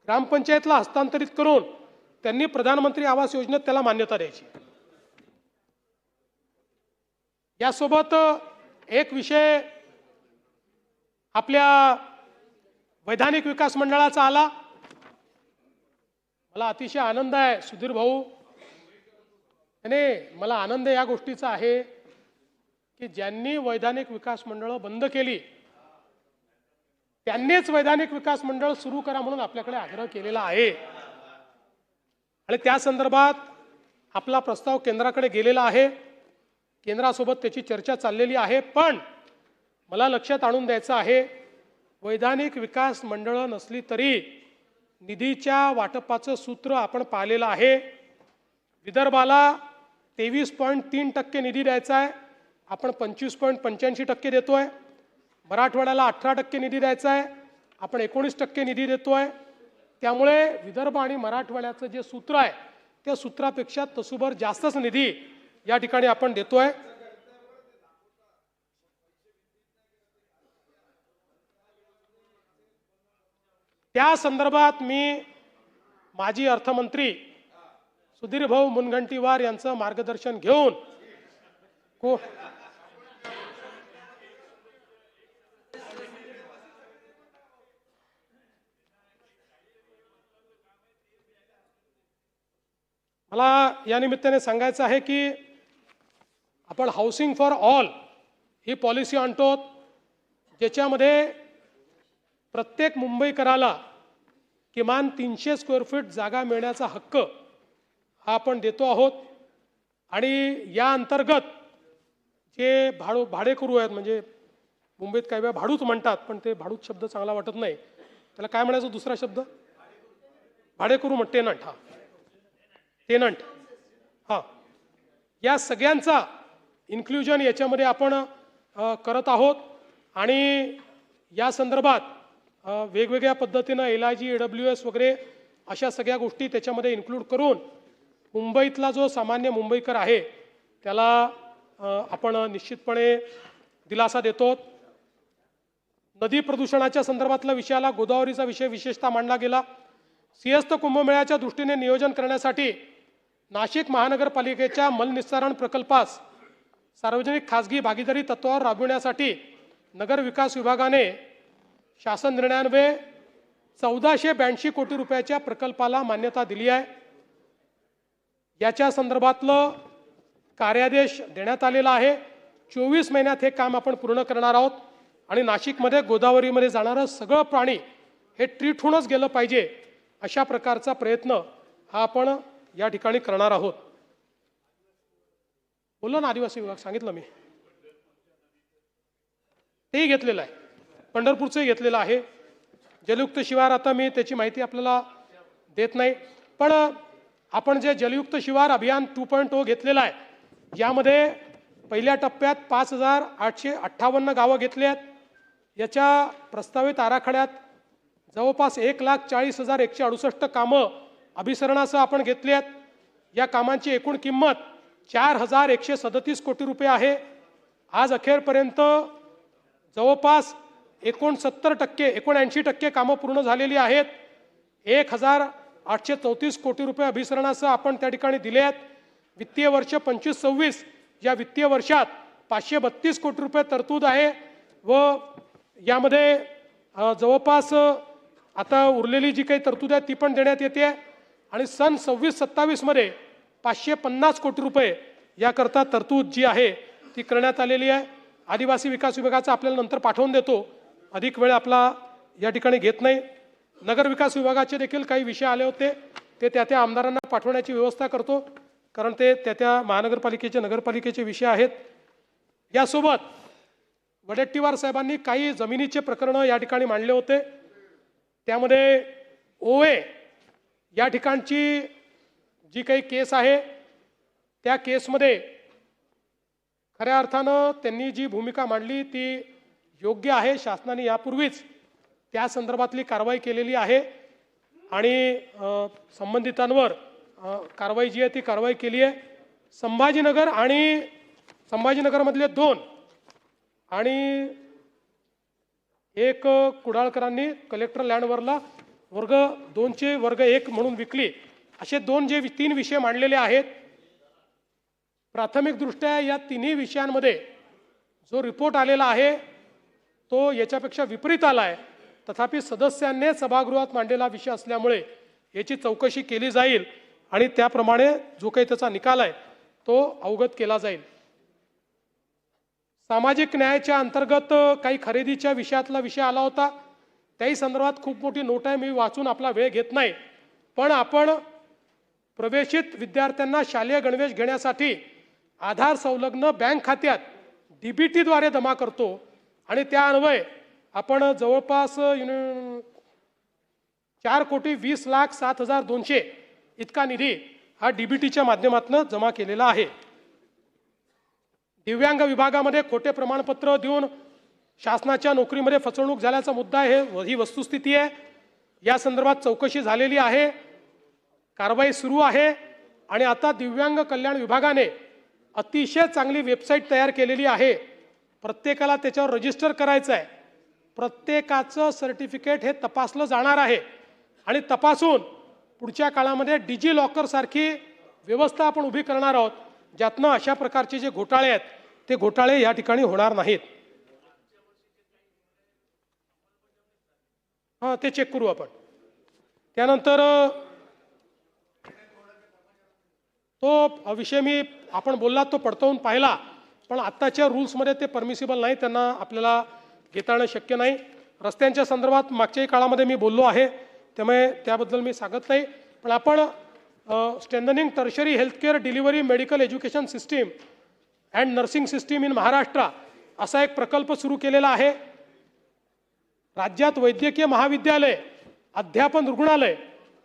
ग्रामपंचायतला हस्तांतरित करून त्यांनी प्रधानमंत्री आवास योजनेत त्याला मान्यता द्यायची. यासोबत एक विषय आपल्या वैधानिक विकास मंडळाचा आला. मला अतिशय आनंद आहे सुधीर भाऊ, आणि मला आनंद या गोष्टीचा आहे की ज्यांनी वैधानिक विकास मंडळं बंद केली त्यांनीच वैधानिक विकास मंडळ सुरू करा म्हणून आपल्याकडे आग्रह केलेला आहे. आणि त्या संदर्भात आपला प्रस्ताव केंद्राकडे गेलेला आहे. केंद्रासोबत त्याची चर्चा चाललेली आहे. पण मला लक्षात आणून द्यायचं आहे, वैधानिक विकास मंडळं नसली तरी निधीच्या वाटपाचं सूत्र आपण पाहिलेलं आहे. विदर्भाला 23.3% निधी द्यायचा आहे, आपण 25.85% देतोय. मराठवाड्याला 18% निधी द्यायचा आहे, आपण 19% निधी देतोय. त्यामुळे विदर्भ आणि मराठवाड्याचं जे सूत्र आहे त्या सूत्रापेक्षा तसूभर जास्तच निधी या ठिकाणी आपण देतोय. त्या संदर्भात मी माजी अर्थमंत्री सुधीर भाऊ मुनगंटीवार यांचं मार्गदर्शन घेऊन मला या निमित्ताने सांगायचं आहे की आपण housing for all he policy आणतो, ज्याच्यामध्ये प्रत्येक मुंबईकराला किमान 300 स्क्वेअर फीट जागा मिळण्याचा हक्क हा आपण देतो आहोत. आणि या अंतर्गत जे भाडेकरू आहेत, म्हणजे मुंबईत काही वेळा भाडूच म्हणतात, पण ते भाडूच शब्द चांगला वाटत नाही, त्याला काय म्हणायचं दुसरा शब्द, भाडेकरू म्हणते टेनंट. हा, टेनंट. हां, या सगळ्यांचा इन्क्ल्युजन याच्यामध्ये आपण करत आहोत. आणि या संदर्भात वेगवेगळ्या पद्धतीनं LIG, AWS वगैरे अशा सगळ्या गोष्टी त्याच्यामध्ये इन्क्लूड करून मुंबईतला जो सामान्य मुंबईकर आहे त्याला आपण निश्चितपणे दिलासा देतो. नदी प्रदूषणाच्या संदर्भातला विषयाला गोदावरीचा विषय विशेषतः मांडला गेला. सिंहस्थ कुंभमेळ्याच्या दृष्टीने नियोजन करण्यासाठी नाशिक महानगरपालिकेच्या मलनिस्सारण प्रकल्पास सार्वजनिक खासगी भागीदारी तत्वावर राबविण्यासाठी नगर विकास विभागाने शासन निर्णयान्वये 1482 कोटी रुपयाच्या प्रकल्पाला मान्यता दिली आहे। याच्या संदर्भातलं कार्यादेश देण्यात आलेला आहे। 24 महिन्यात हे काम आपण पूर्ण करणार आहोत आणि नाशिकमध्ये गोदावरीमध्ये जाणारं सगळं पाणी हे ट्रीट होऊनच गेलं पाहिजे अशा प्रकारचा प्रयत्न हा आपण या ठिकाणी करणार आहोत। बोललो ना आदिवासी विभाग, सांगितलं मी तेही घेतलेलं आहे, पंढरपूरचंही घेतलेलं आहे। जलयुक्त शिवार आता मी त्याची माहिती आपल्याला देत नाही, पण आपण जे जलयुक्त शिवार अभियान 2.0 घेतलेलं आहे यामध्ये पहिल्या टप्प्यात 5858 गावं घेतली आहेत। याच्या प्रस्तावित आराखड्यात जवळपास 1,40,168 कामं अभिसरणासह आपण घेतली आहेत। या कामांची एकूण किंमत 4,137 कोटी रुपये आहे। आज अखेरपर्यंत जवळपास 79% कामं पूर्ण झालेली आहेत। 1,834 कोटी रुपये अभिसरणासह आपण त्या ठिकाणी दिले आहेत। वित्तीय वर्ष 25-26 या वित्तीय वर्षात 532 कोटी रुपये तरतूद आहे व यामध्ये जवळपास आता उरलेली जी काही तरतूद आहे ती पण देण्यात येते आणि सन 26-27 मध्ये 550 कोटी रुपये याकरता तरतूद जी आहे ती करण्यात आलेली आहे। आदिवासी विकास विभागाचा आपल्याला नंतर पाठवून देतो, अधिक वेळ आपला या ठिकाणी घेत नाही। नगर विकास विभागाचे देखील काही विषय आले होते, ते त्या आमदारांना पाठवण्याची व्यवस्था करतो, कारण ते त्या महानगरपालिकेचे नगरपालिकेचे विषय आहेत। यासोबत वडेट्टीवार साहेबांनी काही जमिनीचे प्रकरणं या ठिकाणी मांडले होते। त्यामध्ये ओवे या ठिकाणची जी काही केस आहे त्या केसमध्ये खऱ्या अर्थानं त्यांनी जी भूमिका मांडली ती योग्य आहे। शासनाने यापूर्वीच त्या संदर्भातली कारवाई केलेली आहे आणि संबंधितांवर कारवाई जी आहे ती कारवाई केली आहे। संभाजीनगर आणि संभाजीनगरमधले 2 आणि एक कुडाळकरांनी कलेक्टर लँडवरला वर्ग 2चे वर्ग 1 म्हणून विकली, असे 3 विषय मांडलेले आहेत। प्राथमिकदृष्ट्या या तिन्ही विषयांमध्ये जो रिपोर्ट आलेला आहे तो याच्यापेक्षा विपरीत आला आहे। तथापि सदस्यांनी सभागृहात मांडलेला विषय असल्यामुळे याची चौकशी केली जाईल आणि त्याप्रमाणे जो काही त्याचा निकाल आहे तो अवगत केला जाईल। सामाजिक न्यायाच्या अंतर्गत काही खरेदीच्या विषयातला विषय आला होता, त्याही संदर्भात खूप मोठी नोट आहे, मी वाचून आपला वेळ घेत नाही, पण आपण प्रवेशित विद्यार्थ्यांना शालेय गणवेश घेण्यासाठी आधार संलग्न बँक खात्यात DBT द्वारे जमा करतो आणि त्या अन्वये आपण जवळपास 4,20,07,200 इतका निधी हा DBTच्या माध्यमातून जमा केलेला आहे। दिव्यांग विभागामध्ये खोटे प्रमाणपत्र देऊन शासनाच्या नोकरीमध्ये फसवणूक झाल्याचा मुद्दा आहे, ही वस्तुस्थिती आहे। या संदर्भात चौकशी झालेली आहे, कारवाई सुरू आहे आणि आता दिव्यांग कल्याण विभागाने अतिशय चांगली वेबसाईट तयार केलेली आहे। प्रत्येकाला त्याच्यावर रजिस्टर करायचं आहे, प्रत्येकाचं सर्टिफिकेट हे तपासलं जाणार आहे आणि तपासून पुढच्या काळामध्ये डिजी लॉकर सारखी व्यवस्था आपण उभी करणार आहोत, ज्यातनं अशा प्रकारचे जे घोटाळे आहेत ते घोटाळे या ठिकाणी होणार नाहीत। ते चेक करू आपण। त्यानंतर तो विषय मी आपण बोललात तो पडताळून पाहिला, पण आत्ताच्या रूल्समध्ये ते परमिसिबल नाही, त्यांना आपल्याला घेता येणं शक्य नाही। रस्त्यांच्या संदर्भात मागच्याही काळामध्ये मी बोललो आहे, त्यामुळे त्याबद्दल मी सांगत नाही, पण आपण strengthening tertiary healthcare delivery medical education system and nursing system in Maharashtra असा एक प्रकल्प सुरू केलेला आहे। राज्यात वैद्यकीय महाविद्यालय, अध्यापन रुग्णालय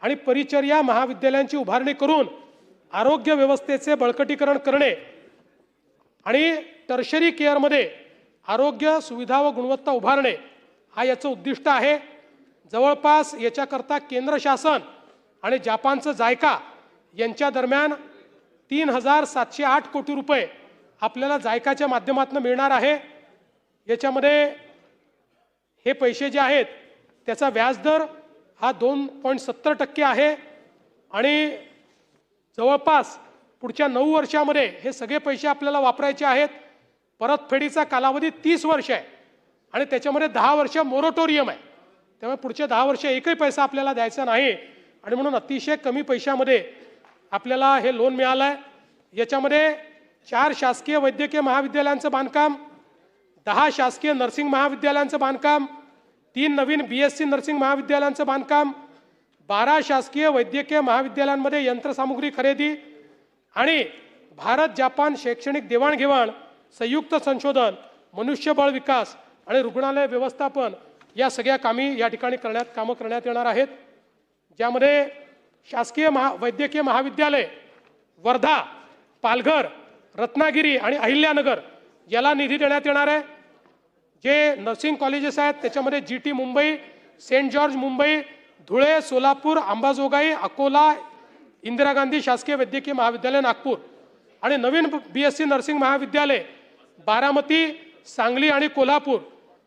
आणि परिचर्या महाविद्यालयांची उभारणी करून आरोग्य व्यवस्थेचे बळकटीकरण करणे आणि टर्शरी केअरमध्ये आरोग्य सुविधा व गुणवत्ता उभारणे हा याचं उद्दिष्ट आहे। जवळपास याच्याकरता केंद्र शासन आणि जपानचं जायका यांच्या दरम्यान 3,708 कोटी रुपये आपल्याला जायकाच्या माध्यमातून मिळणार आहे। याच्यामध्ये हे पैसे जे आहेत त्याचा व्याजदर हा 2.70% आहे आणि जवळपास पुढच्या 9 वर्षामध्ये हे सगळे पैसे आपल्याला वापरायचे आहेत. परतफेडीचा कालावधी 30 वर्ष आहे आणि त्याच्यामध्ये 10 वर्ष मोरटोरियम आहे. त्यामुळे पुढचे 10 वर्ष एकही पैसा आपल्याला द्यायचा नाही आणि म्हणून अतिशय कमी पैशामध्ये आपल्याला हे लोन मिळालं आहे. याच्यामध्ये 4 शासकीय वैद्यकीय महाविद्यालयांचं बांधकाम, 10 शासकीय नर्सिंग महाविद्यालयांचं बांधकाम, 3 नवीन BSc नर्सिंग महाविद्यालयांचं बांधकाम, 12 शासकीय वैद्यकीय महाविद्यालयांमध्ये यंत्रसामुग्री खरेदी आणि भारत जपान शैक्षणिक देवाणघेवाण, संयुक्त संशोधन, मनुष्यबळ विकास आणि रुग्णालय व्यवस्थापन या सगळ्या कामे या ठिकाणी कामं करण्यात येणार आहेत. ज्यामध्ये शासकीय वैद्यकीय महाविद्यालय वर्धा, पालघर, रत्नागिरी आणि अहिल्यानगर याला निधी देण्यात येणार आहे. जे नर्सिंग कॉलेजेस आहेत त्याच्यामध्ये GT Mumbai, saint George Mumbai, Dhule, Solapur, Ambajogai, Akola, Indira Gandhi शासकीय वैद्यकीय महाविद्यालय नागपूर आणि नवीन BSc नर्सिंग महाविद्यालय बारामती, सांगली आणि कोल्हापूर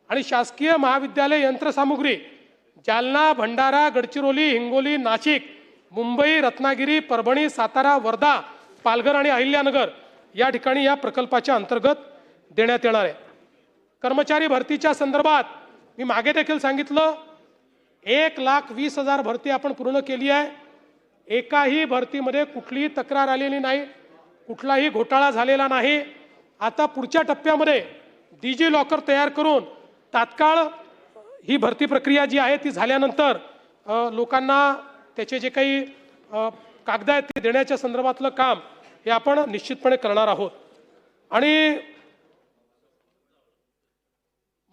आणि शासकीय महाविद्यालय यंत्रसामुग्री जालना, भंडारा, गडचिरोली, हिंगोली, नाशिक, मुंबई, रत्नागिरी, परभणी, सातारा, वर्धा, पालघर आणि अहिल्यानगर या ठिकाणी या प्रकल्पाच्या अंतर्गत देण्यात येणार आहे. कर्मचारी भरतीच्या संदर्भात मी मागे देखील सांगितलं 1,20,000 भरती आपण पूर्ण केली आहे. एकाही भरतीमध्ये कुठलीही तक्रार आलेली नाही, कुठलाही घोटाळा झालेला नाही. आता पुढच्या टप्प्यामध्ये DG लॉकर तयार करून तात्काळ ही भरती प्रक्रिया जी आहे ती झाल्यानंतर लोकांना त्याचे जे काही कागद आहेत ते देण्याच्या संदर्भातलं काम हे आपण निश्चितपणे करणार आहोत. आणि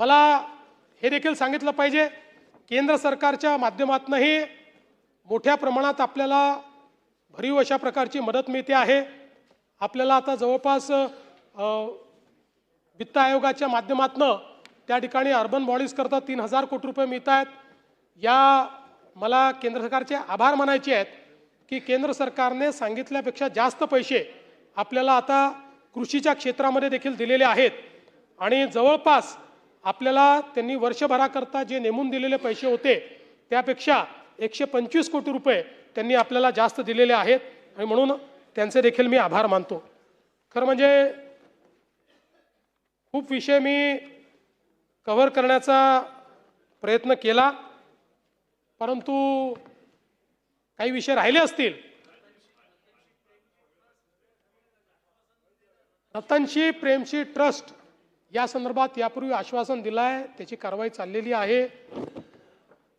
मला हे देखील सांगितलं पाहिजे, केंद्र सरकारच्या माध्यमातूनही मोठ्या प्रमाणात आपल्याला भरीव अशा प्रकारची मदत मिळते आहे. आपल्याला आता जवळपास वित्त आयोगाच्या माध्यमातून त्या ठिकाणी अर्बन बॉडीज करता 3,000 कोटी रुपये मिळत आहेत. या मला केंद्र सरकारचे आभार मानायचे आहेत की केंद्र सरकारने सांगितल्यापेक्षा जास्त पैसे आपल्याला आता कृषीच्या क्षेत्रामध्ये देखील दिलेले आहेत आणि जवळपास आपल्याला त्यांनी वर्षभराकरता जे नेमून दिलेले पैसे होते त्यापेक्षा 125 कोटी रुपये त्यांनी आपल्याला जास्त दिलेले आहेत आणि म्हणून त्यांचे देखील मी आभार मानतो. खरं म्हणजे खूप विषय मी कव्हर करण्याचा प्रयत्न केला, परंतु काही विषय राहिले असतील. रतनशी प्रेमशी ट्रस्ट या संदर्भात यापूर्वी आश्वासन दिलं आहे, त्याची कारवाई चाललेली आहे.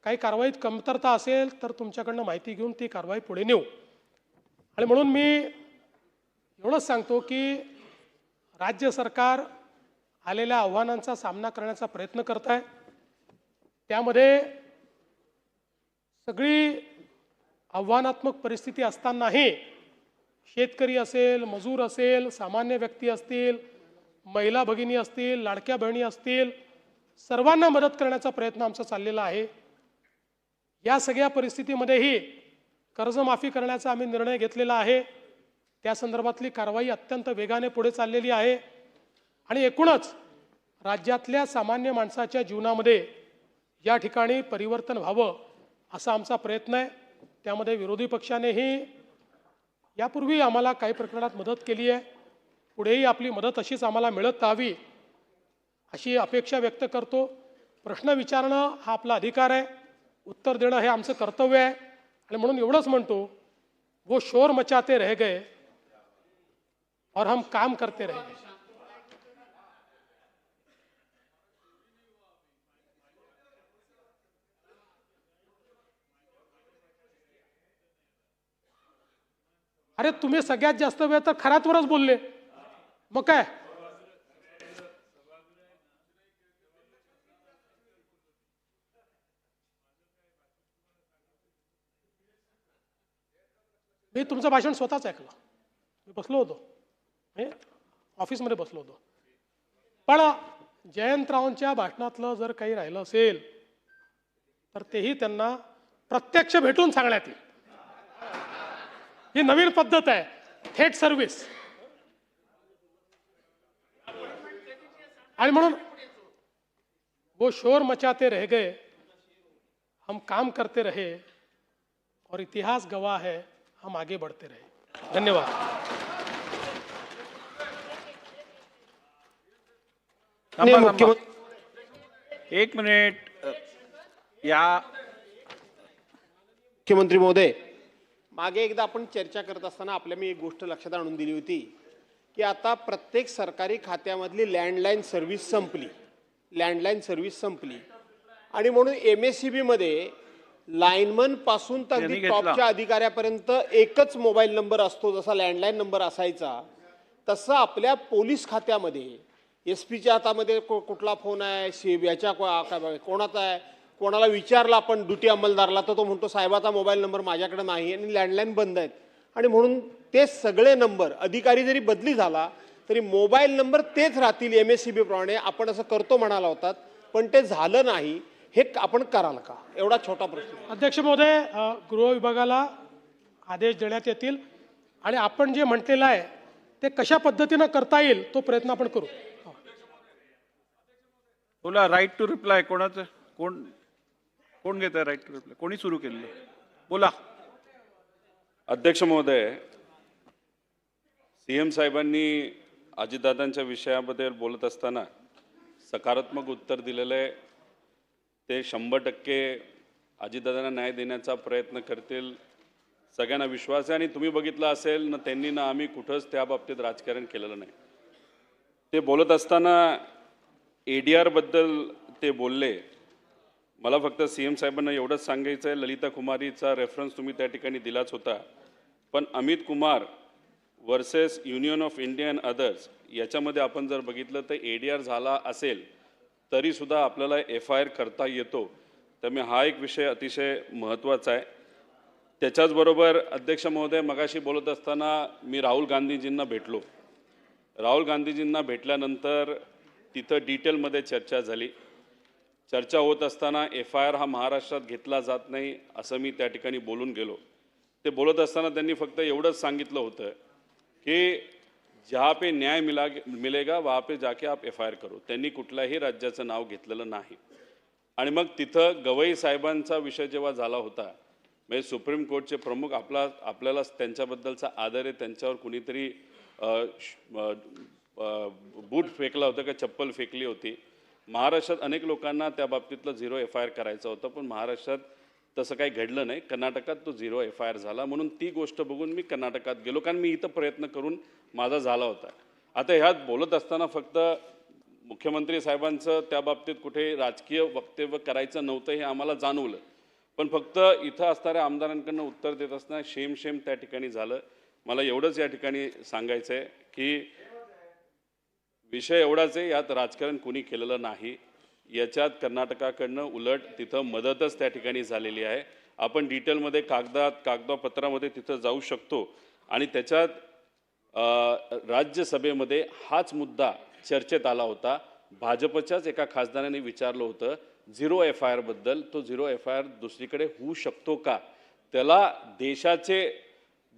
काही कारवाईत कमतरता असेल तर तुमच्याकडनं माहिती घेऊन ती कारवाई पुढे नेऊ. आणि म्हणून मी एवढंच सांगतो की राज्य सरकार आलेल्या आव्हानांचा सामना करण्याचा प्रयत्न करत आहे. त्यामध्ये सगळी आव्हानात्मक परिस्थिती असतानाही शेतकरी असेल, मजूर असेल, सामान्य व्यक्ती असतील, महिला भगिनी असतील, लाडक्या बहिणी असतील, सर्वांना मदत करण्याचा प्रयत्न आमचा चाललेला आहे. या सगळ्या परिस्थितीमध्येही कर्जमाफी करण्याचा आम्ही निर्णय घेतलेला आहे. त्या संदर्भातली कारवाई अत्यंत वेगाने पुढे चाललेली आहे आणि एकूणच राज्यातल्या सामान्य माणसाच्या जीवनामध्ये या ठिकाणी परिवर्तन व्हावं असा आमचा प्रयत्न आहे. त्यामध्ये विरोधी पक्षानेही यापूर्वी आम्हाला काही प्रकरणात मदत केली आहे. पुढेही आपली मदत अशीच आम्हाला मिळत राहावी अशी अपेक्षा व्यक्त करतो. प्रश्न विचारणं हा आपला अधिकार आहे, उत्तर देणं हे आमचं कर्तव्य आहे आणि म्हणून एवढंच म्हणतो, वो शोर मचाते रह गए और हम काम करते रह गए. अरे तुम्ही सगळ्यात जास्त वेळ तर खरातवरच बोलले, मग काय. मी तुमचं भाषण स्वतःच ऐकलं, मी बसलो होतो, ऑफिसमध्ये बसलो होतो. पण जयंतरावांच्या भाषणातलं जर काही राहिलं असेल तर तेही त्यांना प्रत्यक्ष भेटून सांगण्यात येईल. ही नवीन पद्धत आहे, थेट सर्व्हिस. आणि म्हणून वो शोर मचाते रह गए हम काम करते रहे और इतिहास गवाह है हम आगे बढ़ते रहे। धन्यवाद। थांबा, थांबा. मुख्यमंत्री एक मिनिट. या मुख्यमंत्री महोदय, मागे एकदा आपण चर्चा करत असताना आपल्या मी एक गोष्ट लक्षात आणून दिली होती की आता प्रत्येक सरकारी खात्यामधली लँडलाईन सर्व्हिस संपली आणि म्हणून MSCB मध्ये लाईनमन पासून तर त्यांनी अगदी घेतला. टॉपच्या अधिकाऱ्यापर्यंत एकच मोबाईल नंबर असतो, जसा लँडलाईन नंबर असायचा तसं आपल्या पोलीस खात्यामध्ये SP च्या हातामध्ये कुठला फोन आहे, याच्या कोणाचा आहे, कोणाला विचारला आपण ड्युटी अंमलदारला तर तो म्हणतो साहेबाचा मोबाईल नंबर माझ्याकडे नाही आणि लँडलाईन बंद आहेत. आणि म्हणून ते सगळे नंबर अधिकारी जरी बदली झाला तरी मोबाईल नंबर तेच राहतील MSCB प्रमाणे. आपण असं करतो म्हणाला होतात पण ते झालं नाही. हे आपण कराल का? एवढा छोटा प्रश्न. अध्यक्ष महोदय, गृह विभागाला आदेश देण्यात येतील आणि आपण जे म्हटलेलं आहे ते कशा पद्धतीनं करता येईल तो प्रयत्न आपण करू. बोला. राईट टू रिप्लाय कोणाचं? कोण घेत आहे राईट टू रिप्लाय? कोणी सुरू केलेलं? बोला. अध्यक्ष महोदय, CM साहेबांनी अजितदादांच्या विषयाबद्दल बोलत असताना सकारात्मक उत्तर दिलेलं आहे. ते 100% अजितदादांना न्याय देण्याचा प्रयत्न करतील, सगळ्यांना विश्वास आहे. आणि तुम्ही बघितलं असेल ना, त्यांनी ना आम्ही कुठंच त्या बाबतीत राजकारण केलेलं नाही. ते बोलत असताना ADR बद्दल ते बोलले. मला फक्त CM साहेबांना एवढंच सांगायचं आहे, ललिता कुमारीचा रेफरन्स तुम्ही त्या ठिकाणी दिलाच होता, पण Amit Kumar versus union of India and others याच्यामध्ये आपण जर बघितलं तर ADR झाला असेल तरीसुद्धा आपल्याला FIR करता येतो. त्यामुळे हा एक विषय अतिशय महत्त्वाचा आहे. त्याच्याचबरोबर अध्यक्ष महोदय, मगाशी बोलत असताना मी राहुल गांधीजींना भेटलो. राहुल गांधीजींना भेटल्यानंतर तिथं डिटेलमध्ये चर्चा झाली. चर्चा होत असताना FIR हा महाराष्ट्रात घेतला जात नाही असं मी त्या ठिकाणी बोलून गेलो. ते बोलत असताना त्यांनी फक्त एवढंच सांगितलं होतं की जहाँ पे न्याय मिलेगा वहाँ पे जाके आप FIR करो. त्यांनी कुठल्याही राज्याचं नाव घेतलेलं नाही. आणि मग तिथं गवई साहेबांचा विषय जेव्हा झाला होता, म्हणजे सुप्रीम कोर्टचे प्रमुख, आपल्याला त्यांच्याबद्दलचा आदर आहे. त्यांच्यावर कुणीतरी बूट फेकला होता का चप्पल फेकली होती. महाराष्ट्रात अनेक लोकांना त्या बाबतीतलं 0 FIR करायचं होतं, पण महाराष्ट्रात तसं काही घडलं नाही. कर्नाटकात तो 0 FIR झाला. म्हणून ती गोष्ट बघून मी कर्नाटकात गेलो, कारण मी इथं प्रयत्न करून माझा झाला होता. आता ह्यात बोलत असताना फक्त मुख्यमंत्री साहेबांचं त्या बाबतीत कुठे राजकीय वक्तव्य करायचं नव्हतं हे आम्हाला जाणवलं, पण फक्त इथं असणाऱ्या आमदारांकडनं उत्तर देत असताना शेम त्या ठिकाणी झालं. मला एवढंच या ठिकाणी सांगायचं आहे की विषय एवढाच आहे, यात राजकारण कोणी केलेलं नाही. याच्यात कर्नाटकाकडनं उलट तिथं मदतच त्या ठिकाणी झालेली आहे. आपण डिटेलमध्ये कागदपत्रामध्ये तिथं जाऊ शकतो. आणि त्याच्यात राज्यसभेमध्ये हाच मुद्दा चर्चेत आला होता. भाजपच्याच एका खासदाराने विचारलं होतं 0 FIR बद्दल. तो 0 FIR दुसरीकडे होऊ शकतो का? त्याला देशाचे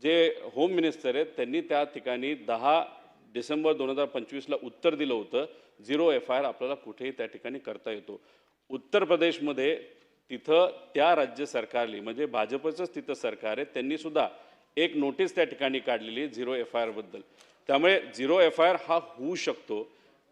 जे होम मिनिस्टर आहेत त्यांनी त्या ठिकाणी 10 डिसेंबर 2025ला उत्तर दिलं होतं, 0 FIR आपल्याला कुठेही त्या ठिकाणी करता येतो. उत्तर प्रदेशमध्ये तिथं त्या राज्य सरकारली, म्हणजे भाजपचंच तिथं सरकार आहे, त्यांनी सुद्धा एक नोटीस त्या ठिकाणी काढलेली 0 FIR बद्दल. त्यामुळे 0 FIR हा होऊ शकतो.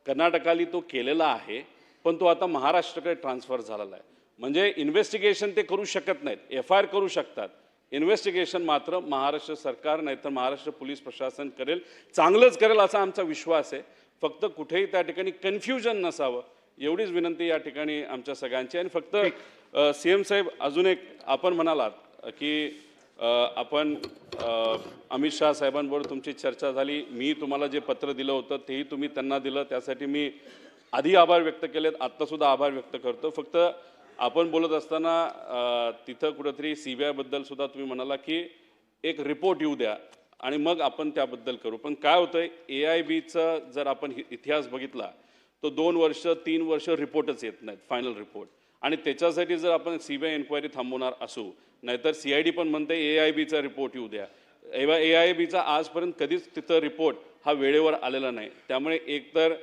कर्नाटकाली तो केलेला आहे, पण तो आता महाराष्ट्राकडे ट्रान्सफर झालेला आहे. म्हणजे इन्व्हेस्टिगेशन ते करू शकत नाहीत, FIR करू शकतात. इन्व्हेस्टिगेशन मात्र महाराष्ट्र सरकार नाहीतर महाराष्ट्र पोलीस प्रशासन करेल, चांगलंच करेल असा आमचा विश्वास आहे. फक्त कुठेही त्या ठिकाणी कन्फ्युजन नसावं एवढीच विनंती या ठिकाणी आमच्या सगळ्यांची. आणि फक्त CM साहेब, अजून एक आपण म्हणालात की आपण अमित शाह साहेबांबरोबर तुमची चर्चा झाली. मी तुम्हाला जे पत्र दिलं होतं तेही तुम्ही त्यांना दिलं, त्यासाठी मी आधी आभार व्यक्त केलेत, आत्तासुद्धा आभार व्यक्त करतो. फक्त आपण बोलत असताना तिथं कुठंतरी CBI बद्दल सुद्धा तुम्ही म्हणाला की एक रिपोर्ट येऊ द्या आणि मग आपण त्याबद्दल करू. पण काय होतंय, AIBचा जर आपण इतिहास बघितला तो 2 वर्ष 3 वर्ष रिपोर्टच येत नाहीत, फायनल रिपोर्ट. आणि त्याच्यासाठी जर आपण CBI एन्क्वायरी थांबवणार असू, नाहीतर CID पण म्हणते AIBचा रिपोर्ट येऊ द्या. AIBचा आजपर्यंत कधीच तिथं रिपोर्ट हा वेळेवर आलेला नाही. त्यामुळे एकतर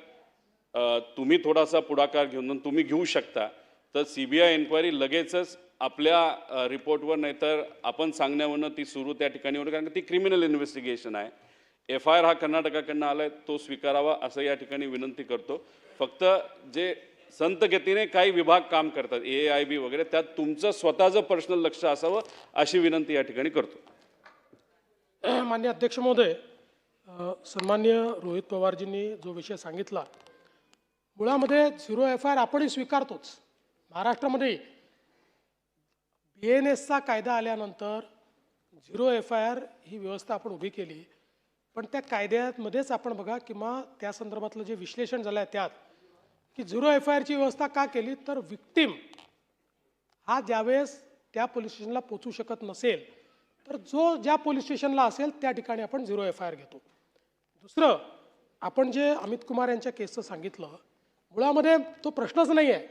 तुम्ही थोडासा पुढाकार घेऊन तुम्ही घेऊ शकता, तर CBI एन्क्वायरी लगेचच आपल्या रिपोर्टवर नाहीतर आपण सांगण्यावरनं ती सुरू त्या ठिकाणीवर, कारण ती क्रिमिनल इन्व्हेस्टिगेशन आहे. FIR हा कर्नाटकाकडनं आलाय, तो स्वीकारावा असं या ठिकाणी विनंती करतो. फक्त जे संत गतीने काही विभाग काम करतात, AIB वगैरे, त्यात तुमचं स्वतःचं पर्सनल लक्ष असावं अशी विनंती या ठिकाणी करतो. मान्य अध्यक्ष महोदय, सन्मान्य रोहित पवारजींनी जो विषय सांगितला, मुळामध्ये 0 FIR आपणही स्वीकारतोच. महाराष्ट्रामध्ये BNSचा कायदा आल्यानंतर 0 FIR ही व्यवस्था आपण उभी केली. पण त्या कायद्यामध्येच आपण बघा किंवा त्या संदर्भातलं जे विश्लेषण झालं आहे त्यात की 0 FIRची व्यवस्था का केली, तर विक्टीम हा ज्यावेळेस त्या पोलीस स्टेशनला पोचू शकत नसेल तर जो ज्या पोलीस स्टेशनला असेल त्या ठिकाणी आपण 0 FIR घेतो. दुसरं, आपण जे अमित कुमार यांच्या केसचं सांगितलं, मुळामध्ये तो प्रश्नच नाही आहे.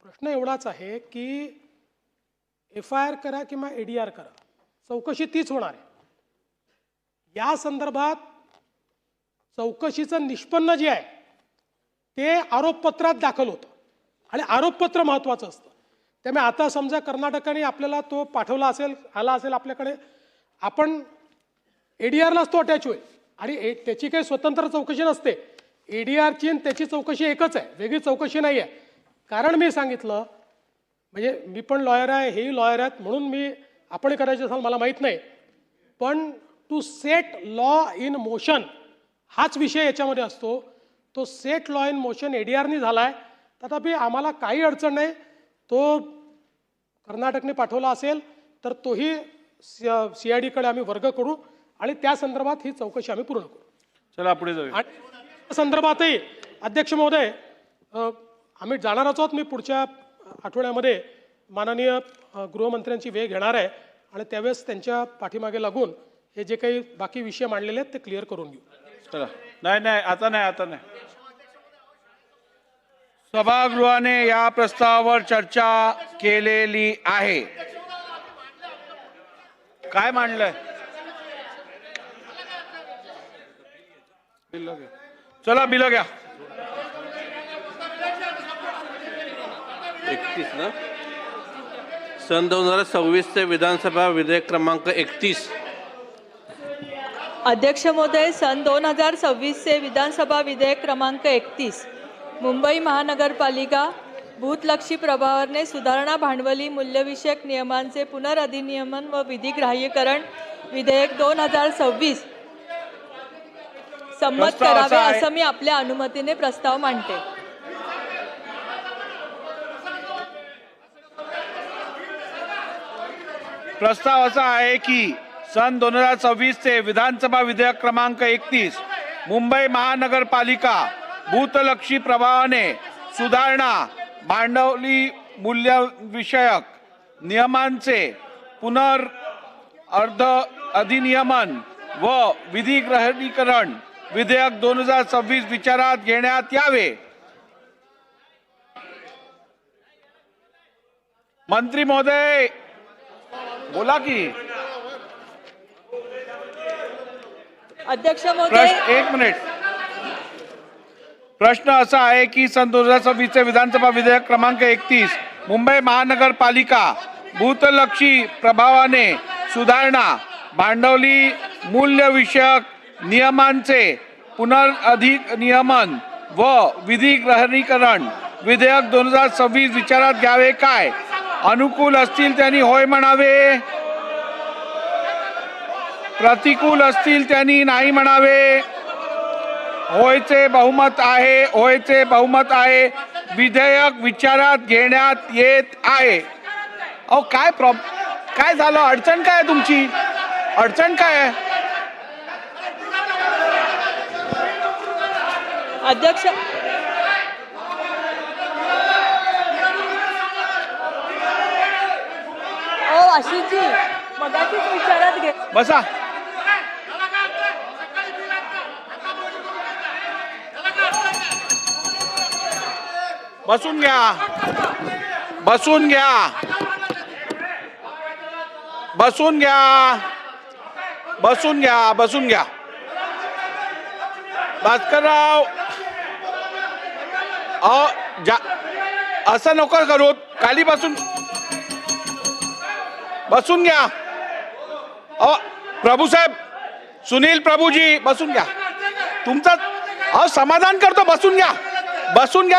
प्रश्न एवढाच आहे की FIR करा किंवा ADR करा, चौकशी तीच होणार आहे. या संदर्भात चौकशीचं निष्पन्न जे आहे ते आरोपपत्रात दाखल होतं आणि आरोपपत्र महत्त्वाचं असतं. त्यामुळे आता समजा कर्नाटकाने आपल्याला तो पाठवला असेल, आला असेल आपल्याकडे, आपण ADRलाच तो अटॅच होईल आणि त्याची काही स्वतंत्र चौकशी नसते. ADRची आणि त्याची चौकशी एकच आहे, वेगळी चौकशी नाही आहे. कारण मी सांगितलं, म्हणजे मी पण लॉयर आहे, हेही लॉयर आहेत, म्हणून मी आपण करायचं असाल मला माहीत नाही, पण to set law in motion हाच विषय याच्यामध्ये असतो. तो सेट लॉ इन मोशन ADRनी झाला आहे. तथापि आम्हाला काही अडचण नाही. तो कर्नाटकने पाठवला असेल तर तोही CIDकडे आम्ही वर्ग करू आणि त्या संदर्भात ही चौकशी आम्ही पूर्ण करू. चला पुढे जाऊया. आणि संदर्भातही अध्यक्ष महोदय, आम्ही जाणारच आहोत. मी पुढच्या आठवड्यामध्ये माननीय गृहमंत्र्यांची वेळ घेणार आहे आणि त्यावेळेस त्यांच्या पाठीमागे लागून हे जे काही बाकी विषय मांडलेले आहेत ते क्लिअर करून घेऊ. चला, नाही, आता नाही. सभागृहाने या प्रस्तावावर चर्चा केलेली आहे. काय मांडलंय? चला बिल घ्या. 31 ना, सन 2026 विधानसभा विधेयक क्रमांक 31. अध्यक्ष महोदय, सन 2026 विधानसभा विधेयक क्रमांक 31 मुंबई महानगरपालिका भूतलक्षी प्रभावाने सुधारणा भांडवली मूल्यविषयक नियमांचे पुनर्अधिनियमन व विधिग्राह्यकरण विधेयक 2026 संमत करावे असं मी आपल्या अनुमतीने प्रस्ताव मांडते. प्रस्ताव असा आहे की सन 2026 विधानसभा विधेयक क्रमांक 31 मुंबई महानगरपालिका भूतलक्षी प्रभावाने सुधारणा भांडवली मूल्यविषयक नियमांचे अधिनियमन व विधिग्रहणीकरण विधेयक 2026 विचारात घेण्यात यावे. मंत्री महोदय बोला की. अध्यक्ष महोदय, एक मिनिट. प्रश्न असा आहे की सन 2026 विधानसभा विधेयक क्रमांक 31 मुंबई महानगरपालिका भूतलक्षी प्रभावाने सुधारणा भांडवली मूल्यविषयक नियमांचे पुनर्अधिनियमन व विधिग्रहणीकरण विधेयक 2026 विचारात घ्यावे काय? अनुकूल असतील त्यांनी होय म्हणावे, प्रतिकूल असतील त्यांनी नाही म्हणावे. होयचे बहुमत आहे, होयचे बहुमत आहे. विधेयक विचारात घेण्यात येत आहे. अहो काय झालं? अडचण काय आहे तुमची? अडचण काय आहे? अध्यक्ष आशिषजी मगाशीच विचारात घे. बसा. बसून घ्या, बसून घ्या, बसून घ्या, बसून घ्या, बसून घ्या. भास्करराव, असं नको करू. खाली बसून बसून घ्या. प्रभू साहेब, सुनील प्रभूजी बसून घ्या. तुमचं समाधान करतो, बसून घ्या, बसून घ्या.